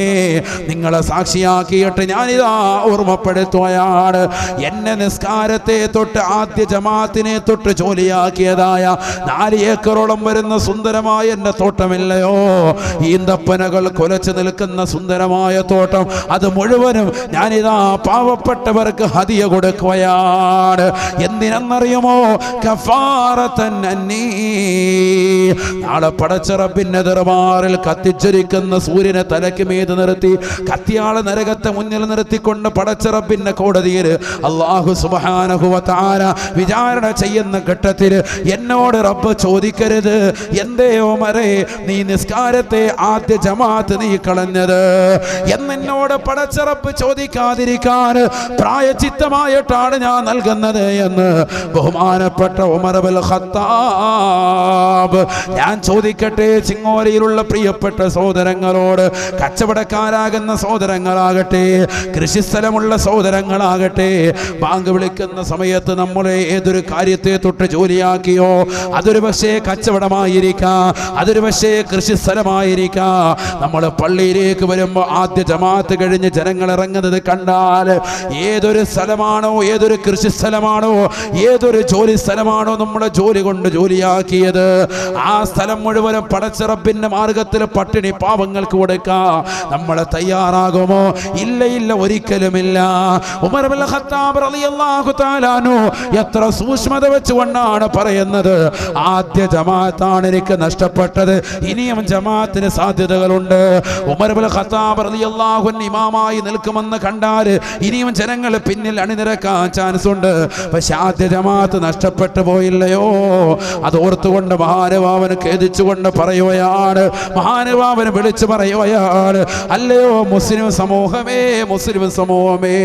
നിങ്ങളെ സാക്ഷിയാ മനസ്സിലാക്കിയിട്ട് ഞാനിതാ ഓർമ്മപ്പെടുത്തുകയാണ്. എന്നെ നിസ്കാരത്തെ തൊട്ട് ആദ്യ ജമാഅത്തിനെ തൊട്ട് ജോലിയാക്കിയതായ 4 ഏക്കറോളം വരുന്ന സുന്ദരമായ എന്റെ തോട്ടമില്ലയോ, ഈന്തപ്പനകൾ കുലച്ചു നിൽക്കുന്ന സുന്ദരമായ തോട്ടം, അത് മുഴുവനും ഞാനിതാ പാവപ്പെട്ടവർക്ക് ഹദിയ കൊടുക്കുകയാണ്. എന്തിനെന്നറിയുമോ? കഫാറത്തൻ അന്നീ. നാളെ പടച്ച റബ്ബിന്റെ ദർബാറിൽ കത്തിച്ചൊരിക്കുന്ന സൂര്യനെ തലയ്ക്ക് മീത് നിർത്തി കത്തിയാളെ നരകത്തെ മുന്നിൽ നിർത്തിക്കൊണ്ട് പടച്ച റബ്ബിന്റെ കോടതിയിൽ അല്ലാഹു സുബ്ഹാനഹു വ തആല വിചാരണ ചെയ്യുന്ന ഘട്ടത്തിൽ എന്നോട് റബ്ബ് ചോദിക്കരുത്, എന്തേ ഉമറേ നീ നിസ്കാരത്തെ ആദ്യ ജമാഅത്ത് നീ കളഞ്ഞത് എന്നോട് പടച്ച റബ്ബ് ചോദിക്കാതിരിക്കാൻ പ്രായച്ചിത്തമായിട്ടാണ് ഞാൻ നൽകുന്നത് എന്ന് ബഹുമാനപ്പെട്ട ഉമർ ഇബ്നുൽ ഖത്താബ്. ഞാൻ ചോദിക്കട്ടെ, ചിങ്ങോരയിലുള്ള പ്രിയപ്പെട്ട സഹോദരങ്ങളോട്, കച്ചവടക്കാരാകുന്ന സഹോദരങ്ങളാകട്ടെ, കൃഷിസ്ഥലമുള്ള സഹോദരങ്ങളാകട്ടെ, ബാങ്ക് വിളിക്കുന്ന സമയത്ത് നമ്മളെ ഏതൊരു കാര്യത്തെ തൊട്ട് ജോലിയാക്കിയോ, അതൊരു പക്ഷേ കച്ചവടമായിരിക്കാം, അതൊരു പക്ഷേ കൃഷിസ്ഥലമായിരിക്കാം. നമ്മൾ പള്ളിയിലേക്ക് വരുമ്പോൾ ആദ്യ ജമാഅത്ത് കഴിഞ്ഞ് ജനങ്ങൾ ഇറങ്ങുന്നത് കണ്ടാൽ ഏതൊരു സ്ഥലമാണോ, ഏതൊരു കൃഷിസ്ഥലമാണോ, ഏതൊരു ജോലി സ്ഥലമാണോ നമ്മുടെ ജോലി കൊണ്ട് ജോലിയാക്കിയത്, ആ സ്ഥലം മുഴുവനും പടച്ച റബ്ബിന്റെ മാർഗത്തിൽ പട്ടിണി പാവങ്ങൾക്ക് കൊടുക്കാൻ നമ്മൾ തയ്യാറാകുമോ? ഇല്ല, ഇല്ല, ഒരിക്കലുമില്ല. ഉമർ ഇബ്നുൽ ഖത്താബ് റളിയല്ലാഹു തആല അൻഹു എത്ര സൂക്ഷ്മത വെച്ചുകൊണ്ടാണ് പറയുന്നത്, ആദ്യ ജമാഅത്താണ് എനിക്ക് നഷ്ടപ്പെട്ടത്, ഇനിയും ജമാഅത്തിന് സാധ്യതകളുണ്ട്. ഉമർ ഇബ്നുൽ ഖത്താബ് റളിയല്ലാഹു അൻഹു ഇമാമായി നിൽക്കുമെന്ന് കണ്ടാൽ ഇനിയും ജനങ്ങൾ പിന്നിൽ അണിനിരക്കാൻ ചാൻസ് ഉണ്ട്. പക്ഷെ ആദ്യ ജമാഅത്ത് നഷ്ടപ്പെട്ടു പോയില്ലയോ, അത് ഓർത്തുകൊണ്ട് മഹാനുഭാവന് ഖേദിച്ചുകൊണ്ട് പറയുകയാണ്, മഹാനുഭാവന് വിളിച്ചു പറയുകയാണ്, അല്ലയോ മുസ്ലിം സമൂഹമേ, മുസ്ലിം സമൂഹമേ,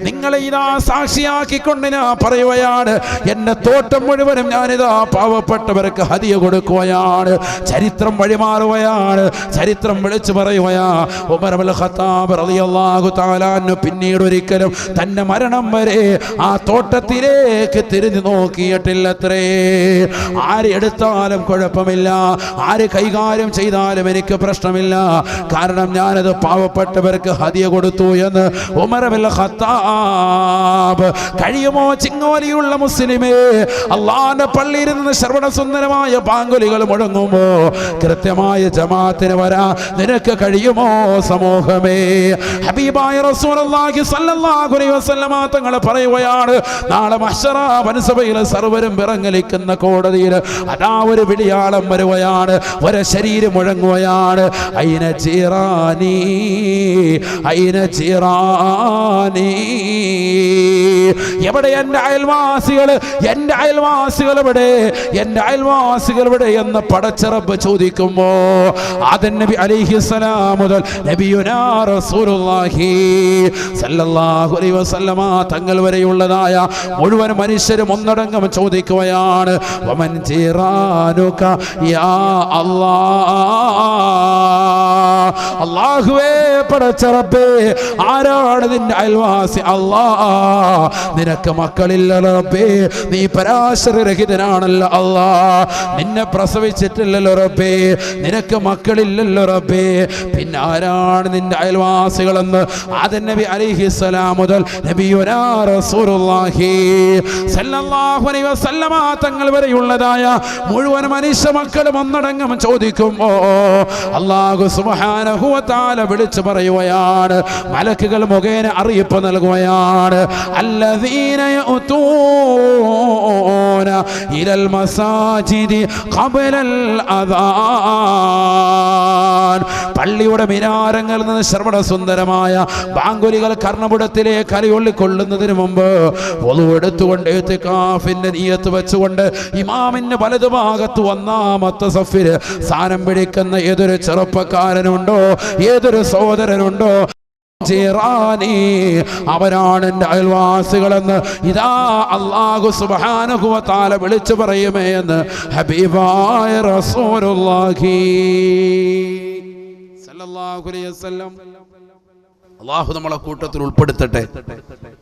നിങ്ങളെ ഇതാ സാക്ഷിയാക്കിക്കൊണ്ട് ഞാൻ പറയുകയാണ്, എന്റെ തോട്ടം മുഴുവനും ഞാനിതാ പാവപ്പെട്ടവർക്ക് ഹദിയ കൊടുക്കുകയാണ്. ചരിത്രം വഴിമാറുകയാണ്, ചരിത്രം വിളിച്ചു പറയുകയാ. ഉമർ ഇബ്നുൽ ഖത്താബ് റളിയല്ലാഹു തആല അൻഹു പിന്നീട് ഒരിക്കലും തന്റെ മരണം വരെ ആ തോട്ടത്തിലേക്ക് തിരിഞ്ഞു നോക്കിയിട്ടില്ലത്രേ. ആര് എടുത്താലും കുഴപ്പമില്ല, ആര് കൈകാര്യം ചെയ്താലും എനിക്ക് പ്രശ്നമില്ല, കാരണം ഞാനത് പാവപ്പെട്ടവർക്ക് ഹദിയ കൊടുത്തു എന്ന് ഉമർ ഇബ്നുൽ ഖത്താബ്. കഴിയുമോ ചിങ്ങോലിയുള്ള മുസ്ലിമേ, അള്ളാന്റെ പള്ളിയിൽ നിന്ന് ശ്രവണസുന്ദരമായ ബാങ്കുലികൾ മുഴങ്ങുമ്പോ കൃത്യമായ ജമാഅത്തിന് വരാ നിനക്ക് കഴിയുമോ സമൂഹമേ? ഹബീബായ റസൂലുള്ളാഹി സ്വല്ലല്ലാഹു അലൈഹി വസല്ലമ തങ്ങൾ പറയുകയാണ്, നാളെ മഹ്ശറ വനസഭയിൽ സർവരും വിറങ്ങലിക്കുന്ന കോടതിയിൽ അതാ ഒരു വിളിയാളം വരുകയാണ്, ഒരു ശരീരം മുഴങ്ങുകയാണ്, ഐന ജീറാനി, ഐന ജീറാനി. എവിടെ എന്റെ അയൽവാസികൾ, എന്റെ അയൽവാസികൾ എവിടെ, എന്റെ അയൽവാസികൾ എവിടെ എന്ന് പടച്ച റബ്ബ് ചോദിക്കുമ്പോ ആദം നബി അലൈഹിസ്സലാം മുതൽ നബിയുനാ റസൂലുള്ളാഹി സല്ലല്ലാഹു അലൈഹി വസല്ലമ തങ്ങൾ വരെയുള്ളതായ മുഴുവൻ മനുഷ്യരും ഒന്നടങ്കം ചോദിക്കുകയാണ്, വമൻ ജീറാനുക യാ അല്ലാഹ്. അല്ലാഹുവേ പടച്ച റബ്ബേ, ആരാണ് നിന്റെ അയൽവാസി? അല്ലാഹ്, നിനക്ക് മക്കളില്ല റബ്ബേ, നീ പരാശരരഹിതനാണല്ലോ അല്ലാഹ്, നിന്നെ പ്രസവിച്ചിട്ടില്ലല്ലോ റബ്ബേ, നിനക്ക് മക്കളില്ലല്ലോ റബ്ബേ, പിന്നെ ആരാണ് നിന്റെ അയൽവാസികളെന്ന് ആദം നബി അലൈഹിസ്സലാം മുതൽ നബിയുനാ റസൂലുള്ളാഹി സല്ലല്ലാഹു അലൈഹി വസല്ലമ തങ്ങൾ വരെയുള്ളതായ മുഴുവൻ മനുഷ്യ മക്കളും ഒന്നടങ്കം ചോദിക്കുമ്പോ അല്ലാഹു സുബ്ഹാനഹു വ തആല വിളിച്ചു പറയുകയാണ്, മലക്കുകൾ മുഖേന അറിയിപ്പ് നൽകുകയാണ്, അല്ലദീന യഅതൂന ഇലൽ മസാജിദി ഖബലൽ അദാൻ. പള്ളിയുടെ മിനാരങ്ങളിൽ നിന്ന് ശ്രവണ സുന്ദരമായ ബാങ്കുലികൾ കർണപുടത്തിലേക്ക് അലയൊള്ളിക്കൊള്ളുന്നതിന് മുമ്പ് വളു എടുത്തുകൊണ്ട് ഇത്തികാഫിന്റെ നിയത്ത് വെച്ചുകൊണ്ട് ഇമാമിന്റെ വലതുഭാഗത്ത് ഒന്നാമത്തെ സഫിൽ സ്ഥാനം പിടിക്കുന്ന ഏതൊരു ചെറുപ്പക്കാരനുണ്ടോ, ഏതൊരു സഹോദരനുണ്ടോ, അവരാണ് എന്റെ അയൽവാസികളെന്ന് ഇതാ അല്ലാഹു സുബ്ഹാനഹു വ തആല വിളിച്ചു പറയുമേ എന്ന് ഹബീബായ റസൂലുള്ളാഹി സല്ലല്ലാഹു അലൈഹി വസല്ലം. അല്ലാഹു നമ്മളെ കൂട്ടത്തിൽ ഉൾപ്പെടുത്തട്ടെ.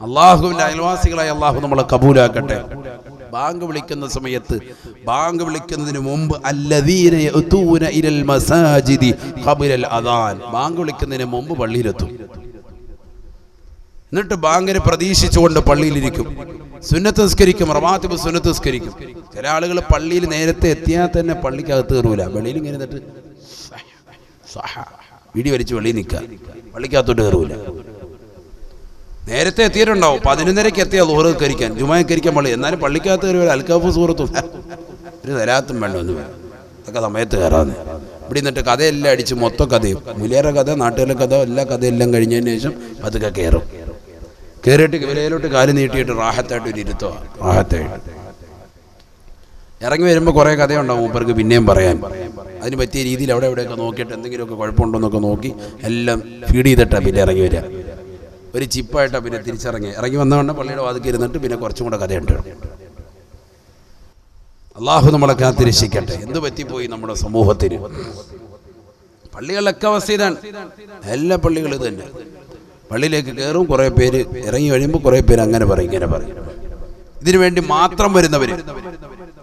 അല്ലാഹുവിന്റെ അയൽവാസികളായി അല്ലാഹു നമ്മളെ കബൂലാക്കട്ടെ. ബാങ്ക് വിളിക്കുന്ന സമയത്ത്, ബാങ്ക് വിളിക്കുന്നതിന് മുമ്പ് അല്ലദീന യഅതൂന ഇലൽ മസാജിദി ഖബലൽ അദാൻ, ബാങ്ക് വിളിക്കുന്നതിന് മുമ്പ് പള്ളിയിലെത്തും. എന്നിട്ട് ബാങ്കിനെ പ്രതീക്ഷിച്ചുകൊണ്ട് പള്ളിയിലിരിക്കും, സുന്നത്ത് നിസ്കരിക്കും, റവാത്തിബ് സുന്നത്ത് നിസ്കരിക്കും. ചില ആളുകൾ പള്ളിയിൽ നേരത്തെ എത്തിയാൽ തന്നെ പള്ളിക്കകത്ത് കയറൂല, വെളിയിൽ ഇങ്ങനെ നിന്നിട്ട് വീടി വലിച്ച് വെളിയിൽ നിൽക്കുക, പള്ളിക്കകത്തോട്ട് കയറൂല. നേരത്തെ എത്തിയിട്ടുണ്ടാവും, 11:30 എത്തിയാൽ ലോറ് കരിക്കാൻ ജുമാക്കരിക്കാൻ പള്ളി, എന്നാലും പള്ളിക്കകത്ത് കയറി അൽക്കാഫ് സൂറത്തും ഒരു തരാത്തും വേണ്ട ഒന്നും വേണം, അതൊക്കെ സമയത്ത് കയറാന്ന്. ഇവിടെ നിന്നിട്ട് കഥയെല്ലാം അടിച്ച് മൊത്തം കഥയും മുലിയറ കഥ, നാട്ടുകാരുടെ കഥ, എല്ലാ കഥയെല്ലാം കഴിഞ്ഞതിന് ശേഷം പതുക്കെ കയറും. കയറിയിട്ട് വിലയിലോട്ട് കാല് നീട്ടിയിട്ട് റാഹത്തായിട്ട് ഒരു ഇരുത്തോ, റാഹത്തായിട്ട് ഇറങ്ങി വരുമ്പോൾ കുറേ കഥയുണ്ടാവും മൂപ്പർക്ക് പിന്നെയും പറയാൻ. അതിന് പറ്റിയ രീതിയിൽ അവിടെ എവിടെയൊക്കെ നോക്കിയിട്ട് എന്തെങ്കിലുമൊക്കെ കുഴപ്പമുണ്ടോ എന്നൊക്കെ നോക്കി എല്ലാം ഫീഡ് ചെയ്തിട്ടാണ് പിന്നെ ഇറങ്ങി വരിക. ഒരു ചിപ്പായിട്ടാണ് പിന്നെ ഇറങ്ങി വന്നവണ്ണം പള്ളിയുടെ വാതിൽക്ക് ഇരുന്നിട്ട് പിന്നെ കുറച്ചും കൂടെ കഥയുണ്ട്. അള്ളാഹു നമ്മളെ കാത്തിരക്ഷിക്കട്ടെ. എന്ത് പറ്റിപ്പോയി നമ്മുടെ സമൂഹത്തിന്? പള്ളികളിലൊക്കെ അവസ്ഥ ഇതാണ്, എല്ലാ പള്ളികളും ഇത് തന്നെ. പള്ളിയിലേക്ക് കയറും, കുറേ പേര് ഇറങ്ങി കഴിയുമ്പോൾ കുറേ പേര് അങ്ങനെ പറയും ഇങ്ങനെ പറയും. ഇതിനു വേണ്ടി മാത്രം വരുന്നവർ,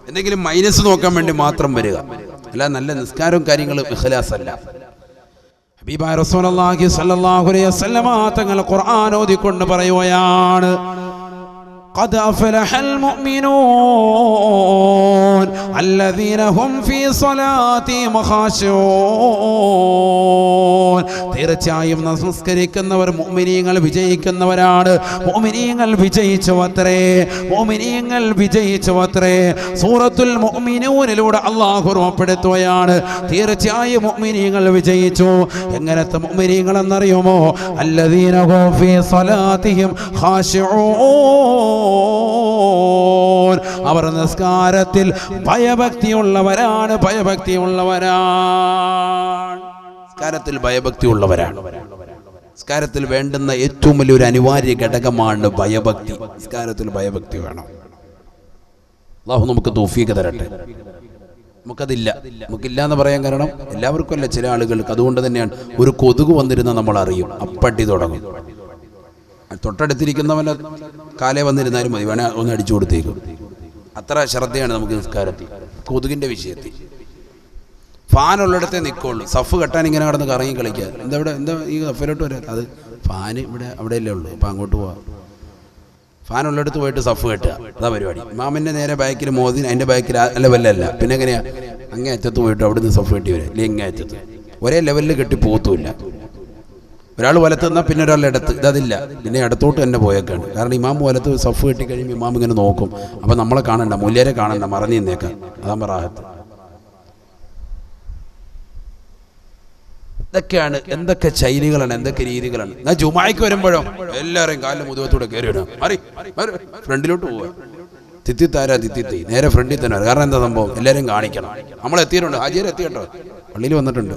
എന്തെങ്കിലും മൈനസ് നോക്കാൻ വേണ്ടി മാത്രം വരിക, അല്ല നല്ല നിസ്കാരവും കാര്യങ്ങളും ഇഖ്ലാസ് അല്ല. ഹബീബായ റസൂലുള്ളാഹി സ്വല്ലല്ലാഹു അലൈഹി വസല്ലമ തങ്ങൾ ഖുർആൻ ഓതിക്കൊണ്ട് പറയുകയാണ്, ഖദ് അഫ്ലഹൽ മുഅ്മിനൂൻ അല്ലദീന ഹും ഫീ സ്വലാത്തിഹിം ഖാശിഊൻ. തീർച്ചയായും നമസ്കരിക്കുന്നവർ മുഅ്മിനീങ്ങൾ വിജയിക്കുന്നവരാണ്. മുഅ്മിനീങ്ങൾ വിജയിച്ചുവത്രേ, മുഅ്മിനീങ്ങൾ വിജയിച്ചുവത്രേ. സൂറത്തുൽ മുഅ്മിനൂനിലൂടെ അല്ലാഹു ഓർമ്മപ്പെടുത്തുകയാണ്, തീർച്ചയായും മുഅ്മിനീങ്ങൾ വിജയിച്ചു. എങ്ങനത്തെ മുഅ്മിനീങ്ങൾ എന്നറിയുമോ? അല്ലദീന ഹും ഫീ സ്വലാത്തിഹിം ഖാശിഊൻ. അവർ നിസ്കാരത്തിൽ ഭയഭക്തിയുള്ളവരാണ്, ഭയഭക്തിയുള്ളവരാണ്. നിസ്കാരത്തിൽ ഭയഭക്തിയുള്ളവരാണ്. നിസ്കാരത്തിൽ വേണ്ടുന്ന ഏറ്റവും വലിയൊരു അനിവാര്യ ഘടകമാണ് ഭയഭക്തി. നിസ്കാരത്തിൽ ഭയഭക്തി വേണം. അല്ലാഹു നമുക്ക് തൗഫീഖ് തരട്ടെ. നമുക്കതില്ല, നമുക്കില്ല എന്ന് പറയാൻ കാരണം എല്ലാവർക്കും അല്ല, ചില ആളുകൾക്ക്. അതുകൊണ്ട് തന്നെയാണ് ഒരു കൊതുക് വന്നിരുന്ന നമ്മൾ അറിയും, അപ്പട്ടി തുടങ്ങും. തൊട്ടടുത്തിരിക്കുന്നവനെ കാലേ വന്നിരുന്നാലും മതി, വേണേ ഒന്ന് അടിച്ചു കൊടുത്തേക്കും. അത്ര ശ്രദ്ധയാണ് നമുക്ക് നിസ്കാരത്തിൽ, കൊതുകിൻ്റെ വിഷയത്തിൽ. ഫാനുള്ളിടത്തേ നിൽക്കുള്ളൂ. സഫ് കെട്ടാൻ ഇങ്ങനെ കടന്ന് കറങ്ങി കളിക്കുക. എന്താ ഈ സഫിലോട്ട് വരാം? അത് ഫാന് ഇവിടെ അവിടെയല്ലേ ഉള്ളൂ, അപ്പം അങ്ങോട്ട് പോവാം. ഫാനുള്ളിടത്ത് പോയിട്ട് സഫ് കെട്ടുക, അതാ പരിപാടി. ഇമാമിൻ്റെ നേരെ ബാക്കിൽ മോദിന്, അതിൻ്റെ ബാക്കിൽ ലെവലല്ല. പിന്നെ എങ്ങനെയാണ്? അങ്ങേ അറ്റത്ത് പോയിട്ട് അവിടെ നിന്ന് സഫ് കെട്ടി വരിക, ഇല്ലേ ഇങ്ങേ അറ്റത്ത്. ഒരേ ലെവലിൽ കെട്ടി പോകത്തുമില്ല. ഒരാൾ വലത്ത് നിന്നാൽ പിന്നെ ഒരാളുടെ ഇടത്ത്, ഇതതില്ല, പിന്നെ ഇടത്തോട്ട് തന്നെ പോയേക്കാണ്. കാരണം ഇമാം വലത്ത് സഫ് കെട്ടി കഴിയുമ്പോൾ ഇമാം ഇങ്ങനെ നോക്കും. അപ്പം നമ്മളെ കാണണ്ട, മുല്യരെ കാണണ്ട, മറഞ്ഞു നിന്നേക്കാം. അതാകുമ്പോൾ റാഹത്ത്. ഇതൊക്കെയാണ്, എന്തൊക്കെ ശൈലികളാണ്, എന്തൊക്കെ രീതികളാണ്. ഞാൻ ജുമായ്ക്ക് വരുമ്പോഴോ എല്ലാവരെയും കാലിലും മുതുകത്തൂടെ കയറി വിടാം, ഫ്രണ്ടിലോട്ട് പോവുക. തിത്തിത്താരാ തിത്തിത്തി നേരെ ഫ്രണ്ടിൽ തന്നെ. കാരണം എന്താ സംഭവം? എല്ലാവരും കാണിക്കണം. നമ്മൾ എത്തിയിട്ടുണ്ട്, ഹാജിയർ എത്തിയിട്ടോ, പള്ളിയിൽ വന്നിട്ടുണ്ട്.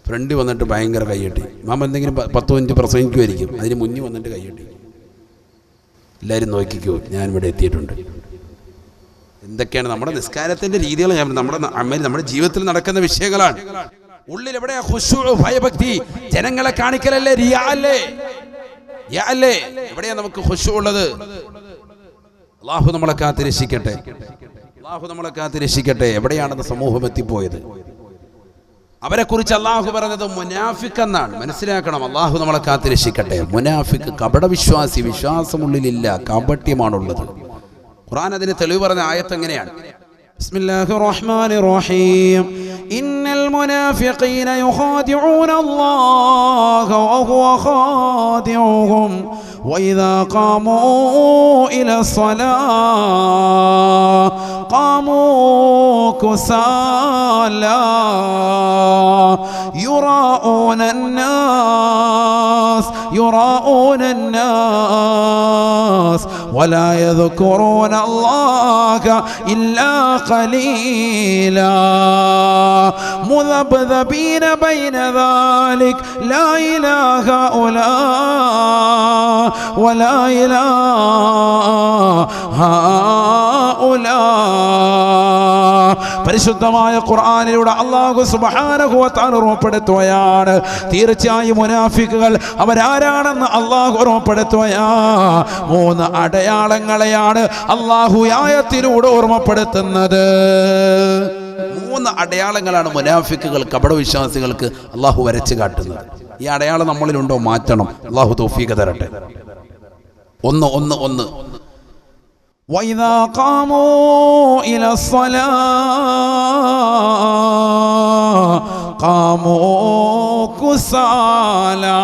ഫ്രണ്ട് വന്നിട്ട് ഭയങ്കര കയ്യട്ടി. മാമ എന്തെങ്കിലും 10 മിനിറ്റ് പ്രസംഗിക്കുമായിരിക്കും, അതിന് മുന്നിൽ വന്നിട്ട് കയ്യട്ടി. എല്ലാവരും നോക്കിക്കോ, ഞാൻ ഇവിടെ എത്തിയിട്ടുണ്ട്. എന്തൊക്കെയാണ് നമ്മുടെ നിസ്കാരത്തിൻ്റെ രീതികൾ? നമ്മുടെ ജീവിതത്തിൽ നടക്കുന്ന വിഷയങ്ങളാണ്. ഉള്ളിൽ എവിടെയാ ഖുശൂ, ഭയഭക്തി? ജനങ്ങളെ കാണിക്കലല്ലേ, റിയാ അല്ലേ? എവിടെയാ നമുക്ക് ഖുശൂ ഉള്ളത്? അല്ലാഹു നമ്മളെ കാത്തിരക്ഷിക്കട്ടെ, അല്ലാഹു നമ്മളെ കാത്തിരക്ഷിക്കട്ടെ. എവിടെയാണെന്ന് സമൂഹം എത്തിപ്പോയത്? അവരെ കുറിച്ച് അല്ലാഹു പറഞ്ഞത് മുനാഫിഖ് എന്നാണ്. മനസ്സിലാക്കണം. അല്ലാഹു നമ്മളെ കാത്തിരക്ഷിക്കട്ടെ. മുനാഫിഖ്, കപടവിശ്വാസി, വിശ്വാസമുള്ളിലില്ല, കാപട്യമാണുള്ളത്. ഖുർആൻ അതിന് തെളിവ് പറഞ്ഞ ആയത്ത് എങ്ങനെയാണ്? ബിസ്മില്ലാഹിർ റഹ്മാനിർ റഹീം. ഇന്നൽ മുനാഫിഖീന യുഖാദിഊന അല്ലാഹ വഹുവ ഖാദിഉഹും വഇദാ ഖാമൂ ഇലസ്സലാഹ് ഖാമൂ കുസാലാ യുറാഊന الناس ولا يذكرون الله إلا قليلا مذبذبين بين ذلك لا إله هؤلاء ولا إله هؤلاء. പരിശുദ്ധമായ ഖുർആനിലൂടെ അല്ലാഹു സുബ്ഹാനഹു വ തആല ഓർമ്മപ്പെടുത്തുകയാണ്, തീർച്ചയായും മുനാഫിക്കുകൾ അവരാരാണെന്ന് അല്ലാഹു ഓർമ്മപ്പെടുത്തുകയാ. 3 അടയാളങ്ങളെയാണ് അല്ലാഹു ആയത്തിലൂടെ ഓർമ്മപ്പെടുത്തുന്നത്. 3 അടയാളങ്ങളാണ് മുനാഫിക്കുകൾ, കപടവിശ്വാസികൾക്ക് അല്ലാഹു വരച്ചു കാട്ടുന്നത്. ഈ അടയാളം നമ്മളിലുണ്ടോ? മാറ്റണം. അല്ലാഹു തൗഫീഖ് തരട്ടെ. ഒന്ന് وَإِذَا قَامُوا إِلَى الصَّلَاةِ قَامُوا كُسَالَى.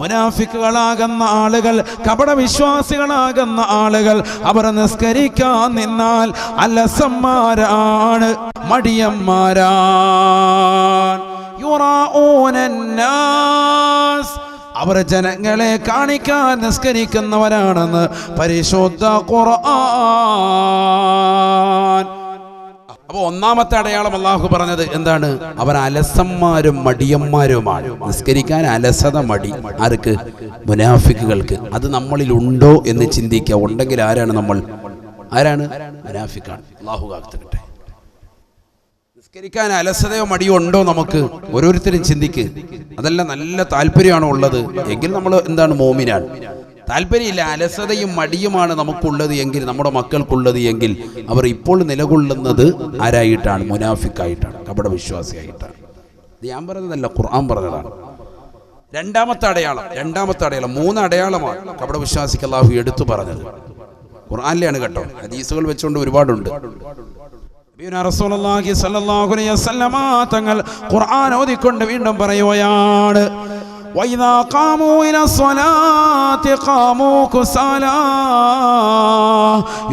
മുനാഫിക്കുകളാകുന്ന ആളുകൾ, കപടവിശ്വാസികളാകുന്ന ആളുകൾ അവർ നിസ്കരിക്കാൻ നിന്നാൽ അലസന്മാരാണ്, മടിയന്മാരാണ്. യുറാഊനന്നാസ്, അവർ ജനങ്ങളെ കാണിക്കാൻ നിസ്കരിക്കുന്നവരാണെന്ന് പരിശുദ്ധ ഖുർആൻ. അപ്പോൾ ഒന്നാമത്തെ അടയാളം അല്ലാഹു പറഞ്ഞത് എന്താണ്? അവർ അലസന്മാരും മടിയന്മാരുമാണ്. നിസ്കരിക്കാൻ അലസത, മടി ആർക്ക്? മുനാഫിക്കുകൾക്ക്. അത് നമ്മളിലുണ്ടോ എന്ന് ചിന്തിക്കുക. ഉണ്ടെങ്കിൽ ആരാണ് നമ്മൾ? മുനാഫിക്കാണ്. അല്ലാഹു കാക്കട്ടെ. നിസ്കരിക്കാൻ അലസതയോ മടിയോ ഉണ്ടോ നമുക്ക്? ഓരോരുത്തരും ചിന്തിക്ക്. അതല്ല നല്ല താല്പര്യമാണോ ഉള്ളത് എങ്കിൽ നമ്മൾ എന്താണ്? മോമിനാണ്. താല്പര്യമില്ല, അലസതയും മടിയുമാണ് നമുക്കുള്ളത് എങ്കിൽ, നമ്മുടെ മക്കൾക്കുള്ളത് എങ്കിൽ, അവർ ഇപ്പോൾ നിലകൊള്ളുന്നത് ആരായിട്ടാണ്? മുനാഫിക്കായിട്ടാണ്, കപടവിശ്വാസിയായിട്ടാണ്. ഇത് ഞാൻ പറഞ്ഞതല്ല, ഖുർആൻ പറഞ്ഞതാണ്. രണ്ടാമത്തെ അടയാളം 3 അടയാളമാണ് കപടവിശ്വാസിക്ക് അല്ലാഹു എടുത്തു പറഞ്ഞത്. ഖുർആനിലാണ് കേട്ടോ, ഹദീസുകൾ വെച്ചുകൊണ്ട് ഒരുപാടുണ്ട്. റസൂലുള്ളാഹി സ്വല്ലല്ലാഹു അലൈഹി വസല്ലമ തങ്ങൾ ഖുർആൻ ഓതിക്കൊണ്ട് വീണ്ടും പറയുകയാണ്, വൈദാ ഖാമൂ ഇലാ സ്വലാത്തി ഖാമൂ കുസാലാ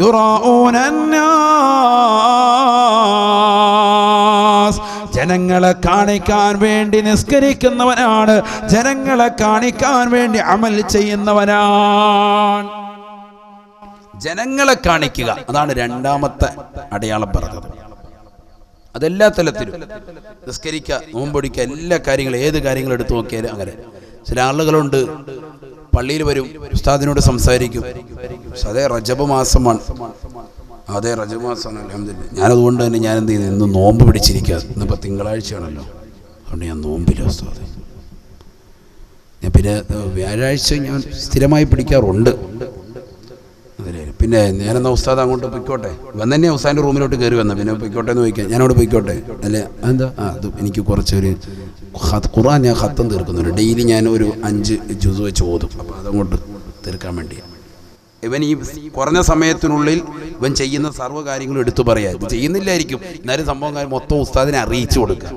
യുറാഊനന്നാസ്. ജനങ്ങളെ കാണിക്കാൻ വേണ്ടി നിസ്കരിക്കുന്നവനാണ്, ജനങ്ങളെ കാണിക്കാൻ വേണ്ടി അമൽ ചെയ്യുന്നവനാണ്. ജനങ്ങളെ കാണിക്കുക, അതാണ് രണ്ടാമത്തെ അടയാളം പറഞ്ഞത്. അതെല്ലാ തലത്തിലും നിസ്കരിക്കുക, നോമ്പൊടിക്കുക, എല്ലാ കാര്യങ്ങളും, ഏത് കാര്യങ്ങളും എടുത്തു നോക്കിയാലും അങ്ങനെ. ചില ആളുകളുണ്ട്, പള്ളിയിൽ വരും, ഉസ്താദിനോട് സംസാരിക്കും. അതേ റജബ് മാസമാണ്, അതേ റജബ് മാസമാണ്, അൽഹംദുലില്ലാഹ്. ഞാനതുകൊണ്ട് തന്നെ ഞാൻ എന്ത് ചെയ്തു? ഇന്ന് നോമ്പ് പിടിച്ചിരിക്കുക. ഇന്നിപ്പോൾ തിങ്കളാഴ്ചയാണല്ലോ, അതുകൊണ്ട് ഞാൻ നോമ്പില്ല ഉസ്താദ്. ഞാൻ പിന്നെ വ്യാഴാഴ്ച ഞാൻ സ്ഥിരമായി പിടിക്കാറുണ്ട്. പിന്നെ ഞാനെന്നാ ഉസ്താദ് അങ്ങോട്ട് പൊയ്ക്കോട്ടെ, വന്നെ ഉസ്താദിൻ്റെ റൂമിലോട്ട് കയറി വന്ന, പിന്നെ പൊയ്ക്കോട്ടെ എന്ന് ചോദിക്കാം. ഞാനവിടെ പൊയ്ക്കോട്ടെ അല്ലേ? എന്താ? അത് എനിക്ക് കുറച്ചൊരു ഖുർആൻ ഞാൻ ഖത്തം തീർക്കുന്നുണ്ട്. ഡെയിലി ഞാൻ ഒരു 5 ജുസ് വെച്ച് ഓതും. അപ്പോൾ അതങ്ങോട്ട് തീർക്കാൻ വേണ്ടിയാണ്. ഇവൻ ഈ കുറഞ്ഞ സമയത്തിനുള്ളിൽ ഇവൻ ചെയ്യുന്ന സർവ്വ കാര്യങ്ങളും എടുത്തു പറയാം. ഇത് ചെയ്യുന്നില്ലായിരിക്കും, എന്നാലും സംഭവം മൊത്തം ഉസ്താദിനെ അറിയിച്ചു കൊടുക്കുക,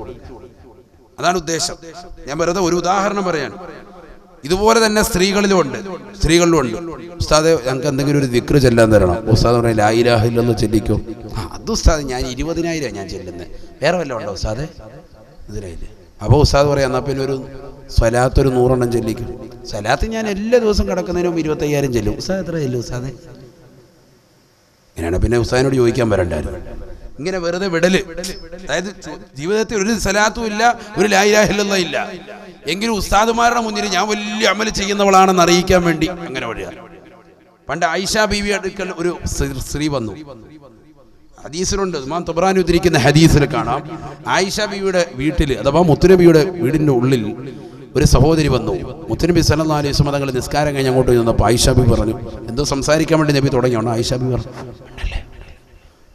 അതാണ് ഉദ്ദേശം. ഞാൻ വെറുതെ ഒരു ഉദാഹരണം പറയാണ്. ഇതുപോലെ തന്നെ സ്ത്രീകളിലും ഉണ്ട്. ഉസ്താദെ ഞങ്ങൾക്ക് എന്തെങ്കിലും ഒരു ദിക്ർ ചെല്ലാൻ തരണം. ഉസ്താദ് പറയാം ലാ ഇലാഹ ഇല്ലല്ലാഹ് ചൊല്ലിക്കോ. അത് ഉസ്താദ് ഞാൻ 20,000 ഞാൻ ചെല്ലുന്നത്, വേറെ വല്ലതും ഉണ്ടോ ഉസ്താദെ? ഇതിലായില്ലേ? അപ്പോൾ ഉസ്താദ് പറയാം എന്നാൽ പിന്നെ ഒരു സ്വലാത്ത് ഒരു 100 എണ്ണം ചെല്ലിക്കും. സ്വലാത്ത് ഞാൻ എല്ലാ ദിവസവും കിടക്കുന്നതിനും 25,000 ചെല്ലും. ഉസ്താദ് എത്ര ചെല്ലും ഉസ്താദെ? ഇങ്ങനെയാണ്. പിന്നെ ഉസ്താദിനോട് ചോദിക്കാൻ വരണ്ടായിരുന്നു. ഇങ്ങനെ വെറുതെ വിടല്, അതായത് ജീവിതത്തിൽ ഒരു സ്വലാത്തും ഇല്ല, ഒരു ലാ ഇലാഹ ഇല്ലല്ലാഹ് ഇല്ല, എങ്കിലും ഉസ്താദുമാരുടെ മുന്നിൽ ഞാൻ വലിയ അമൽ ചെയ്യുന്നവളാണെന്ന് അറിയിക്കാൻ വേണ്ടി അങ്ങനെ വരിക. പണ്ട് ആയിഷ ബീവി അടുക്കൽ ഒരു സ്ത്രീ വന്നു. ഹദീസിലുണ്ട്, ഇമാം തബ്റാനി ഉദ്ധരിക്കുന്ന ഹദീസിൽ കാണാം, ആയിഷ ബീവിയുടെ വീട്ടിൽ അഥവാ മുത്തുനബിയുടെ വീടിൻ്റെ ഉള്ളിൽ ഒരു സഹോദരി വന്നു. മുത്തുനബി സല്ലല്ലാഹു അലൈഹി വസല്ലം തങ്ങൾ നിസ്കാരം കഴിഞ്ഞ് അങ്ങോട്ട് ചെന്നപ്പോൾ ആയിഷ ബീവി പറഞ്ഞു, എന്തോ സംസാരിക്കാൻ വേണ്ടി നബി തുടങ്ങിയാണ്. ആയിഷ ബീവി പറഞ്ഞു,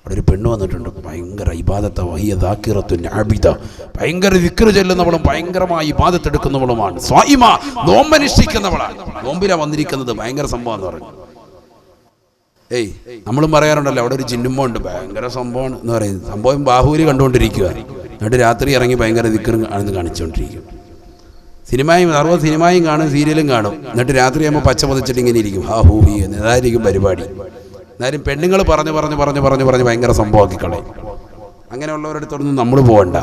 അവിടെ ഒരു പെണ്ണ് വന്നിട്ടുണ്ട്, ഭയങ്കര ഇബാദത്ത, വഹിയ ദാക്കിറത്തുൻ ആബിദ, ഭയങ്കര ദിക്ർ ചൊല്ലുന്നവളും ഭയങ്കരമായി ഇബാദത്ത് എടുക്കുന്നവളുമാണ്, സ്വായിമ, നോമ്പനുഷ്ഠിക്കുന്നവളാണ്, നോമ്പിലാ വന്നിരിക്കുന്നത്, ഭയങ്കര സംഭവം എന്ന് പറഞ്ഞു. നമ്മളും പറയാറുണ്ടല്ലോ അവിടെ ഒരു ജിന്നുമ്മ ഉണ്ട്, ഭയങ്കര സംഭവമാണ് എന്ന് പറയുന്നത്. സംഭവം ബാഹുബലി കണ്ടുകൊണ്ടിരിക്കുക, എന്നിട്ട് രാത്രി ഇറങ്ങി ഭയങ്കര ദിക്ർ ആണെന്ന് കാണിച്ചുകൊണ്ടിരിക്കും. സർവ്വ സിനിമയും കാണും, സീരിയലും കാണും, എന്നിട്ട് രാത്രി ആകുമ്പോൾ പച്ച പതിച്ചിട്ട് ഇങ്ങനെ ഇരിക്കും, ഹാ ഹൂ ഹി എന്ന്. അതായിരിക്കും പരിപാടി. എന്നാലും പെണ്ണുങ്ങൾ പറഞ്ഞ് ഭയങ്കര സംഭവമാക്കി കളയും. അങ്ങനെയുള്ളവരടുത്തൊന്നും നമ്മൾ പോകണ്ട.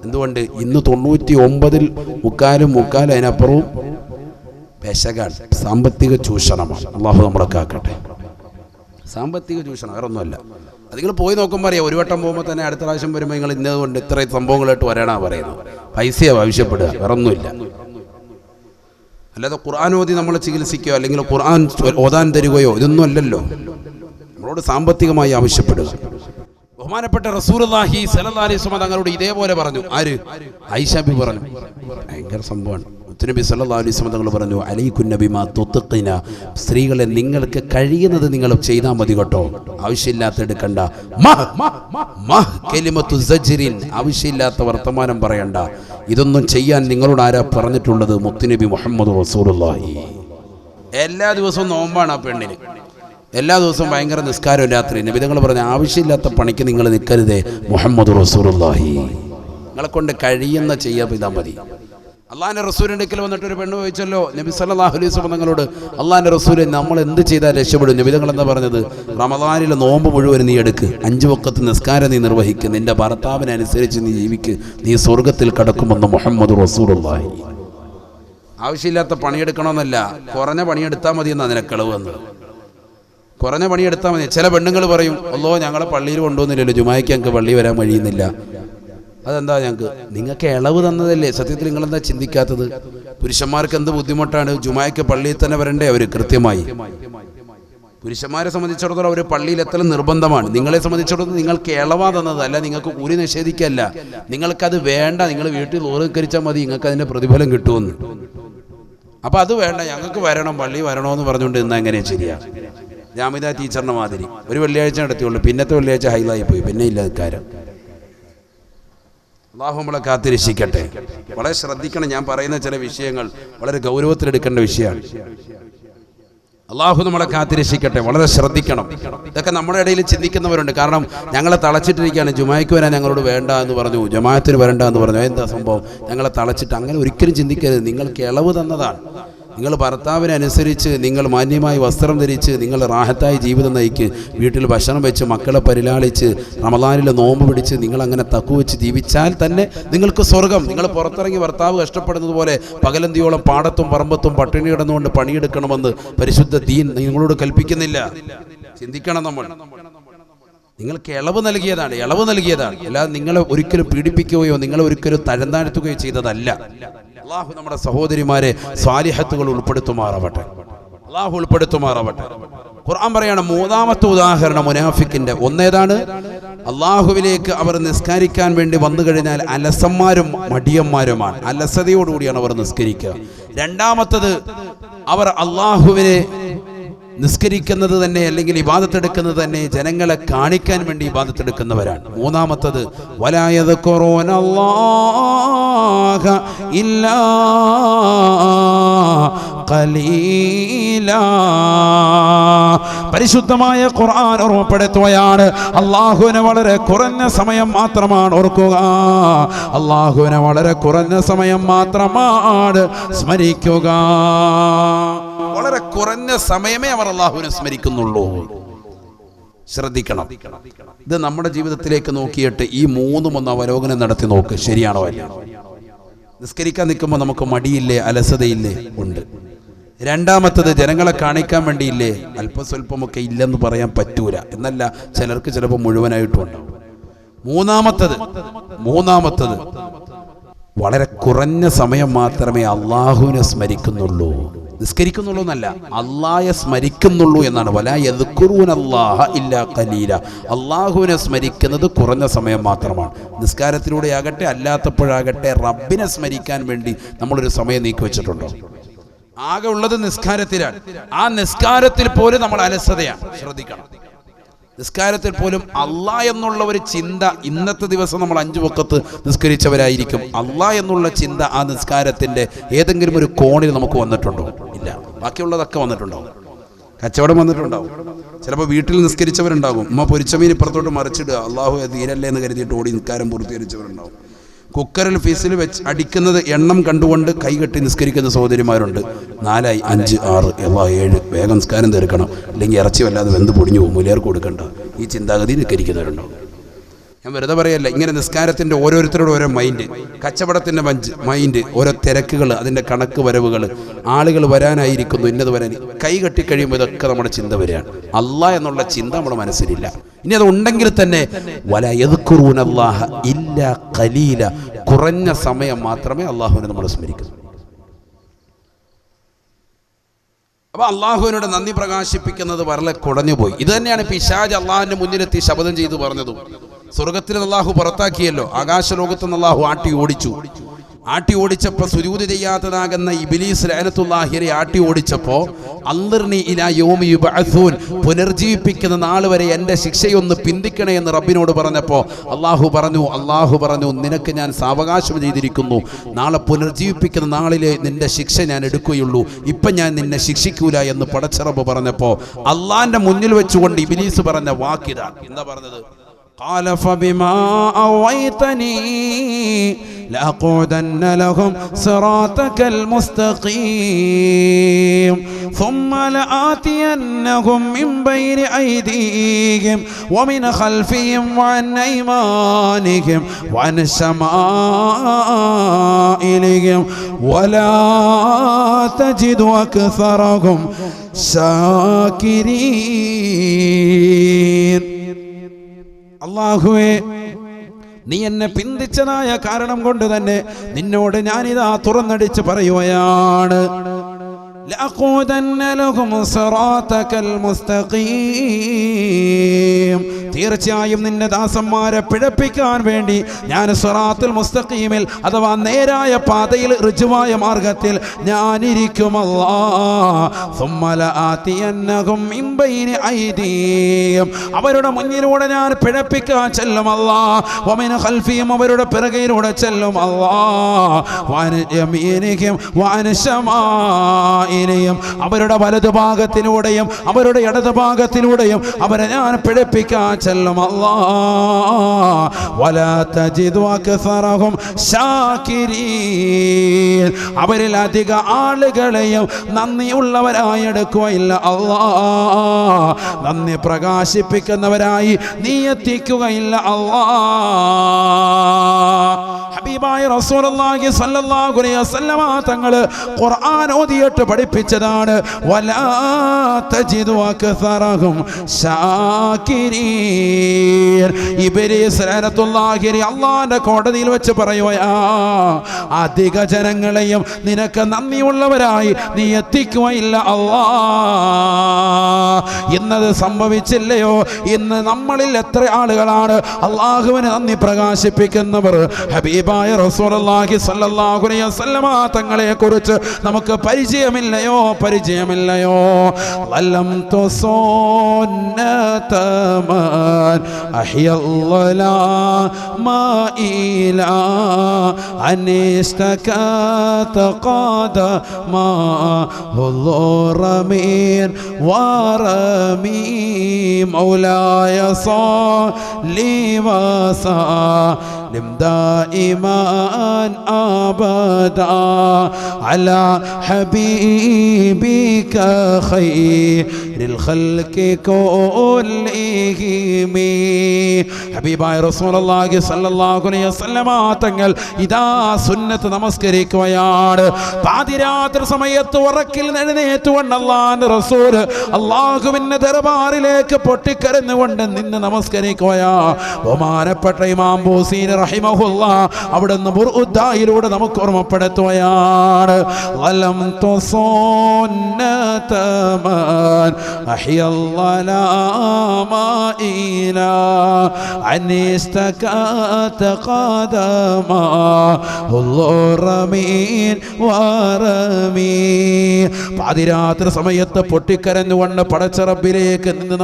എന്തുകൊണ്ട്? ഇന്ന് 99 മുക്കാലും അതിനപ്പുറവും പെശകാണ്, സാമ്പത്തിക ചൂഷണമാണ്. അള്ളാഹു നമ്മളെ കാക്കട്ടെ. സാമ്പത്തിക ചൂഷണം വേറെ ഒന്നുമല്ല. അത് നിങ്ങൾ പോയി നോക്കുമ്പോൾ അറിയാം. ഒരു വട്ടം പോകുമ്പോൾ തന്നെ അടുത്ത പ്രാവശ്യം വരുമ്പോൾ നിങ്ങൾ ഇന്നതുകൊണ്ട് ഇത്ര സംഭവങ്ങളായിട്ട് വരാനാണ് പറയുന്നത്. പൈസയാണ് ആവശ്യപ്പെടുക, വേറെ ഒന്നുമില്ല. അല്ലാതെ ഖുർആൻ ഓതി നമ്മളെ ചികിത്സിക്കുകയോ അല്ലെങ്കിൽ ഖുർആൻ ഓതാൻ തരികയോ ഇതൊന്നും അല്ലല്ലോ. നമ്മളോട് സാമ്പത്തികമായി ആവശ്യപ്പെടുക. ബഹുമാനപ്പെട്ട റസൂലുള്ളാഹി സ്വല്ലല്ലാഹു അലൈഹി വസല്ലം തങ്ങളോട് ഇതേപോലെ പറഞ്ഞു. ആര്? ആയിഷ ബി പറഞ്ഞു. ഭയങ്കര സംഭവമാണ്. മുത്തുനബി സല്ലല്ലാഹു അലൈഹി വസല്ലം തങ്ങൾ പറഞ്ഞു, അലൈകുന്ന ബിമാ തുത്ഖിന, സ്ത്രീകളെ നിങ്ങൾക്ക് കഴിയുന്നത് നിങ്ങൾ ചെയ്താൽ മതി കേട്ടോ, ആവശ്യമില്ലാത്ത എടുക്കണ്ട. കലിമത്തു സജ്റിൻ, ആവശ്യമില്ലാത്ത വർത്തമാനം പറയണ്ട. ഇതൊന്നും ചെയ്യാൻ നിങ്ങളോട് ആരാ പറഞ്ഞിട്ടുള്ളത്? മുത്തുനബി മുഹമ്മദ് റസൂലുള്ളാഹി. എല്ലാ ദിവസവും നോമ്പാണ് ആ പെണ്ണിന്, എല്ലാ ദിവസവും ഭയങ്കര നിസ്കാരവും രാത്രി. നബി തങ്ങൾ പറഞ്ഞ ആവശ്യമില്ലാത്ത പണിക്ക് നിങ്ങൾ നിൽക്കരുതേ, മുഹമ്മദ് റസൂലുള്ളാഹി. നിങ്ങളെ കൊണ്ട് കഴിയുന്ന ചെയ്യാൻ ചെയ്താൽ മതി. അള്ളാഹിൻ്റെ റസൂലിൻ്റെ അടുക്കൽ വന്നിട്ട് ഒരു പെണ്ണ് ചോദിച്ചല്ലോ നബി സല്ലല്ലാഹു അലൈഹി വസല്ലം തങ്ങളോട്, അള്ളാഹിൻ്റെ റസൂലെ നമ്മൾ എന്ത് ചെയ്താൽ രക്ഷപ്പെടും? നബി തങ്ങൾ എന്താ പറഞ്ഞത്? റമദാനിലെ നോമ്പ് മുഴുവൻ നീ എടുക്ക്, 5 വഖത്ത് നിസ്കാരം നീ നിർവഹിക്ക്, നിന്റെ ഭർത്താവിനനുസരിച്ച് നീ ജീവിക്ക്, നീ സ്വർഗത്തിൽ കടക്കുമെന്ന് മുഹമ്മദ് റസൂലുള്ളാഹി. ആവശ്യമില്ലാത്ത പണിയെടുക്കണമെന്നല്ല, കുറഞ്ഞ പണിയെടുത്താൽ മതി എന്നാണ് നിനക്കളവ് വന്നത്. കുറഞ്ഞ പണിയെടുത്താൽ മതി. ചില പെണ്ണുങ്ങൾ പറയും, അല്ലോ ഞങ്ങളെ പള്ളിയിൽ കൊണ്ടുവന്നില്ലല്ലോ, ജുമായ്ക്ക് ഞങ്ങൾക്ക് പള്ളി വരാൻ കഴിയുന്നില്ല. അതെന്താ? നിങ്ങൾക്ക് ഇളവ് തന്നതല്ലേ? സത്യത്തിൽ നിങ്ങളെന്താ ചിന്തിക്കാത്തത്? പുരുഷന്മാർക്ക് എന്ത് ബുദ്ധിമുട്ടാണ്? ജുമായ്ക്ക് പള്ളിയിൽ തന്നെ വരണ്ടേ അവർ കൃത്യമായി? പുരുഷന്മാരെ സംബന്ധിച്ചിടത്തോളം അവർ പള്ളിയിൽ എത്തൽ നിർബന്ധമാണ്. നിങ്ങളെ സംബന്ധിച്ചിടത്തോളം നിങ്ങൾക്ക് ഇളവാ തന്നത്, അല്ല നിങ്ങൾക്ക് കൂലി നിഷേധിക്കല്ല. നിങ്ങൾക്കത് വേണ്ട, നിങ്ങൾ വീട്ടിൽ ഓർക്കരിച്ചാൽ മതി, നിങ്ങൾക്ക് അതിൻ്റെ പ്രതിഫലം കിട്ടുമെന്ന്. അപ്പം അത് വേണ്ട, ഞങ്ങൾക്ക് വരണം, പള്ളി വരണമെന്ന് പറഞ്ഞുകൊണ്ട് ഇന്ന് എങ്ങനെ ശരിയാ? ജാമിദ ടീച്ചറിൻ്റെ മാതിരി ഒരു വെള്ളിയാഴ്ച നടത്തിയുള്ളൂ, പിന്നത്തെ വെള്ളിയാഴ്ച ഹൈലായി പോയി, പിന്നെ ഇല്ല കാര്യം. അല്ലാഹു നമ്മളെ കാത്തിരക്ഷിക്കട്ടെ. വളരെ ശ്രദ്ധിക്കണം, ഞാൻ പറയുന്ന ചില വിഷയങ്ങൾ വളരെ ഗൗരവത്തിലെടുക്കേണ്ട വിഷയമാണ്. അല്ലാഹു നമ്മളെ കാത്തിരക്ഷിക്കട്ടെ, വളരെ ശ്രദ്ധിക്കണം. ഇതൊക്കെ നമ്മുടെ ഇടയിൽ ചിന്തിക്കുന്നവരുണ്ട്. കാരണം ഞങ്ങളെ തളച്ചിട്ടിരിക്കുകയാണ്, ജുമായ്ക്ക് വരാൻ ഞങ്ങളോട് വേണ്ട എന്ന് പറഞ്ഞു, ജമാഅത്തിന് വരണ്ട എന്ന് പറഞ്ഞു. എന്താ സംഭവം? ഞങ്ങളെ തളച്ചിട്ട്. അങ്ങനെ ഒരിക്കലും ചിന്തിക്കരുത്. നിങ്ങൾക്ക് ഇളവ് തന്നതാണ്. നിങ്ങൾ ഭർത്താവിനനുസരിച്ച് നിങ്ങൾ മാന്യമായി വസ്ത്രം ധരിച്ച് നിങ്ങൾ റാഹത്തായി ജീവിതം നയിക്ക്, വീട്ടിൽ ഭക്ഷണം വെച്ച് മക്കളെ പരിലാളിച്ച് റമദാനിലെ നോമ്പ് പിടിച്ച് നിങ്ങൾ അങ്ങനെ തക്കുവെച്ച് ജീവിച്ചാൽ തന്നെ നിങ്ങൾക്ക് സ്വർഗം. നിങ്ങൾ പുറത്തിറങ്ങി ഭർത്താവ് കഷ്ടപ്പെടുന്നത് പോലെ പകലന്തിയോളം പാടത്തും പറമ്പത്തും പട്ടിണി കിടന്നുകൊണ്ട് പണിയെടുക്കണമെന്ന് പരിശുദ്ധ ദീൻ നിങ്ങളോട് കൽപ്പിക്കുന്നില്ല. ചിന്തിക്കണം നമ്മൾ. നിങ്ങൾക്ക് ഇളവ് നൽകിയതാണ്, അല്ലാതെ നിങ്ങളെ ഒരിക്കലും പീഡിപ്പിക്കുകയോ നിങ്ങളെ ഒരിക്കലും തഴന്താഴ്ത്തുകയോ ചെയ്തതല്ല. അല്ലാഹു നമ്മുടെ സഹോദരിമാരെ സ്വാലിഹത്തുകൾ ഉൾപ്പെടുത്തുമാറാവട്ടെ. ഖുർആൻ പറയാണ്, 3ാമത്തെ ഉദാഹരണം മുനാഫിക്കിന്റെ. ഒന്നേതാണ്? അള്ളാഹുവിലേക്ക് അവർ നിസ്കരിക്കാൻ വേണ്ടി വന്നു കഴിഞ്ഞാൽ അലസന്മാരും മടിയന്മാരുമാണ്. അലസതയോടുകൂടിയാണ് അവർ നിസ്കരിക്കുക. 2ാമത്തത്, അവർ അള്ളാഹുവിനെ നിസ്കരിക്കുന്നത് തന്നെ അല്ലെങ്കിൽ ഇബാദത്തെടുക്കുന്നത് തന്നെ ജനങ്ങളെ കാണിക്കാൻ വേണ്ടി ഇബാദത്തെടുക്കുന്നവരാണ്. 3ാമത്തത്, വലാ യദ്കുറൂനല്ലാഹ ഇല്ലാ ഖലീലാ. പരിശുദ്ധമായ ഖുർആൻ ഓർമ്മപ്പെടുത്തുകയാണ്, അള്ളാഹുവിനെ വളരെ കുറഞ്ഞ സമയം മാത്രമാണ് ഓർക്കുക, അള്ളാഹുവിനെ വളരെ കുറഞ്ഞ സമയം മാത്രമാണ് സ്മരിക്കുക. വളരെ കുറഞ്ഞ സമയമേ അവർ അള്ളാഹുവിനെ സ്മരിക്കുന്നുള്ളൂ. ശ്രദ്ധിക്കണം. ഇത് നമ്മുടെ ജീവിതത്തിലേക്ക് നോക്കിയിട്ട് ഈ 3ഉം ഒന്ന് അവലോകനം നടത്തി നോക്ക്. ശരിയാണോ അല്ല? നിസ്കരിക്കാൻ നിൽക്കുമ്പോൾ നമുക്ക് മടിയില്ലേ, അലസതയില്ലേ? ഉണ്ട്. 2ാമത്തത്, ജനങ്ങളെ കാണിക്കാൻ വേണ്ടിയില്ലേ? അല്പസ്വല്പമൊക്കെ ഇല്ലെന്ന് പറയാൻ പറ്റൂല, എന്നല്ല ചിലർക്ക് ചിലപ്പോൾ മുഴുവനായിട്ടും ഉണ്ടാവും. 3ാമത്തത്, വളരെ കുറഞ്ഞ സമയം മാത്രമേ അള്ളാഹുവിനെ സ്മരിക്കുന്നുള്ളൂ. നിസ്കരിക്കുന്നുള്ളൂ എന്നല്ല, അള്ളാഹയെ സ്മരിക്കുന്നുള്ളൂ എന്നാണ്. വലാ യദ്കുറൂനല്ലാഹ ഇല്ലാ ഖലീല. അള്ളാഹുവിനെ സ്മരിക്കുന്നത് കുറഞ്ഞ സമയം മാത്രമാണ്. നിസ്കാരത്തിലൂടെ ആകട്ടെ അല്ലാത്തപ്പോഴാകട്ടെ റബ്ബിനെ സ്മരിക്കാൻ വേണ്ടി നമ്മളൊരു സമയം നീക്കി വെച്ചിട്ടുണ്ടോ? ആകെ ഉള്ളത് നിസ്കാരത്തിലാണ്. ആ നിസ്കാരത്തിൽ പോലും നമ്മൾ അലസതയാണ്. ശ്രദ്ധിക്കണം. നിസ്കാരത്തിൽ പോലും അള്ളാഹ് എന്നുള്ള ഒരു ചിന്ത, ഇന്നത്തെ ദിവസം നമ്മൾ 5 വഖത്ത് നിസ്കരിച്ചവരായിരിക്കും. അള്ളാഹ് എന്നുള്ള ചിന്ത ആ നിസ്കാരത്തിന്റെ ഏതെങ്കിലും ഒരു കോണിൽ നമുക്ക് വന്നിട്ടുണ്ടോ? ഇല്ല. ബാക്കിയുള്ളതൊക്കെ വന്നിട്ടുണ്ടാവും. കച്ചവടം വന്നിട്ടുണ്ടാവും. ചിലപ്പോൾ വീട്ടിൽ നിസ്കരിച്ചവരുണ്ടാകും. ഉമ്മ പൊരിച്ചമീൻ ഇപ്പുറത്തോട്ട് മറിച്ചിടുക, അള്ളാഹു തീരല്ലേ എന്ന് കരുതിയിട്ട് ഓടി നിസ്കാരം പൂർത്തീകരിച്ചവരുണ്ടാവും. കുക്കറിൽ ഫീസിൽ വെച്ച് അടിക്കുന്നത് എണ്ണം കണ്ടുകൊണ്ട് കൈകെട്ടി നിസ്കരിക്കുന്ന സഹോദരിമാരുണ്ട്. 4 5 6 7 വേഗം നിസ്കാരം തീർക്കണം, അല്ലെങ്കിൽ ഇറച്ചി വല്ലാതെ വെന്ത് പൊടിഞ്ഞു പോകും, മുലിയർക്ക് കൊടുക്കണ്ട. ഈ ചിന്താഗതി നിസ്കരിക്കുന്നവരുണ്ടോ? ഞാൻ വെറുതെ പറയല്ല. ഇങ്ങനെ നിസ്കാരത്തിൻ്റെ ഓരോരുത്തരുടെ ഓരോ മൈൻഡ്, കച്ചവടത്തിൻ്റെ മൈൻഡ്, ഓരോ തിരക്കുകൾ, അതിൻ്റെ കണക്ക് വരവുകൾ, ആളുകൾ വരാനായിരിക്കുന്നു, ഇന്നത് വരാൻ, കൈ കെട്ടിക്കഴിയുമ്പോൾ ഇതൊക്കെ നമ്മുടെ ചിന്ത വരികയാണ്. അള്ളാഹ് എന്നുള്ള ചിന്ത നമ്മുടെ മനസ്സിലില്ല. ഇനി അത് ഉണ്ടെങ്കിൽ തന്നെ വലാ യദ്കുറൂനല്ലാഹ ഇല്ലാ ഖലീല, കുറഞ്ഞ സമയം മാത്രമേ അള്ളാഹുവിനെ നമ്മൾ സ്മരിക്കുന്നു. അപ്പോൾ അള്ളാഹുവിനോട് നന്ദി പ്രകാശിപ്പിക്കുന്നത് വളരെ കുടഞ്ഞുപോയി. ഇത് തന്നെയാണ് പിശാച് അള്ളാഹുവിൻ്റെ മുന്നിലെത്തി ശപഥം ചെയ്തു പറഞ്ഞതും. സ്വർഗത്തിൽ അള്ളാഹു പുറത്താക്കിയല്ലോ, ആകാശലോകത്തുനിന്ന് അള്ളാഹു ആട്ടി ഓടിച്ചു. ആട്ടി ഓടിച്ചപ്പോൾ സുജൂദ് ചെയ്യാത്തതാകുന്ന ഇബ്ലീസ് ലഅനത്തുല്ലാഹിയെ ആട്ടി ഓടിച്ചപ്പോൾ അൻദിർനി ഇലാ യൗമി യുബഅസൂൻ, പുനർജീവിപ്പിക്കുന്ന നാൾ വരെ എൻ്റെ ശിക്ഷയൊന്ന് പിന്തിക്കണേ എന്ന് റബ്ബിനോട് പറഞ്ഞപ്പോൾ അള്ളാഹു പറഞ്ഞു നിനക്ക് ഞാൻ സാവകാശം ചെയ്തിരിക്കുന്നു, നാളെ പുനർജീവിപ്പിക്കുന്ന നാളിലെ നിന്റെ ശിക്ഷ ഞാൻ എടുക്കുകയുള്ളൂ, ഇപ്പം ഞാൻ നിന്നെ ശിക്ഷിക്കൂല എന്ന് പടച്ച റബ്ബ് പറഞ്ഞപ്പോൾ അള്ളാന്റെ മുന്നിൽ വെച്ചുകൊണ്ട് ഇബ്ലീസ് പറഞ്ഞ വാക്കിതാ. എന്താ പറഞ്ഞത്? قال فبما أغويتني لأقعدن لهم صراطك المستقيم ثم لآتينهم من بين أيديهم ومن خلفهم وعن أيمانهم وعن شمائلهم ولا تجد أكثرهم شاكرين. അല്ലാഹുവേ, നീ എന്നെ പിന്തിച്ചതായ കാരണം കൊണ്ട് തന്നെ നിന്നോട് ഞാനിതാ തുറന്നടിച്ച് പറയുകയാണ്, തീർച്ചയായും നിന്റെ ദാസന്മാരെ പിഴപ്പിക്കാൻ വേണ്ടി ഞാൻ സിറാത്തുൽ മുസ്തഖീമിൽ അഥവാ നേരായ പാതയിൽ ഋജുവായ മാർഗത്തിൽ ഞാനിരിക്കും. അവരുടെ മുന്നിലൂടെ ഞാൻ പിഴപ്പിക്കാൻ ചെല്ലും അല്ലാഹ്, വമിൻ ഖൽഫിഹിം അവരുടെ പിറകിലൂടെ ചെല്ലും അല്ലാഹ്, വഅൻ യമീനിഹിം വഅൻ ശമാഇലിഹിം അവരുടെ വലതുഭാഗത്തിലൂടെയും അവരുടെ ഇടതുഭാഗത്തിലൂടെയും അവരെ ഞാൻ പിഴപ്പിക്കാൻ ചെല്ലും അല്ലാഹ്. വലാ തജിദു അക്സറഹും ശാകിരീൻ അവരിൽ അധിക ആളുകളെയും നന്ദിയുള്ളവരായി എടുക്കുകയില്ല അല്ലാഹ്, നന്ദി പ്രകാശിപ്പിക്കുന്നവരായി നീ എത്തിക്കുകയില്ല അല്ലാഹ്. ഹബീബായ റസൂലുള്ളാഹി സ്വല്ലല്ലാഹു അലൈഹി വസല്ലമ തങ്ങൾ ഖുർആൻ ഓതിയിട്ട് പഠിപ്പിച്ചതാണ്, വലാ തജിദു അക്സറഹും ശാകിരീൻ. ഇബ്ലീസ് ലഅനത്തുല്ലാഹി അല്ലാഹുവിന്റെ കോടതിയിൽ വെച്ച് പറയുകയാ, അധിക ജനങ്ങളെയും നിനക്ക് നന്ദിയുള്ളവരായി നീ എത്തിക്കുകയില്ല അല്ലാഹ്. ഇന്നത് സംഭവിച്ചില്ലയോ? ഇന്ന് നമ്മളിൽ എത്ര ആളുകളാണ് അള്ളാഹുവിന് നന്ദി പ്രകാശിപ്പിക്കുന്നവർ? ഹബീബായ റസൂലുള്ളാഹി സ്വല്ലല്ലാഹു അലൈഹി വസല്ലമ തങ്ങളെ കുറിച്ച് നമുക്ക് പരിചയമില്ലയോ? വലം തുസുന്നതമൻ അഹ്യല്ലലാ മാഇലാ അനിസ്തകത ഖദമാ ഹുറമീൻ വറമീ മൗലായ صلي وسلم دائما أبدا على حبيبك خير الخلق كلهم. ഹബീബായ റസൂലുള്ളാഹി സ്വല്ലല്ലാഹു അലൈഹി വസല്ലമ തങ്ങൾ ഇദാ സുന്നത്ത് നമസ്കരിക്കുകയാണ്. പാതിരാത്രി സമയത്ത് ഉറക്കിൽ എഴുന്നേറ്റുകൊണ്ട് അല്ലാഹുവിന്റെ റസൂൽ അല്ലാഹുവിന്റെ ദർബാറിലേക്ക് പൊട്ടിക്കരഞ്ഞുകൊണ്ട് നിന്ന് നമസ്കരിക്കുകയാ. ബഹുമാനപ്പെട്ട ഇമാം ബൂസീരി റഹിമഹുല്ലാഹ് അവിടുന്ന് ബുർഉദ്ദായിലൂടെ നമുക്ക് ഓർമ്മപ്പെടുത്തുകയാണ്, വലം തുസുന്നതമൻ അഹ്യല്ലലാ മാഇലാ അനിസ്തകത ഖദമാ ഹുറമീൻ വറമീ. പാതിരാത്രി സമയത്ത് പൊട്ടിക്കരഞ്ഞുകൊണ്ട് പടച്ച റബ്ബിലേക്ക് നിന്ന്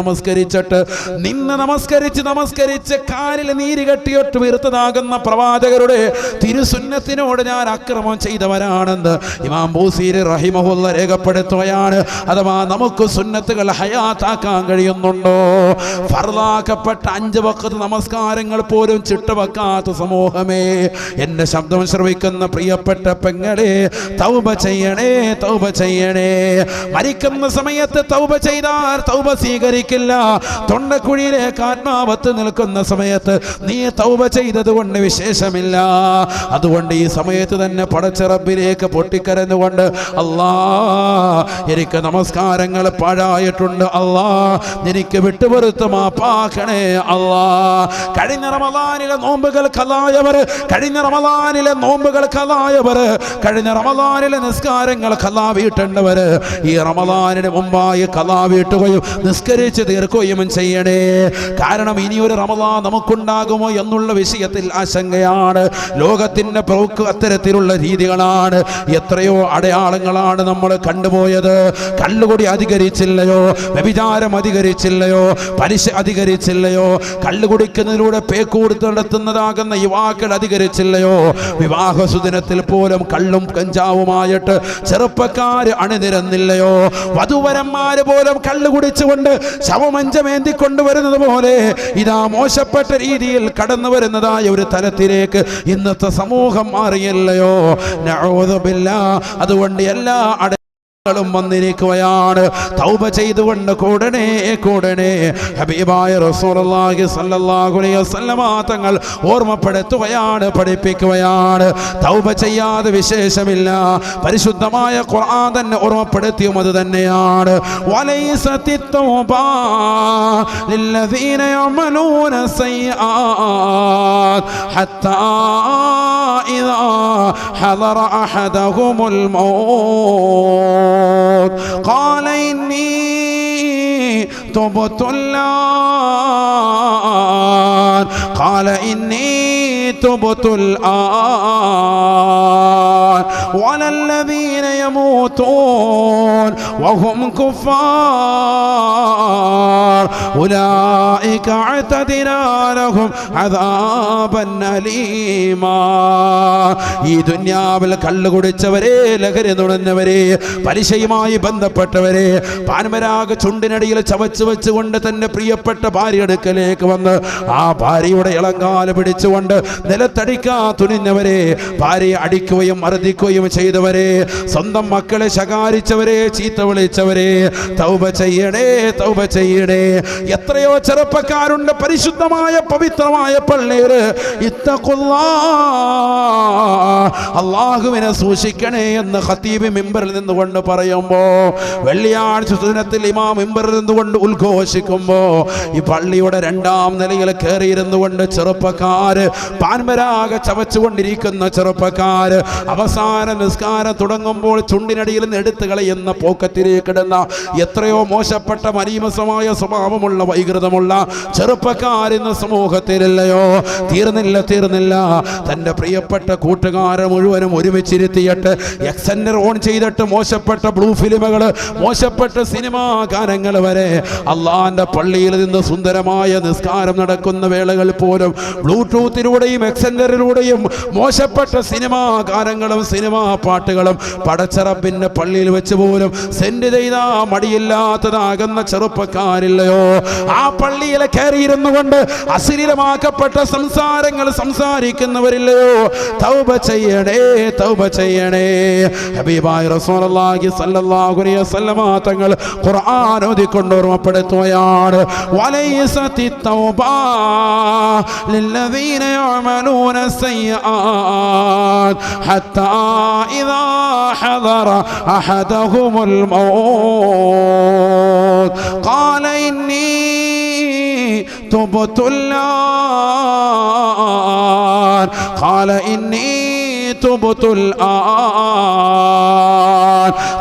നമസ്കരിച്ച് കാലിൽ നീര് കെട്ടിയിട്ട് വീർത്തതാകുന്ന പ്രവാചകരുടെ തിരുസുന്നത്തിനോട് ഞാൻ അക്രമം ചെയ്തവരാണെന്ന് ഇമാം ബൂസീരി റഹിമഹുല്ല രേഖപ്പെടുത്തുകയാണ്. അഥവാ നമുക്ക് സുന്നത്തുകൾ ഹയാത്താക്കാൻ കഴിയുന്നുണ്ടോ? ഫർളാക്കപ്പെട്ട 5 വഖത്ത് നമസ്കാരങ്ങൾ പോലും ചിട്ടവെക്കാത്ത സമൂഹമേ, എന്റെ ശബ്ദം ശ്രവിക്കുന്ന പ്രിയപ്പെട്ട പെങ്ങളെ, തൗബ ചെയ്യണേ. മരിക്കുന്ന സമയത്ത് തൗബ ചെയ്താൽ തൗബ സ്വീകരിക്കില്ല. തൊണ്ടക്കുഴിയിലേക്ക് ആത്മാവത്ത് നിൽക്കുന്ന സമയത്ത് നീ തൗബ ചെയ്തത് കൊണ്ട് വിശേഷമില്ല. അതുകൊണ്ട് ഈ സമയത്ത് തന്നെ പടച്ച റബ്ബിലേക്ക് പൊട്ടിക്കരഞ്ഞുകൊണ്ട്, അല്ലാ എനിക്ക് നമസ്കാരങ്ങൾ പാഴായിട്ടുണ്ട്, അല്ലാ എനിക്ക് വിട്ടുപുറത്ത് മാപ്പാക്കണേ അല്ലാ. കഴിഞ്ഞ റമളാനിലെ നോമ്പുകൾ ഖലായവർ, കഴിഞ്ഞ റമളാനിലെ നിസ്കാരങ്ങൾ ഖലാ വീട്ടേണ്ടവർ ഈ റമളാനിന് മുമ്പായി ഖലാ വീട്ടുകയും നിസ്കരിച്ച് തീർക്കുകയും ചെയ്യണേ. കാരണം ഇനിയൊരു റമളാൻ നമുക്കുണ്ടാകുമോ എന്നുള്ള വിഷയത്തിൽ മനസ്സിൽ ആശങ്കയാണ്. ലോകത്തിന്റെ പോക്ക് അത്തരത്തിലുള്ള രീതികളാണ്. എത്രയോ അടയാളങ്ങളാണ് നമ്മൾ കണ്ടുപോയത്. കള്ളുകുടി അധികരിച്ചില്ലയോ? വ്യഭിചാരം അധികരിച്ചില്ലയോ? പലിശ അധികരിച്ചില്ലയോ? കള്ളുകുടിക്കുന്നതിലൂടെ പേക്കൂടുത്ത് നടത്തുന്നതാകുന്ന യുവാക്കൾ അധികരിച്ചില്ലയോ? വിവാഹ സുദിനത്തിൽ പോലും കള്ളും കഞ്ചാവുമായിട്ട് ചെറുപ്പക്കാര് അണിനിരന്നില്ലയോ? വധുവരന്മാര് പോലും കള്ളു കുടിച്ചുകൊണ്ട് ശവമഞ്ചമേന്തിക്കൊണ്ടുവരുന്നത് പോലെ ഇതാ മോശപ്പെട്ട രീതിയിൽ കടന്നു വരുന്നതായ ഒരു തലത്തിലേക്ക് ഇന്നത്തെ സമൂഹം മാറിയല്ലയോ? നഊദു ബില്ലാഹ്. അതുകൊണ്ട് എല്ലാ വന്നിരിക്കുകയാണ്. തൗബ ചെയ്തുകൊണ്ട് കൂടണേ ഹബീബായ റസൂലുള്ളാഹി സ്വല്ലല്ലാഹു അലൈഹി വസല്ലമ തങ്ങൾ ഓർമ്മപ്പെടുത്തുകയാണ്, പഠിപ്പിക്കുകയാണ്. തൗബ ചെയ്യാതെ വിശേഷമില്ല. പരിശുദ്ധമായ ഖുർആൻ തന്നെ ഓർമ്മപ്പെടുത്തിയും അത് തന്നെയാണ്. വലൈസത്തി തൗബ ലില്ലദീന യഅമലൂന സയ്യിആത് ഹത്താ ഇദാ ഹദറ അഹദഹുമുൽ മൗത്ത് قال إني تبت الآن قال إني تبت الآن ولا الذين يموتون وهم كفار أولئك اعتدنا لهم عذابا أليما. ഈ ദുനിയാവിൽ കള്ളു കുടിച്ചവരെ, ലഹരി നുണഞ്ഞവരെ, പലിശയുമായി ബന്ധപ്പെട്ടവരെ, പാൻമരാഗ ചുണ്ടിനടിയിൽ ചവച്ചു വെച്ചുകൊണ്ട് തന്റെ പ്രിയപ്പെട്ട ഭാര്യ അടുക്കലേക്ക് വന്ന് ആ ഭാര്യയുടെ ഇളങ്കാല് പിടിച്ചുകൊണ്ട് നിലത്തടിക്കാ തുനിഞ്ഞവരെ, ഭാര്യയെ അടിക്കുകയും മർദ്ദിക്കുകയും ചെയ്തവരെ, സ്വന്തം മക്കളെ ശകാരിച്ചവരെ, ചീത്ത വിളിച്ചവരെ, തൗബ ചെയ്യണേ, തൗബ ചെയ്യണേ. എത്രയോ ചെറുപ്പക്കാരുണ്ട് പരിശുദ്ധമായ പവിത്രമായ പള്ളിയിൽ അള്ളാഹുവിനെ സൂക്ഷിക്കണേ എന്ന് ഖതീബ് മിമ്പറിൽ നിന്നുകൊണ്ട് പറയുമ്പോ, വെള്ളിയാഴ്ച ദിനത്തിൽ ഇമാം മിമ്പറിൽ നിന്നുകൊണ്ട് ഉദ്ഘോഷിക്കുമ്പോ ഈ പള്ളിയുടെ രണ്ടാം നിലയിൽ കയറിയിരുന്നു കൊണ്ട് ചെറുപ്പക്കാര്, പാൻമരാഗ ചവച്ചുകൊണ്ടിരിക്കുന്ന ചെറുപ്പക്കാര്, അവസാന നിസ്കാരം തുടങ്ങുമ്പോൾ ചുണ്ടിനടിയിൽ നിന്ന് എടുത്തു കളയുന്ന പോക്കറ്റിലേക്ക് ഇടുന്ന എത്രയോ മോശപ്പെട്ട മരീമസമായ സ്വഭാവമുള്ള വൈകൃതമുള്ള ചെറുപ്പക്കാരിന്ന് സമൂഹത്തിലില്ലയോ? തീർന്നില്ല. തന്റെ പ്രിയപ്പെട്ട കൂട്ടുകാരെ മുഴുവനും ഒരുമിച്ചിരുത്തിയിട്ട് എക്സെൻഡർ ഓൺ ചെയ്തിട്ട് മോശപ്പെട്ട ബ്ലൂ ഫിലിമുകൾ, മോശപ്പെട്ട സിനിമാ ഗാനങ്ങൾ വരെ, അള്ളാന്റെ പള്ളിയിൽ നിന്ന് സുന്ദരമായ നിസ്കാരം നടക്കുന്ന വേളകൾ പോലും ബ്ലൂടൂത്തിലൂടെയും എക്സെൻഡറിലൂടെയും മോശപ്പെട്ട സിനിമാ ഗാനങ്ങളും സിനിമാ പാട്ടുകളും പടച്ചറപ്പിന്റെ പള്ളിയിൽ വെച്ച് പോലും സെൻഡ് ചെയ്താ മടിയില്ലാത്തതാകുന്ന ചെറുപ്പക്കാരില്ലയോ? ആ പള്ളിയിൽ കയറിയിരുന്നു കൊണ്ട് അശ്ലീലമാക്കപ്പെട്ട സംസാരങ്ങൾ സംസാരിക്കുന്നവരില്ലയോ? തൗബ ചെയ്യണേ, തൗബ ചെയ്യണേ. ഹബീബായ റസൂലുള്ളാഹി സ്വല്ലല്ലാഹു അലൈഹി വസല്ലമ തങ്ങൾ ഖുർആൻ ഓതിക്കൊണ്ട് ഓർമ്മപ്പെടുത്തുകയാണ്. വലൈസത്തി തൗബ ലില്ലദീന യഅമലൂന സയ്യിആത് ഹത്താ ഇദാ ഹദറ അഹദഹുമുൽ മൗത്ത് ഖാല ഇന്നി تبت الآن قال إني تبت الآن.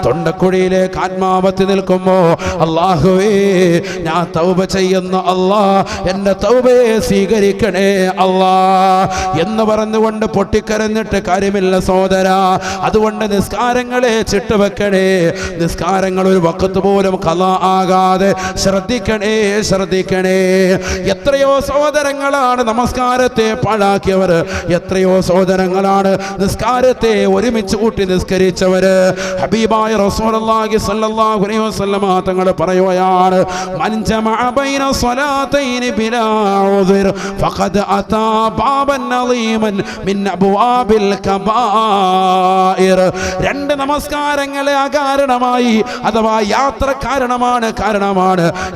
തൊണ്ടക്കുഴിയിലേക്ക് ആത്മാവത്ത് നിൽക്കുമ്പോ, അല്ലാഹുവേ ഞാൻ തൗബ ചെയ്യുന്ന അല്ലാ, എൻ്റെ തൗബയെ സ്വീകരിക്കണേ അല്ലാ എന്ന് പറഞ്ഞുകൊണ്ട് പൊട്ടിക്കരഞ്ഞിട്ട് കാര്യമില്ല സഹോദരാ. അതുകൊണ്ട് നിസ്കാരങ്ങളെ ചിട്ടുവെക്കണേ. നിസ്കാരങ്ങൾ ഒരു വഖത്ത് പോലും ഖളാ ആകാതെ ശ്രദ്ധിക്കണേ. എത്രയോ സഹോദരങ്ങളാണ് നമസ്കാരത്തെ പാഴാക്കിയവർ. എത്രയോ സഹോദരങ്ങളാണ് നിസ്കാരത്തെ ഒരുമിച്ച് കൂട്ടി നിസ്കരിച്ചവര്. ഹബീബായ റസൂലുള്ളാഹി സ്വല്ലല്ലാഹു അലൈഹി വസല്ലമ തങ്ങൾ പറയുകയാണ്, മൻ ജമഅ ബൈന സ്വലാത്തൈനി ബിലാ ഉദ്ർ ഫഖദ് അതാ ബാബൻ അളീമൻ മിൻ അബ്വാബിൽ കബായിർ. രണ്ട് നമസ്കാരങ്ങളെ അകാരണമായി അഥവാ യാത്ര കാരണമാണ്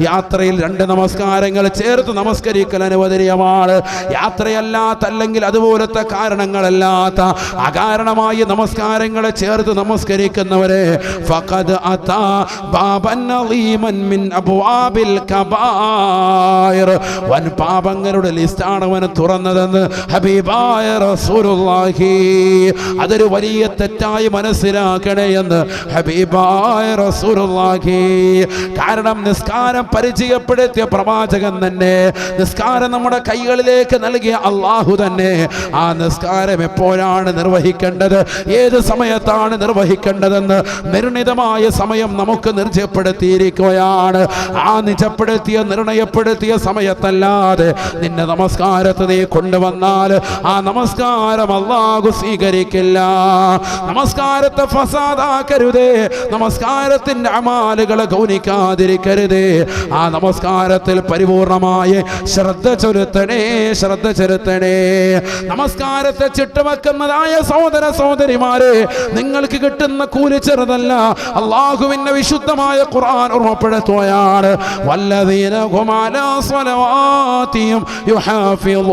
യാത്രയിൽ രണ്ട് നമസ്കാരങ്ങൾ ചേർത്ത് നമസ്കരിക്കൽ അനുവദനീയമാണ്. യാത്രയല്ലാത്ത അല്ലെങ്കിൽ അതുപോലത്തെ കാരണങ്ങളല്ലാത്ത അകാരണമായി നമസ്കാരങ്ങളെ ചേർത്ത് നമസ്കരിക്കുന്നവരെ ഫഖദ് അതാ ബാബൻ അളീമൻ മിൻ അബ്വാബിൽ കബായിർ, വൻ പാപങ്ങളുടെ ലിസ്റ്റാണ് അവൻ തുറന്നതെന്ന് ഹബീബായ റസൂലുള്ളാഹി. അതൊരു വലിയ തെറ്റായി മനസ്സിലാക്കണേ എന്ന് ഹബീബായ റസൂലുള്ളാഹി. കാരണം നിസ്കാരം പരിചയപ്പെടുത്തിയ പ്രവാചകൻ തന്നെ, നിസ്കാരം നമ്മുടെ കൈകളിലേക്ക് നൽകിയ അള്ളാഹു തന്നെ ആ നിസ്കാരം എപ്പോഴാണ് നിർവഹിക്കേണ്ടത്, ഏത് സമയത്താണ് നിർവഹിക്കേണ്ടതെന്ന് നിർണിതമായ സമയം നമുക്ക് നിശ്ചയപ്പെടുത്തിയിരിക്കുകയാണ്. ആ നിജപ്പെടുത്തിയ നിർണയപ്പെടുത്തിയ സമയത്തല്ലാതെ നിന്റെ നമസ്കാരത്തെ നീ കൊണ്ടുവന്നാൽ ആ നമസ്കാരം അല്ലാഹു സ്വീകരിക്കില്ല. നമസ്കാരത്തെ ഫസാദാക്കരുതേ, നമസ്കാരത്തിന്റെ അമാലുകളെ ഗൗനിക്കാതിരിക്കരുതേ. ആ നമസ്കാരത്തിൽ പരിപൂർണമായി ശ്രദ്ധ ചെലുത്തണേ, ശ്രദ്ധ ചെലുത്തണേ. നമസ്കാരത്തെ ചിട്ടവെക്കുന്നതായ സഹോദര സഹോദരിമാരെ, നിങ്ങൾക്ക് കിട്ടുന്ന കൂലി ചെറുതല്ല. അള്ളാഹുവിന്റെ വിശുദ്ധമായ ഖുർആൻ ഓർമ്മപ്പെടുത്തുകയാണ്, വല്ലദീന ഹും അലാ സ്വലവാതിഹിം യുഹാഫിളൂൻ.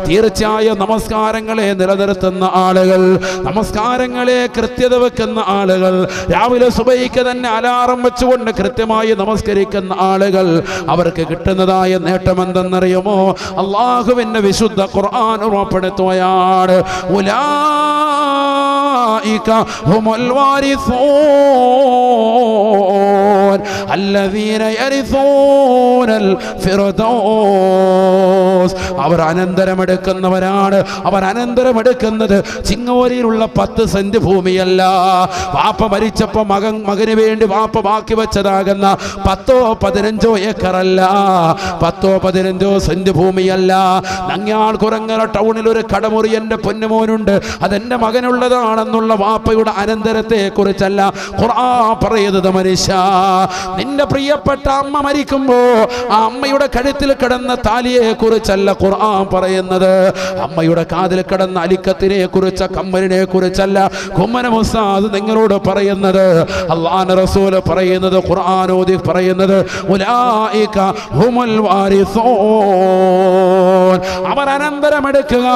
തീർച്ചയായും നമസ്കാരങ്ങളെ നിലനിർത്തുന്ന ആളുകൾ, നമസ്കാരങ്ങളെ കൃത്യത വെക്കുന്ന ആളുകൾ, രാവിലെ സുബഹിക്ക് തന്നെ അലാറം വെച്ചുകൊണ്ട് കൃത്യമായി നമസ്കരിക്കുന്ന ആളുകൾ, അവർക്ക് കിട്ടുന്നതായ നേട്ടം എന്തെന്നറിയുമോ? അള്ളാഹുവിന്റെ വിശുദ്ധ ഖുർആൻ ഓർമ്മപ്പെടുത്തുകയാണ്, ഉലൈക ഹുമുൽ വാരിസൂൻ അല്ലദീന യരിസൂനൽ ഫിർദൗസ്. അവർ അനന്തരമെടുക്കുന്നവരാണ്. അവർ അനന്തരമെടുക്കുന്നത് ചിങ്ങോരിയിലുള്ള 10 സെന്റ് ഭൂമിയല്ല. വാപ്പ മരിച്ചപ്പോ മകന് വേണ്ടി വാപ്പ ബാക്കി വെച്ചതാകുന്ന 10-15 ഏക്കറല്ല, 10-15 സെന്റ് ഭൂമിയല്ല. നങ്ങ്യാൾ കുറങ്ങര ടൗണിൽ ഒരു കടമുറി എൻ്റെ പൊന്നുമോനുണ്ട്, അതെൻ്റെ മകനുള്ളതാണെന്നുള്ള വാപ്പയുടെ അനന്തരത്തെ കുറിച്ചല്ല ഖുർആൻ പറയുന്നത്. മനുഷ്യ, നിന്റെ പ്രിയപ്പെട്ട അമ്മ മരിക്കുമ്പോ ആ അമ്മയുടെ കഴുത്തിൽ കിടന്ന താലിയെ കുറിച്ചല്ല ഖുർആൻ പറയുന്നത്. അമ്മയുടെ കാതിൽ കിടന്ന അലിക്കത്തിനെ കുറിച്ച, കമ്മലിനെ കുറിച്ചല്ല കുമ്മന മുസ്താദ് നിങ്ങളോട് പറയുന്നത്. അല്ലാഹുവിന്റെ റസൂൽ പറയുന്നത്, ഖുർആൻ ഓതി പറയുന്നത്, ഉലൈക ഹുമുൽ വാരിസൂൻ, അവർ അനന്തരമെടുക്കുക.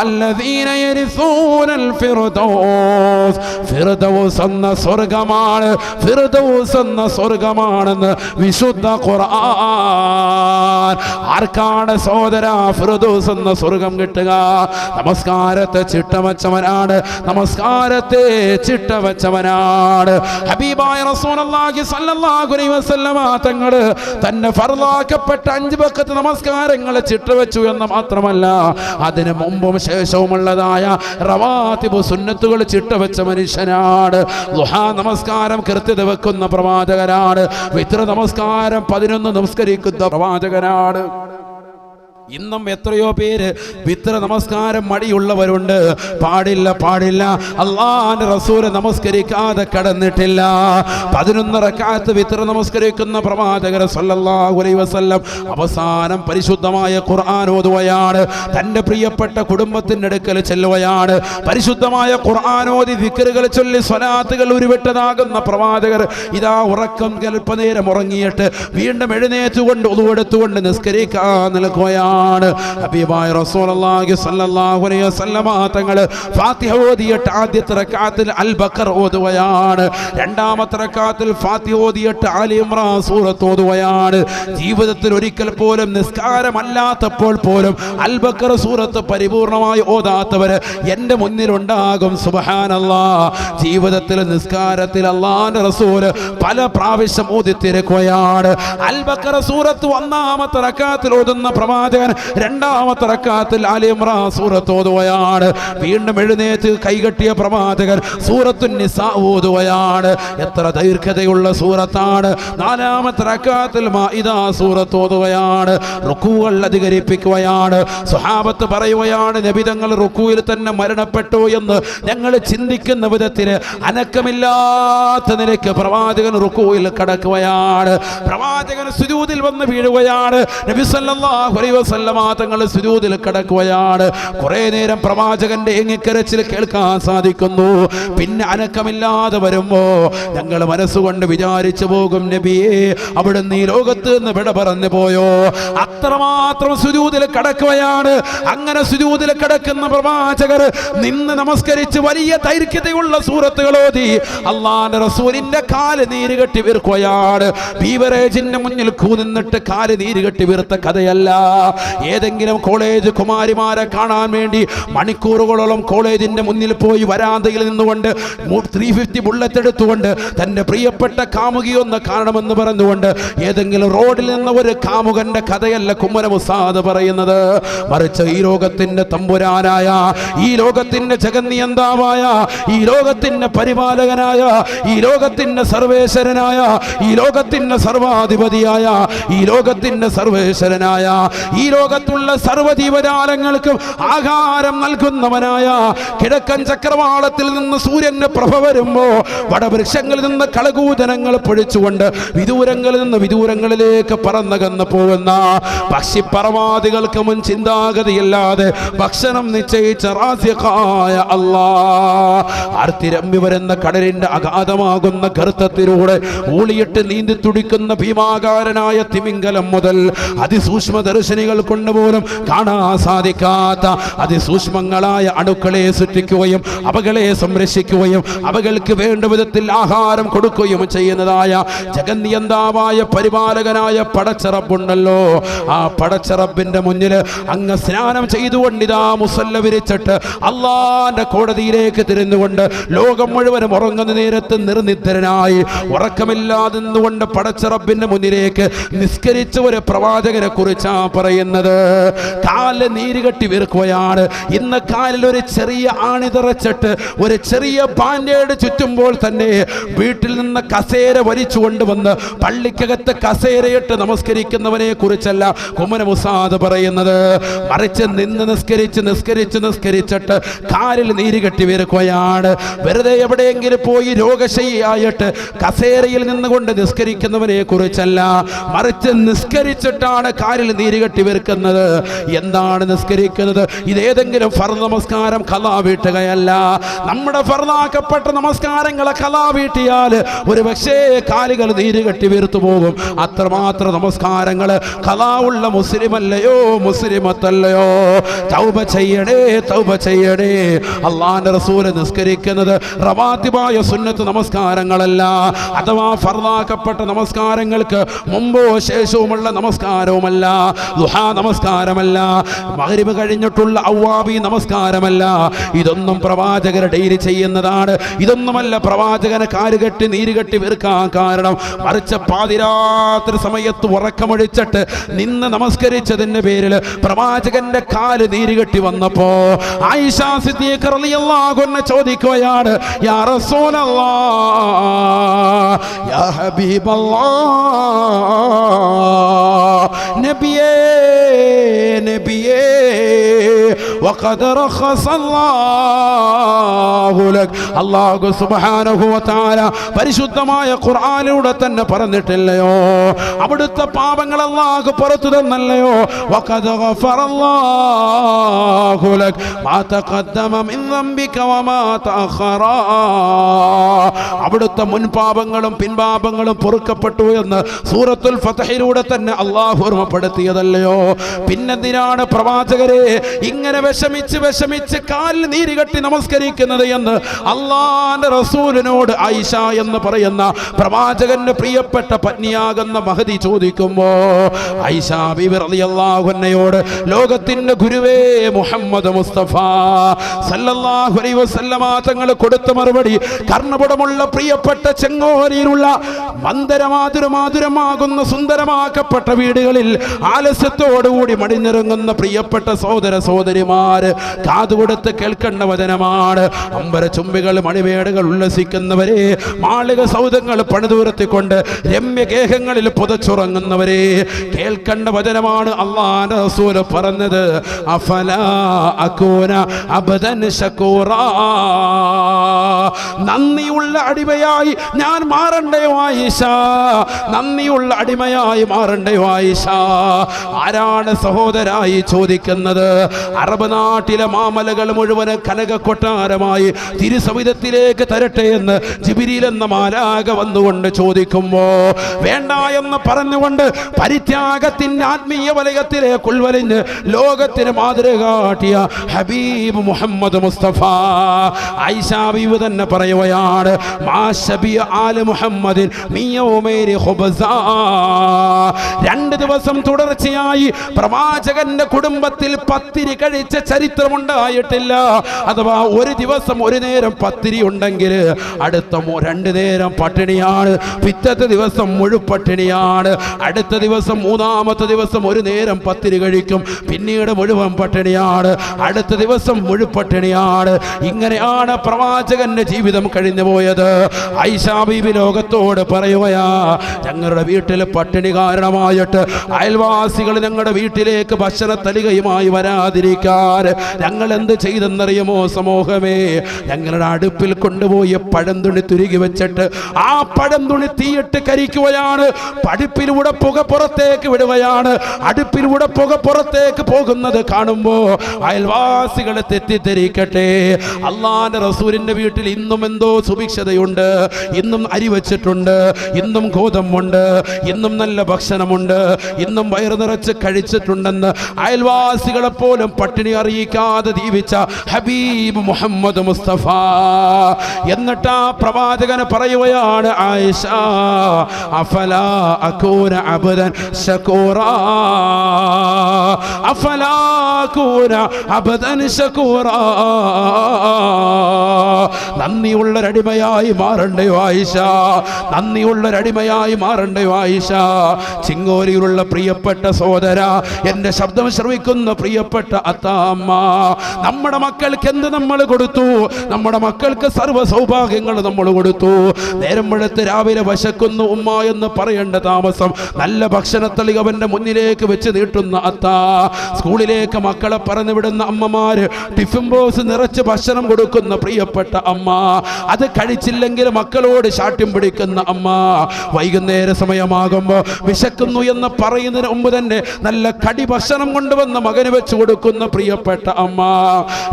അല്ലദീന യരിസൂനൽ ഫിർദൗസ്, ഫിർദൗസ് എന്ന സ്വർഗ്ഗമാണ്, ഫിർദൗസ് എന്ന സ്വർഗ്ഗമാണെന്ന് വിശുദ്ധ ഖുർആൻ. ആർക്കാണ് സഹോദര ഫിർദൗസ് എന്ന സ്വർഗ്ഗം കിട്ടുക? നമസ്കാരത്തെ ചിട്ടവച്ചവനാണ്, നമസ്കാരത്തെ ചിട്ടവച്ചവനാണ്. ഹബീബായ റസൂലുള്ളാഹി സ്വല്ലല്ലാഹു അലൈഹി വസല്ലമ തങ്ങൾ തന്നെ ഫർളാക്കപ്പെട്ട 5 വഖത്ത് നമസ്കാരങ്ങൾ ചിട്ടവച്ചു എന്ന് മാത്രമല്ല, അതിന് മുമ്പും ശേഷവുമുള്ളതായ റവാത്തിബ് സുന്നത്തുകൾ ചിട്ടവച്ച മനുഷ്യനാണ്. ദുഹാ നമസ്കാരം കൃത്യത വെക്കുന്ന പ്രവാചകനാണ്. വിത്ര നമസ്കാരം 11 നമസ്കരിക്കുന്ന പ്രവാചകനാണ്. ഇന്നും എത്രയോ പേര് വിത്ര നമസ്കാരം മടിയുള്ളവരുണ്ട്. പാടില്ല പാടില്ല, അല്ലാഹുവിന്റെ റസൂൽ നമസ്കരിക്കാതെ കടന്നിട്ടില്ല. 11 റക്അത്ത് വിത്ര നമസ്കരിക്കുന്ന പ്രവാചകർ സല്ലല്ലാഹു അലൈഹി വസല്ലം അവസാനം പരിശുദ്ധമായ ഖുർആൻ ഓതുകയാണ്. തന്റെ പ്രിയപ്പെട്ട കുടുംബത്തിന്റെ അടുക്കൽ ചെല്ലുകയാണ്. പരിശുദ്ധമായ ഖുർആൻ ഓതി ദിക്റുകൾ ചൊല്ലി സ്വലാത്തുകൾ ഉരുവിട്ടതാകുന്ന പ്രവാചകർ ഇതാ ഉറക്കം അല്പനേരം ഉറങ്ങിയിട്ട് വീണ്ടും എഴുന്നേറ്റുകൊണ്ട് ഒതുവെടുത്തുകൊണ്ട് നിസ്കരിക്കാൻ നിൽക്കുകയാണ്. ഹബീബായ റസൂലുള്ളാഹി സ്വല്ലല്ലാഹു അലൈഹി വസല്ലമ തങ്ങൾ ഫാത്തിഹ ഓതിയിട്ട് ആദ്യത്തെ റക്അത്തിൽ അൽ ബഖറ ഓതുകയാണ്. രണ്ടാമത്തെ റക്അത്തിൽ ഫാത്തിഹ ഓതിയിട്ട് ആലി ഇംറാൻ സൂറത്ത് ഓതുകയാണ്. ജീവിതത്തിൽ ഒരിക്കൽ പോലും നിസ്കാരമല്ലാത്തപ്പോൾ പോലും അൽ ബഖറ സൂറത്ത് പരിപൂർണമായി ഓതാത്തവർ എൻ്റെ മുന്നിലുണ്ടാകും. സുബ്ഹാനല്ലാഹ്. ജീവിതത്തിൽ നിസ്കാരത്തിൽ അല്ലാഹുവിന്റെ റസൂൽ പല പ്രാവശ്യം ഓതിത്തിരിക്കുകയാണ്. അൽ ബഖറ സൂറത്ത് 1-ാമത്തെ റക്അത്തിൽ ഓതുന്ന പ്രവാചകൻ 2-ാമത്തെ റക്അത്തിൽ ആലി ഇംറാൻ സൂറത്ത് ഓതുകയാണ്. വീണ്ടും എഴുന്നേറ്റ് കൈകെട്ടിയ പ്രവാചകൻ സൂറത്തുൻ നിസാ ഓതുകയാണ്. എത്ര ദൈർഘ്യതയുള്ള സൂറത്താണ്. 4-ാമത്തെ റക്അത്തിൽ മാഇദ സൂറത്ത് ഓതുകയാണ്. റുകൂകൾ അധികരിപ്പിക്കുകയാണ്. സ്വഹാബത്ത് പറയുകയാണ്, നബി തങ്ങൾ റുകൂയിൽ തന്നെ മരണപ്പെട്ടു എന്ന് ഞങ്ങൾ ചിന്തിക്കുന്ന വിധത്തിൽ അനക്കമില്ലാത്ത നിലയ്ക്ക് പ്രവാചകൻ റുകൂയിൽ കടക്കുകയാണ്. പ്രവാചകൻ സുജൂദിൽ വന്ന് വീഴുകയാണ്. നബി സല്ലല്ലാഹു അലൈഹി വസല്ലം വസല്ലമ തങ്ങൾ സുജൂദിൽ കിടക്കുകയാണ്. കുറെ നേരം പ്രവാചകന്റെ ഏങ്ങിക്കരച്ചിൽ കേൾക്കാൻ സാധിക്കുന്നു. പിന്നെ അനക്കമില്ലാതെ വരുമ്പോ ഞങ്ങൾ മനസ്സുകൊണ്ട് വിചാരിച്ചു പോകും, നബിയേ അവിടുന്ന് ഈ ലോകത്ത് നിന്ന് വിട പറഞ്ഞു പോയോ. അത്രമാത്രം സുജൂദിൽ കിടക്കുകയാണ്. അങ്ങനെ സുജൂദിൽ കിടക്കുന്ന പ്രവാചകർ നിന്ന് നമസ്കരിച്ച് വലിയ ദൈർഘ്യതയുള്ള സൂറത്തുകൾ ഓതി അല്ലാഹുവിന്റെ റസൂലിന്റെ കാല് നീര് കെട്ടി വീർക്കുകയാണ്. ബീവറേജിന്റെ മുന്നിൽ കൂനിന്നിട്ട് കാല് നീര് കെട്ടി വീർത്ത കഥയല്ല. ഏതെങ്കിലും കോളേജ് കുമാരിമാരെ കാണാൻ വേണ്ടി മണിക്കൂറുകളോളം കോളേജിന്റെ മുന്നിൽ പോയി വരാന്തയിൽ നിന്നുകൊണ്ട് 350 ബുള്ളറ്റ് എടുത്തുകൊണ്ട് തന്റെ പ്രിയപ്പെട്ട കാമുകിയൊന്ന് കാണണമെന്ന് പറഞ്ഞുകൊണ്ട് ഏതെങ്കിലും റോഡിൽ നിന്ന് ഒരു കാമുകന്റെ കഥയല്ല കുമ്മനം ഉസ്താദ് പറയുന്നത്. മറിച്ച് ഈ ലോകത്തിന്റെ തമ്പുരാനായ, ഈ ലോകത്തിന്റെ ജഗന്നിയന്താവായ, ഈ ലോകത്തിന്റെ പരിപാലകനായ, ഈ ലോകത്തിന്റെ സർവേശ്വരനായ, ഈ ലോകത്തിന്റെ സർവാധിപതിയായ, ഈ ലോകത്തിന്റെ സർവേശ്വരനായ, ഈ ലോകത്തുള്ള സർവ്വജീവജാലങ്ങൾക്കും ആഹാരം നൽകുന്നവനായ, കിഴക്കൻ ചക്രവാളത്തിൽ നിന്ന് സൂര്യന്റെ പ്രഭ വരുമ്പോ വടവൃക്ഷങ്ങളിൽ നിന്ന് കളകൂജനങ്ങൾ പൊഴിച്ചുകൊണ്ട് വിദൂരങ്ങളിൽ നിന്ന് വിദൂരങ്ങളിലേക്ക് പറന്നകന്നു പോകുന്ന പക്ഷിപ്പറവാദികൾക്ക് മുൻ ചിന്താഗതിയില്ലാതെ ഭക്ഷണം നിശ്ചയിച്ച റാസിഖായ അല്ലാഹ് ആർത്തിരമ്പി വരുന്ന കടലിന്റെ അഗാധമാകുന്ന ഗർത്തത്തിലൂടെ ഊളിയിട്ട് നീന്തി തുടിക്കുന്ന ഭീമാകാരനായ തിമിംഗലം മുതൽ അതിസൂക്ഷ്മ ദർശനികൾ കൊണ്ടുപോലും കാണാൻ സാധിക്കാത്ത അതിസൂക്ഷ്മങ്ങളായ അണുക്കളെ സൃഷ്ടിക്കുകയും അവകളെ സംരക്ഷിക്കുകയും അവകൾക്ക് വേണ്ട വിധത്തിൽ ആഹാരം കൊടുക്കുകയും ചെയ്യുന്നതായ ജഗന്നിയന്താവായ പരിപാലകനായ പടച്ചറബുണ്ടല്ലോ. ആ പടച്ചറബിന്റെ മുന്നിൽ അങ്ങ് സ്നാനം ചെയ്തുകൊണ്ടിതാ മുസല്ല വിരിച്ചിട്ട് അള്ളാന്റെ കോടതിയിലേക്ക് തിരിഞ്ഞുകൊണ്ട് ലോകം മുഴുവനും ഉറങ്ങുന്ന നേരത്ത് നിർനിദ്രനായി ഉറക്കമില്ലാതെ നിന്നുകൊണ്ട് പടച്ചറബിന്റെ മുന്നിലേക്ക് നിസ്കരിച്ച ഒരു പ്രവാചകനെ കുറിച്ചാ പറയുന്നത്. കാല് നീര് കെട്ടി വീർക്കുകയാണ്. ഇന്ന് കാലിൽ ഒരു ചെറിയ ആണി തറച്ചിട്ട് ഒരു ചെറിയ ബാൻഡേഡ് ചുറ്റുമ്പോൾ തന്നെ വീട്ടിൽ നിന്ന് കസേര വലിച്ചു കൊണ്ടുവന്ന് പള്ളിക്കകത്ത് കസേരയിട്ട് നമസ്കരിക്കുന്നവനെ കുറിച്ചല്ല കുമ്മനം ഉസ്താദ് പറയുന്നത്. മറിച്ച് നിന്ന് നിസ്കരിച്ചിട്ട് കാലിൽ നീര് കെട്ടി വീർക്കുകയാണ്. വെറുതെ എവിടെയെങ്കിലും പോയി രോഗശയ്യായിട്ട് കസേരയിൽ നിന്നുകൊണ്ട് നിസ്കരിക്കുന്നവനെ കുറിച്ചല്ല, മറിച്ച് നിസ്കരിച്ചിട്ടാണ് കാലിൽ നീര് കെട്ടി വീർക്കുന്നത്. എന്താണ് നിസ്കരിക്കുന്നത്? ഇതേതെങ്കിലും ഫർദ് നമസ്കാരം ഖളാ വീട്ടുകയല്ല. നമ്മുടെ ഫർദാക്കപ്പെട്ട നമസ്കാരങ്ങളെ ഖളാ വീട്ടിയാൽ ഒരു പക്ഷേ കാലുകൾ നീര് കെട്ടി വീർത്തു പോകും. അത്രമാത്രം നമസ്കാരങ്ങൾ ഖളാ ഉള്ള മുസ്ലിമല്ലയോ, മുസ്ലിമത്തല്ലയോ? തൗബ ചെയ്യണേ, തൗബ ചെയ്യണേ. അല്ലാഹുവിന്റെ റസൂൽ നിസ്കരിക്കുന്നത് റവാത്തിബായ സുന്നത്ത് നമസ്കാരങ്ങളല്ല, അഥവാ ഫർദാക്കപ്പെട്ട നമസ്കാരങ്ങൾക്ക് മുമ്പോ ശേഷവുമുള്ള നമസ്കാരവുമല്ല, ദുഹാ നമസ്കാരമല്ല, മഗ്രിബ് കഴിഞ്ഞിട്ടുള്ള അവ്വാബി നമസ്കാരമല്ല. ഇതൊന്നും പ്രവാചകർ ഡെയിലി ചെയ്യുന്നതാണ്. ഇതൊന്നുമല്ല പ്രവാചകനെ കാലുകെട്ടി നീരുകെട്ടി വീർക്കാൻ കാരണം. മറിച്ച് പാതിരാത്രി സമയത്ത് ഉറക്കമൊഴിച്ചിട്ട് നിന്ന് നമസ്കരിച്ചതിന്റെ പേരിൽ പ്രവാചകന്റെ കാല് നീരുകെട്ടി വന്നപ്പോ ആയിഷ സിദ്ദീഖ റളിയല്ലാഹു അൻഹ ചോദിക്കുകയാണ്, യാ റസൂലല്ലാഹ്, യാ ഹബീബല്ലാഹ്, നബിയേ നബിയേ, വഖദ് റഖസല്ലാഹു ലക്. അല്ലാഹു സുബ്ഹാനഹു വ തആല പരിശുദ്ധമായ ഖുർആനിലൂടെ തന്നെ പറഞ്ഞിട്ടില്ലയോ, അവിടുത്തെ പാപങ്ങൾ അല്ലാഹു പുറത്തു തന്നല്ലയോ. വഖദ് ഗഫറല്ലാഹു ലക് മാ തഖദ്ദമ മിൻ ദംബിക വമാ തഅഖറ. അവിടുത്തെ മുൻപാപങ്ങളും പിൻപാപങ്ങളും പൊറുക്കപ്പെട്ടു എന്ന് സൂറത്തുൽ ഫത്ഹിലൂടെ തന്നെ അല്ലാഹു ഓർമ്മപ്പെടുത്തിയതല്ലയോ. പിന്നെന്തിനാണ് പ്രവാചകരെ ഇങ്ങനെ വിഷമിച്ച് കാലിൽ നീര് കെട്ടി നമസ്കരിക്കുന്നത് എന്ന് അല്ലാഹുവിന്റെ റസൂലിനോട് ആയിഷ എന്ന് പറയുന്ന പ്രവാചകന്റെ പ്രിയപ്പെട്ട പത്നിയാകുന്ന മഹദി ചോദിക്കുമ്പോ ആയിഷ ബീവി റളിയല്ലാഹു അൻഹയോട് ലോകത്തിന്റെ ഗുരുവേ മുഹമ്മദ് മുസ്തഫ സല്ലല്ലാഹു അലൈഹി വസല്ലമ തങ്ങൾ കൊടുത്ത മറുപടി കർണപുടമുള്ള പ്രിയപ്പെട്ട ചെങ്ങോരിയിലുള്ള മന്ദരമാതുരമാകുന്ന സുന്ദരമാക്കപ്പെട്ട വീടുകളിൽ ആലസ്യത്തോടുകൂടി മടിഞ്ഞിറങ്ങുന്ന പ്രിയപ്പെട്ട സഹോദര സഹോദരിമാർ, ഉമ്മമാര് കാതുകൊടുത്ത് കേൾക്കേണ്ട വചനമാണ്. അമ്പരചുംബികൾ മണിമേടുകൾ ഉല്ലസിക്കുന്നവരെ, മാളിക സൗധങ്ങൾ പണിതുയർത്തിക്കൊണ്ട് രമ്യഗേഹങ്ങളിൽ പുതച്ചുറങ്ങുന്നവരെ, കേൾക്കേണ്ട വചനമാണ് അല്ലാഹുവിന്റെ റസൂൽ പറഞ്ഞത്. അഫലാ അകൂന അബ്ദൻ ശകൂറാ, നന്ദിയുള്ള അടിമയായി ഞാൻ മാറണ്ടയോ ആയിഷ, നന്ദിയുള്ള അടിമയായി മാറണ്ടയോ ആയിഷ. ആരാണ് സഹോദരായി ചോദിക്കുന്നത്? അറബ് നാട്ടിലെ മാമലകൾ മുഴുവൻ കനക കൊട്ടാരമായി തിരുസവിധത്തിലേക്ക് തരട്ടെ എന്ന് ജിബ്രീൽ എന്ന മാലാക വന്നുകൊണ്ട് ചോദിക്കുമ്പോ വേണ്ട എന്ന് പറഞ്ഞുകൊണ്ട് പരിത്യാഗത്തിന്റെ ആത്മീയ വലയത്തിലേക്ക് ഉൾവലിഞ്ഞ് ലോകത്തിന് മാതൃക കാട്ടിയ ഹബീബ് മുഹമ്മദ് മുസ്തഫ ആയിഷ ബീവി തന്നെ പറയുകയാണ്, മാശബിയ ആല മുഹമ്മദിൻ മിയൗമൈനി ഖുബ്സാ. 2 ദിവസം തുടർച്ചയായി പ്രവാചകന്റെ കുടുംബത്തിൽ പത്തിരി കഴിച്ച ചരിത്രമുണ്ടായിട്ടില്ല. അഥവാ ഒരു ദിവസം ഒരു നേരം പത്തിരി ഉണ്ടെങ്കിൽ അടുത്ത 2 നേരം പട്ടിണിയാണ്, പിറ്റത്തെ ദിവസം മുഴുപട്ടിണിയാണ്, അടുത്ത ദിവസം 3-ാമത്തെ ദിവസം ഒരു നേരം പത്തിരി കഴിക്കും, പിന്നീട് മുഴുവൻ പട്ടിണിയാണ്, അടുത്ത ദിവസം മുഴുപട്ടിണിയാണ്. ഇങ്ങനെയാണ് പ്രവാചകന്റെ ജീവിതം കഴിഞ്ഞു പോയത്. ആയിഷ ബീവി ലോകത്തോട് പറയുകയാ, ഞങ്ങളുടെ വീട്ടിൽ പട്ടിണി കാരണമായിട്ട് അയൽവാസികൾ ഞങ്ങളുടെ വീട്ടിലേക്ക് ഭക്ഷണ തലികയുമായി വരാതിരിക്കാൻ ഞങ്ങൾ എന്ത് ചെയ്തെന്നറിയുമോ സമൂഹമേ? ഞങ്ങളുടെ അടുപ്പിൽ കൊണ്ടുപോയി പഴംതുണി തുരുകി വെച്ചിട്ട് ആ പഴംതുണി തീയിട്ട് കരിക്കുകയാണ്. അടുപ്പിലൂടെ പുക പുറത്തേക്ക് വിടുകയാണ്. അടുപ്പിലൂടെ പുക പുറത്തേക്ക് പോകുന്നത് കാണുമ്പോ അയൽവാസികൾ തെറ്റിദ്ധരിക്കട്ടെ, അല്ലാഹുവിന്റെ റസൂലിന്റെ വീട്ടിൽ ഇന്നും എന്തോ സുഭിക്ഷതയുണ്ട്, ഇന്നും അരി വെച്ചിട്ടുണ്ട്, ഇന്നും ഗോതമ്പുണ്ട്, ഇന്നും നല്ല ഭക്ഷണമുണ്ട്, ഇന്നും വയറു നിറച്ച് കഴിച്ചിട്ടുണ്ടെന്ന് അയൽവാസികളെ പോലും പട്ടിണി അറിയിക്കാതെ ജീവിച്ച ഹബീബ് മുഹമ്മദ് മുസ്തഫ. എന്നിട്ട് ആ പ്രവാചകൻ പറയുകയാണ്, ആയിഷ അഫലാ അകൂന അബ്ദൻ ശകൂറാ, അഫലാ അകൂന അബ്ദൻ ശകൂറാ. നന്ദിയുള്ളൊരടിമയായി മാറണ്ടയോ ആയിഷ, നന്ദിയുള്ളൊരടിമയായി മാറണ്ടയോ ആയിഷ. ചിങ്ങോലിയിലുള്ള പ്രിയപ്പെട്ട സഹോദര, എന്റെ ശബ്ദം ശ്രവിക്കുന്ന പ്രിയപ്പെട്ട അത്താമ്മ, നമ്മുടെ മക്കൾക്ക് എന്ത് നമ്മൾ കൊടുത്തു? നമ്മുടെ മക്കൾക്ക് സർവ്വ സൗഭാഗ്യങ്ങൾ നമ്മൾ കൊടുത്തു. നേരം വെളുത്ത് രാവിലെ വശക്കുന്നു ഉമ്മ എന്ന് പറയേണ്ട താമസം നല്ല ഭക്ഷണത്തളി അവന്റെ മുന്നിലേക്ക് വെച്ച് നീട്ടുന്ന അത്ത, സ്കൂളിലേക്ക് മക്കളെ പറഞ്ഞു വിടുന്ന അമ്മമാര്, ടിഫിൻ ബോക്സ് നിറച്ച് ഭക്ഷണം കൊടുക്കുന്ന പ്രിയപ്പെട്ട അമ്മ, അത് കഴിച്ചില്ലെങ്കിൽ മക്കളോട് ശാഠ്യം പിടിക്കുന്ന അമ്മ, വൈകുന്നേര സമയമാകുമ്പോ വിശക്കുന്നു എന്ന് പറയുന്നതിന് മുമ്പ് തന്നെ നല്ല കടി ഭക്ഷണം കൊണ്ടുവന്ന് മകന് വെച്ച് കൊടുക്കുന്ന പ്രിയപ്പെട്ട അമ്മ,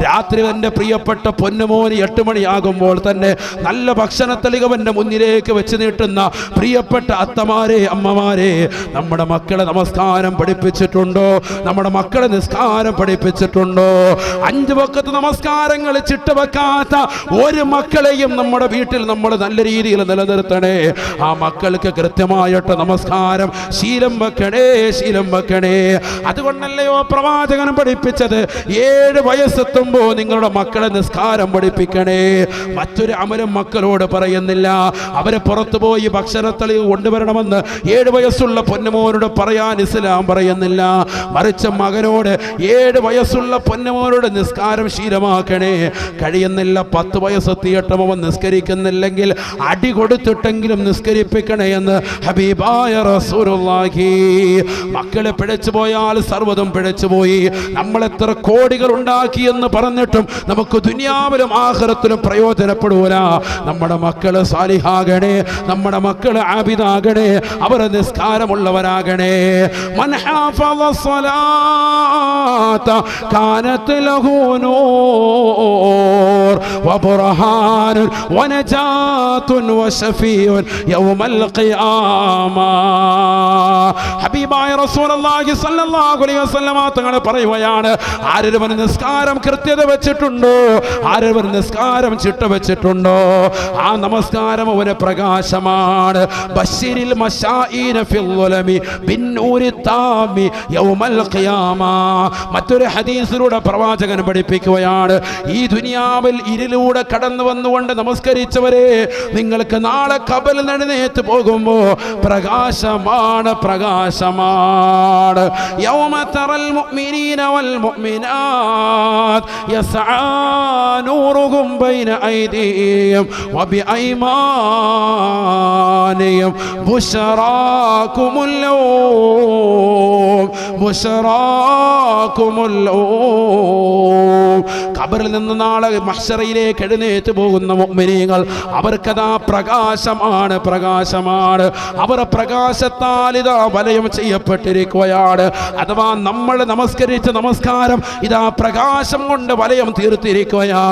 രാത്രി എന്റെ പ്രിയപ്പെട്ട പൊന്നുമോന് 8 മണിയാകുമ്പോൾ തന്നെ നല്ല ഭക്ഷണത്തളികവന്റെ മുന്നിലേക്ക് വെച്ച് നീട്ടുന്ന പ്രിയപ്പെട്ട അത്തമാരെ, അമ്മമാരെ, നമ്മുടെ മക്കളെ നമസ്കാരം പഠിപ്പിച്ചിട്ടുണ്ടോ? നമ്മുടെ മക്കളെ നിസ്കാരം പഠിപ്പിച്ചിട്ടുണ്ടോ? 5 വഖത്ത് നമസ്കാരങ്ങൾ ചിട്ടവെക്കാത്ത ഒരു മക്കളെയും നമ്മുടെ വീട്ടിൽ നമ്മൾ നല്ല രീതിയിൽ നിലനിർത്തണേ. ആ മക്കൾക്ക് കൃത്യമായിട്ട് നമസ്കാരം ശീലം വെക്കണേ, ശീലം വെക്കണേ. അതുകൊണ്ടല്ലയോ പ്രവാചകൻ പഠിപ്പിച്ചത് 7 വയസ്സെത്തുമ്പോ നിങ്ങളുടെ മക്കളെ നിസ്കാരം പഠിപ്പിക്കണേ. മറ്റൊരു അമലും മക്കളോട് പറയുന്നില്ല. അവരെ പുറത്തുപോയി ഭക്ഷണത്തളി കൊണ്ടുവരണമെന്ന് 7 വയസ്സുള്ള പൊന്നുമോനോട് പറയാൻ ഇസ്ലാം പറയുന്നില്ല. മറിച്ച് മകനോട് 7 വയസ്സുള്ള പൊന്നുമോനോട് നിസ്കാരം ശീലമാക്കണേ. കഴിയുന്നില്ല 10 വയസ്സെത്തിയിട്ടും അവൻ നിസ്കരിക്കുന്നില്ലെങ്കിൽ അടി കൊടുത്തിട്ടെങ്കിലും നിസ്കരിപ്പിക്കണേ എന്ന് ഹബീബായ റസൂലുള്ളാഹി. മക്കളെ പിഴച്ചു പോയാൽ സർവ്വതും പിഴച്ചുപോയി. നമ്മൾ എത്ര കോടികൾ ഉണ്ടാക്കി എന്ന് പറഞ്ഞിട്ടും നമുക്ക് ദുനിയാവിലും ആഖിറത്തിലും പ്രയോജനപ്പെടൂല. നമ്മുടെ മക്കള് സാലിഹാകണേ, നമ്മുടെ മക്കള് ആബിദാകണേ, അവർ നിസ്കാരമുള്ളവരാകണേ. മൻ ഹാഫള സ്വലാത കാനത് ലഹു നൂർ വബുർഹാൻ വനജാതുൻ വശഫീഉൻ യൗമൽ ഖിയാമ. ഹബീബായ റസൂലുള്ളാഹി സ്വല്ലല്ലാഹു അലൈഹി വസല്ലമ തങ്ങൾ പറയുകയാണ്, ആരൊരുവൻ നിസ്കാരം കൃത്യത വെച്ചിട്ടുണ്ടോ, ആരൊരുവൻ നിസ്കാരം ചിട്ട വെച്ചിട്ടുണ്ടോ, ആ നമസ്കാരം അവന് പ്രകാശമാണ്. ബശ്ശിരിൽ മശാഈന ഫിൽ ളുലമി ബിന്നൂരി താമി യൗമൽ ഖിയാമ. മറ്റൊരു ഹദീസിലൂടെ പ്രവാചകൻ പഠിപ്പിക്കുകയാണ്, ഈ ദുനിയാവിൽ ഇരുളിലൂടെ കടന്നു വന്നുകൊണ്ട് നമസ്കരിച്ചവരെ നിങ്ങൾക്ക് നാളെ ഖബറിൽ എഴുന്നേറ്റ് പോകുമ്പോൾ പ്രകാശമാണ്, പ്രകാശമാണ്. യൗമ തറൽ മുഅ്മിനീന വൽ മുഅ്മിനാത്ത് والمؤمنات يسعى نورهم بين أيديهم وبأيمانهم بشراكم اليوم بشراكم اليوم. ഖബറിൽ നിന്ന് നാളെ മഹ്ശറയിലേക്ക് എഴുന്നേറ്റ് പോകുന്ന മുഅ്മിനീങ്ങൾ അവർക്കതാ പ്രകാശമാണ്, പ്രകാശമാണ്. അവർ പ്രകാശത്താൽ ഇതാ വലയം ചെയ്യപ്പെട്ടിരിക്കുകയാണ്. അഥവാ നമ്മൾ നമസ്കരിച്ച നമസ്കാരം ഇതാ പ്രകാശം കൊണ്ട് വലയം തീർത്തിരിക്കുകയാ.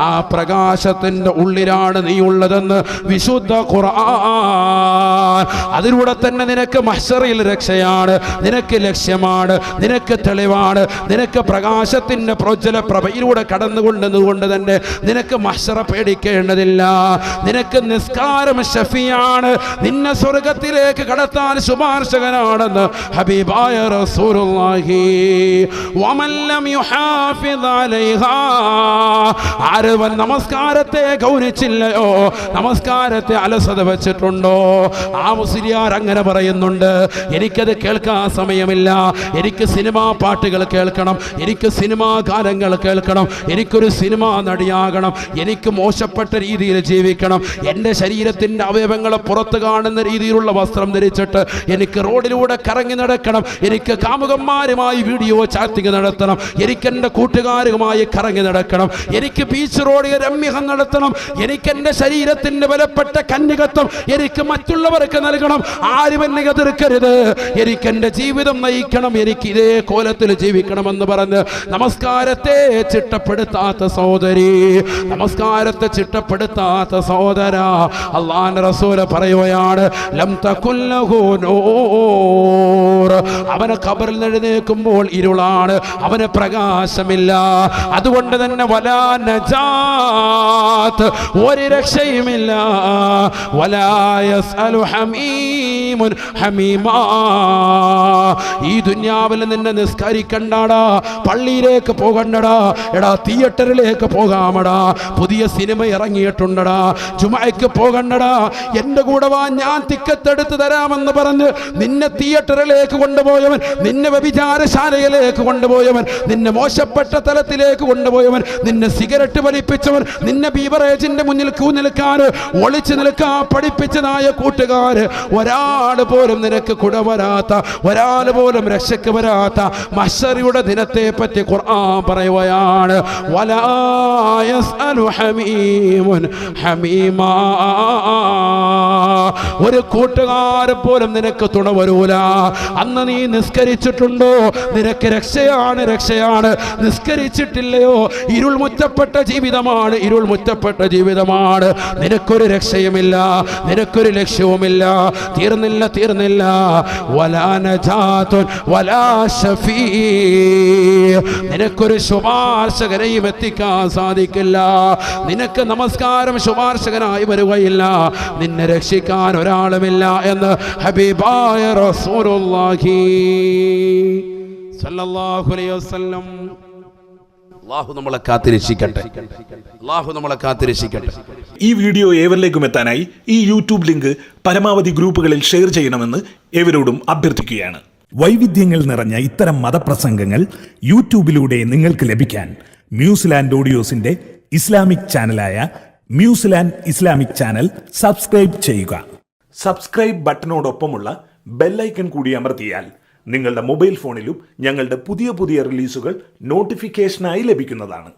ആ പ്രകാശത്തിന്റെ ഉള്ളിലാണ് നീ ഉള്ളതെന്ന് വിശുദ്ധ ഖുർആൻ. അതിലൂടെ തന്നെ നിനക്ക് മഹ്ശറയിൽ രക്ഷയാണ്, നിനക്ക് ലക്ഷ്യമാണ്, നിനക്ക് തെളിവാണ്. നിനക്ക് പ്രകാശത്തിന്റെ പ്രോജ്വല പ്രഭയിലൂടെ കടന്നുകൊണ്ടെന്നുകൊണ്ട് തന്നെ നിനക്ക് മഹ്ശറ പേടിക്കേണ്ടതില്ല. നിനക്ക് നിസ്കാരം ശഫീയാണ്, നിന്നെ സ്വർഗത്തിലേക്ക് കടത്താൻ ശുപാർശകനാണെന്ന് ഹബീബായ റസൂലുള്ളാഹി. വമൻ ലം യുഹാഫിദ് അലൈഹാ, ആരവൻ നമസ്കാരത്തെ ഗൗനിച്ചില്ലയോ, നമസ്കാരത്തെ അലസത വെച്ചിട്ടുണ്ടോ, ആ മുസ്ലിയാർ അങ്ങനെ പറയുന്നുണ്ട്. എനിക്കത് കേൾക്കാൻ സമയമില്ല, എനിക്ക് സിനിമാ പാട്ടുകൾ കേൾക്കണം, എനിക്ക് സിനിമാ ഗാനങ്ങൾ കേൾക്കണം, എനിക്കൊരു സിനിമാ നടിയാകണം, എനിക്ക് മോശപ്പെട്ട രീതിയിൽ ജീവിക്കണം, എൻ്റെ ശരീരത്തിൻ്റെ അവയവങ്ങളെ പുറത്ത് കാണുന്ന രീതിയിലുള്ള വസ്ത്രം ധരിച്ചിട്ട് എനിക്ക് റോഡിലൂടെ കറങ്ങി നടക്കണം, എനിക്ക് കാമുകന്മാരുമായി വീഡിയോ ചാറ്റിംഗ് നടത്തണം, എനിക്ക് എൻ്റെ കൂട്ടുകാരുമായി കറങ്ങി നടക്കണം, എനിക്ക് ബീച്ച് റോഡിൽ രമ്യഹം നടത്തണം, എനിക്ക് എൻ്റെ ശരീരത്തിൻ്റെ വിലപ്പെട്ട കന്യകത്വം എനിക്ക് മറ്റുള്ളവർക്ക് നൽകണം, ആരും എന്നെ എതിർക്കരുത്, എനിക്ക് എൻ്റെ ജീവിതം നയിക്കണം, എനിക്ക് ഇതേ കോലത്തിൽ ജീവിക്കണമെന്ന് പറഞ്ഞ് നമസ്കാരത്തെ ചിട്ടപ്പെടുത്താത്ത സഹോദരി, നമസ്കാരത്തെ ചിട്ടപ്പെടുത്താത്ത സഹോദര, അല്ലാഹുവിന്റെ റസൂൽ പറയുകയാണ്, ലം തകുല്ലഹു നൂർ, അവനെ ഖബറിൽ എഴുന്നേൽക്കുമ്പോൾ ഇരുളാണ്, അവന് പ്രകാശമില്ല. അതുകൊണ്ട് തന്നെ വലാ നജാത്ത്, ഒരു രക്ഷയുമില്ല. വലാ യസ്അലു ഹമീമുൻ ഹമീമാ, ഈ ദുനിയാവിൽ നിന്നെ നിസ്കരിക്കണ്ടടാ, പള്ളിയിലേക്ക് പോകണ്ടടാ, എടാ തിയേറ്ററിലേക്ക് പോകാമടാ, പുതിയ സിനിമ ഇറങ്ങിയിട്ടുണ്ടടാ, ജുമഅയ്ക്ക് പോകണ്ടടാ, എൻ്റെ കൂടെ വാ, ഞാൻ ടിക്കറ്റ് എടുത്ത് തരാമെന്ന് പറഞ്ഞ് നിന്നെ തിയേറ്ററിലേക്ക് കൊണ്ടുപോയവൻ, നിന്നെ വ്യഭിചാരശാലയിലേക്ക് കൊണ്ടുപോയവൻ, നിന്നെ മോശപ്പെട്ട തലത്തിലേക്ക് കൊണ്ടുപോയവൻ, നിന്നെ സിഗരറ്റ് വലിപ്പിച്ചവൻ, നിന്നെ ബീവറേജിന്റെ മുന്നിൽ ക്യൂ നിൽക്കാൻ ഒളിച്ചു നിൽക്കാൻ പഠിപ്പിച്ചതായ കൂട്ടുകാര്, ഒരാൾ പോലും നിനക്ക് കുടവരാത്ത, ഒരാൾ പോലും രക്ഷയ്ക്ക് വരാത്ത മഹ്ശറിയുടെ ദിനത്തെ പറ്റി ഖുർആൻ പറയുകയാണ്, വലാ യസ്അലു ഹമീമുൻ ഹമീമാ, ഒരു കൂട്ടുകാരെ പോലും നിനക്ക് തുണ വരൂല. അന്ന് നീ നിസ്കരിച്ചിട്ടുണ്ടോ, നിനക്ക് രക്ഷയാണ്, രക്ഷയാണ്. നിസ്കരിച്ചിട്ടില്ലയോ, ഇരുൾ മുറ്റപ്പെട്ട ജീവിതമാണ്, ഇരുൾ മുറ്റപ്പെട്ട ജീവിതമാണ്. നിനക്കൊരു രക്ഷയുമില്ല, നിനക്കൊരു ലക്ഷ്യവുമില്ല. തീർന്നില്ല, തീർന്നില്ല. വലാ നജാത്തുൻ വലാ ശഫീ, നിനക്കൊരു ശുപാർശകനെയും എത്തിക്കാൻ സാധിക്കില്ല. നിനക്ക് നമസ്കാരം ശുപാർശകനായി വരികയില്ല, നിന്നെ രക്ഷിക്കാൻ ഒരാളുമില്ല എന്ന് ഹബീബായ റസൂലുള്ളാഹി സ്വല്ലല്ലാഹു അലൈഹി വസല്ലം. അല്ലാഹു നമ്മളെ കാത്തിരക്ഷിക്കട്ടെ, അല്ലാഹു നമ്മളെ കാത്തിരക്ഷിക്കട്ടെ. ഈ വീഡിയോ ഏവരിലേക്കും എത്താനായി ഈ യൂട്യൂബ് ലിങ്ക് പരമാവധി ഗ്രൂപ്പുകളിൽ ഷെയർ ചെയ്യണമെന്ന് ഏവരോടും അഭ്യർത്ഥിക്കുകയാണ്. വൈവിധ്യങ്ങൾ നിറഞ്ഞ ഇത്തരം മതപ്രസംഗങ്ങൾ യൂട്യൂബിലൂടെ നിങ്ങൾക്ക് ലഭിക്കാൻ മ്യൂസിലാൻഡ് ഓഡിയോസിന്റെ ഇസ്ലാമിക് ചാനലായ മ്യൂസിലാൻഡ് ഇസ്ലാമിക് ചാനൽ സബ്സ്ക്രൈബ് ചെയ്യുക. സബ്സ്ക്രൈബ് ബട്ടനോടൊപ്പമുള്ള ബെല്ലൈക്കൺ കൂടി അമർത്തിയാൽ നിങ്ങളുടെ മൊബൈൽ ഫോണിലും ഞങ്ങളുടെ പുതിയ പുതിയ റിലീസുകൾ നോട്ടിഫിക്കേഷനായി ലഭിക്കുന്നതാണ്.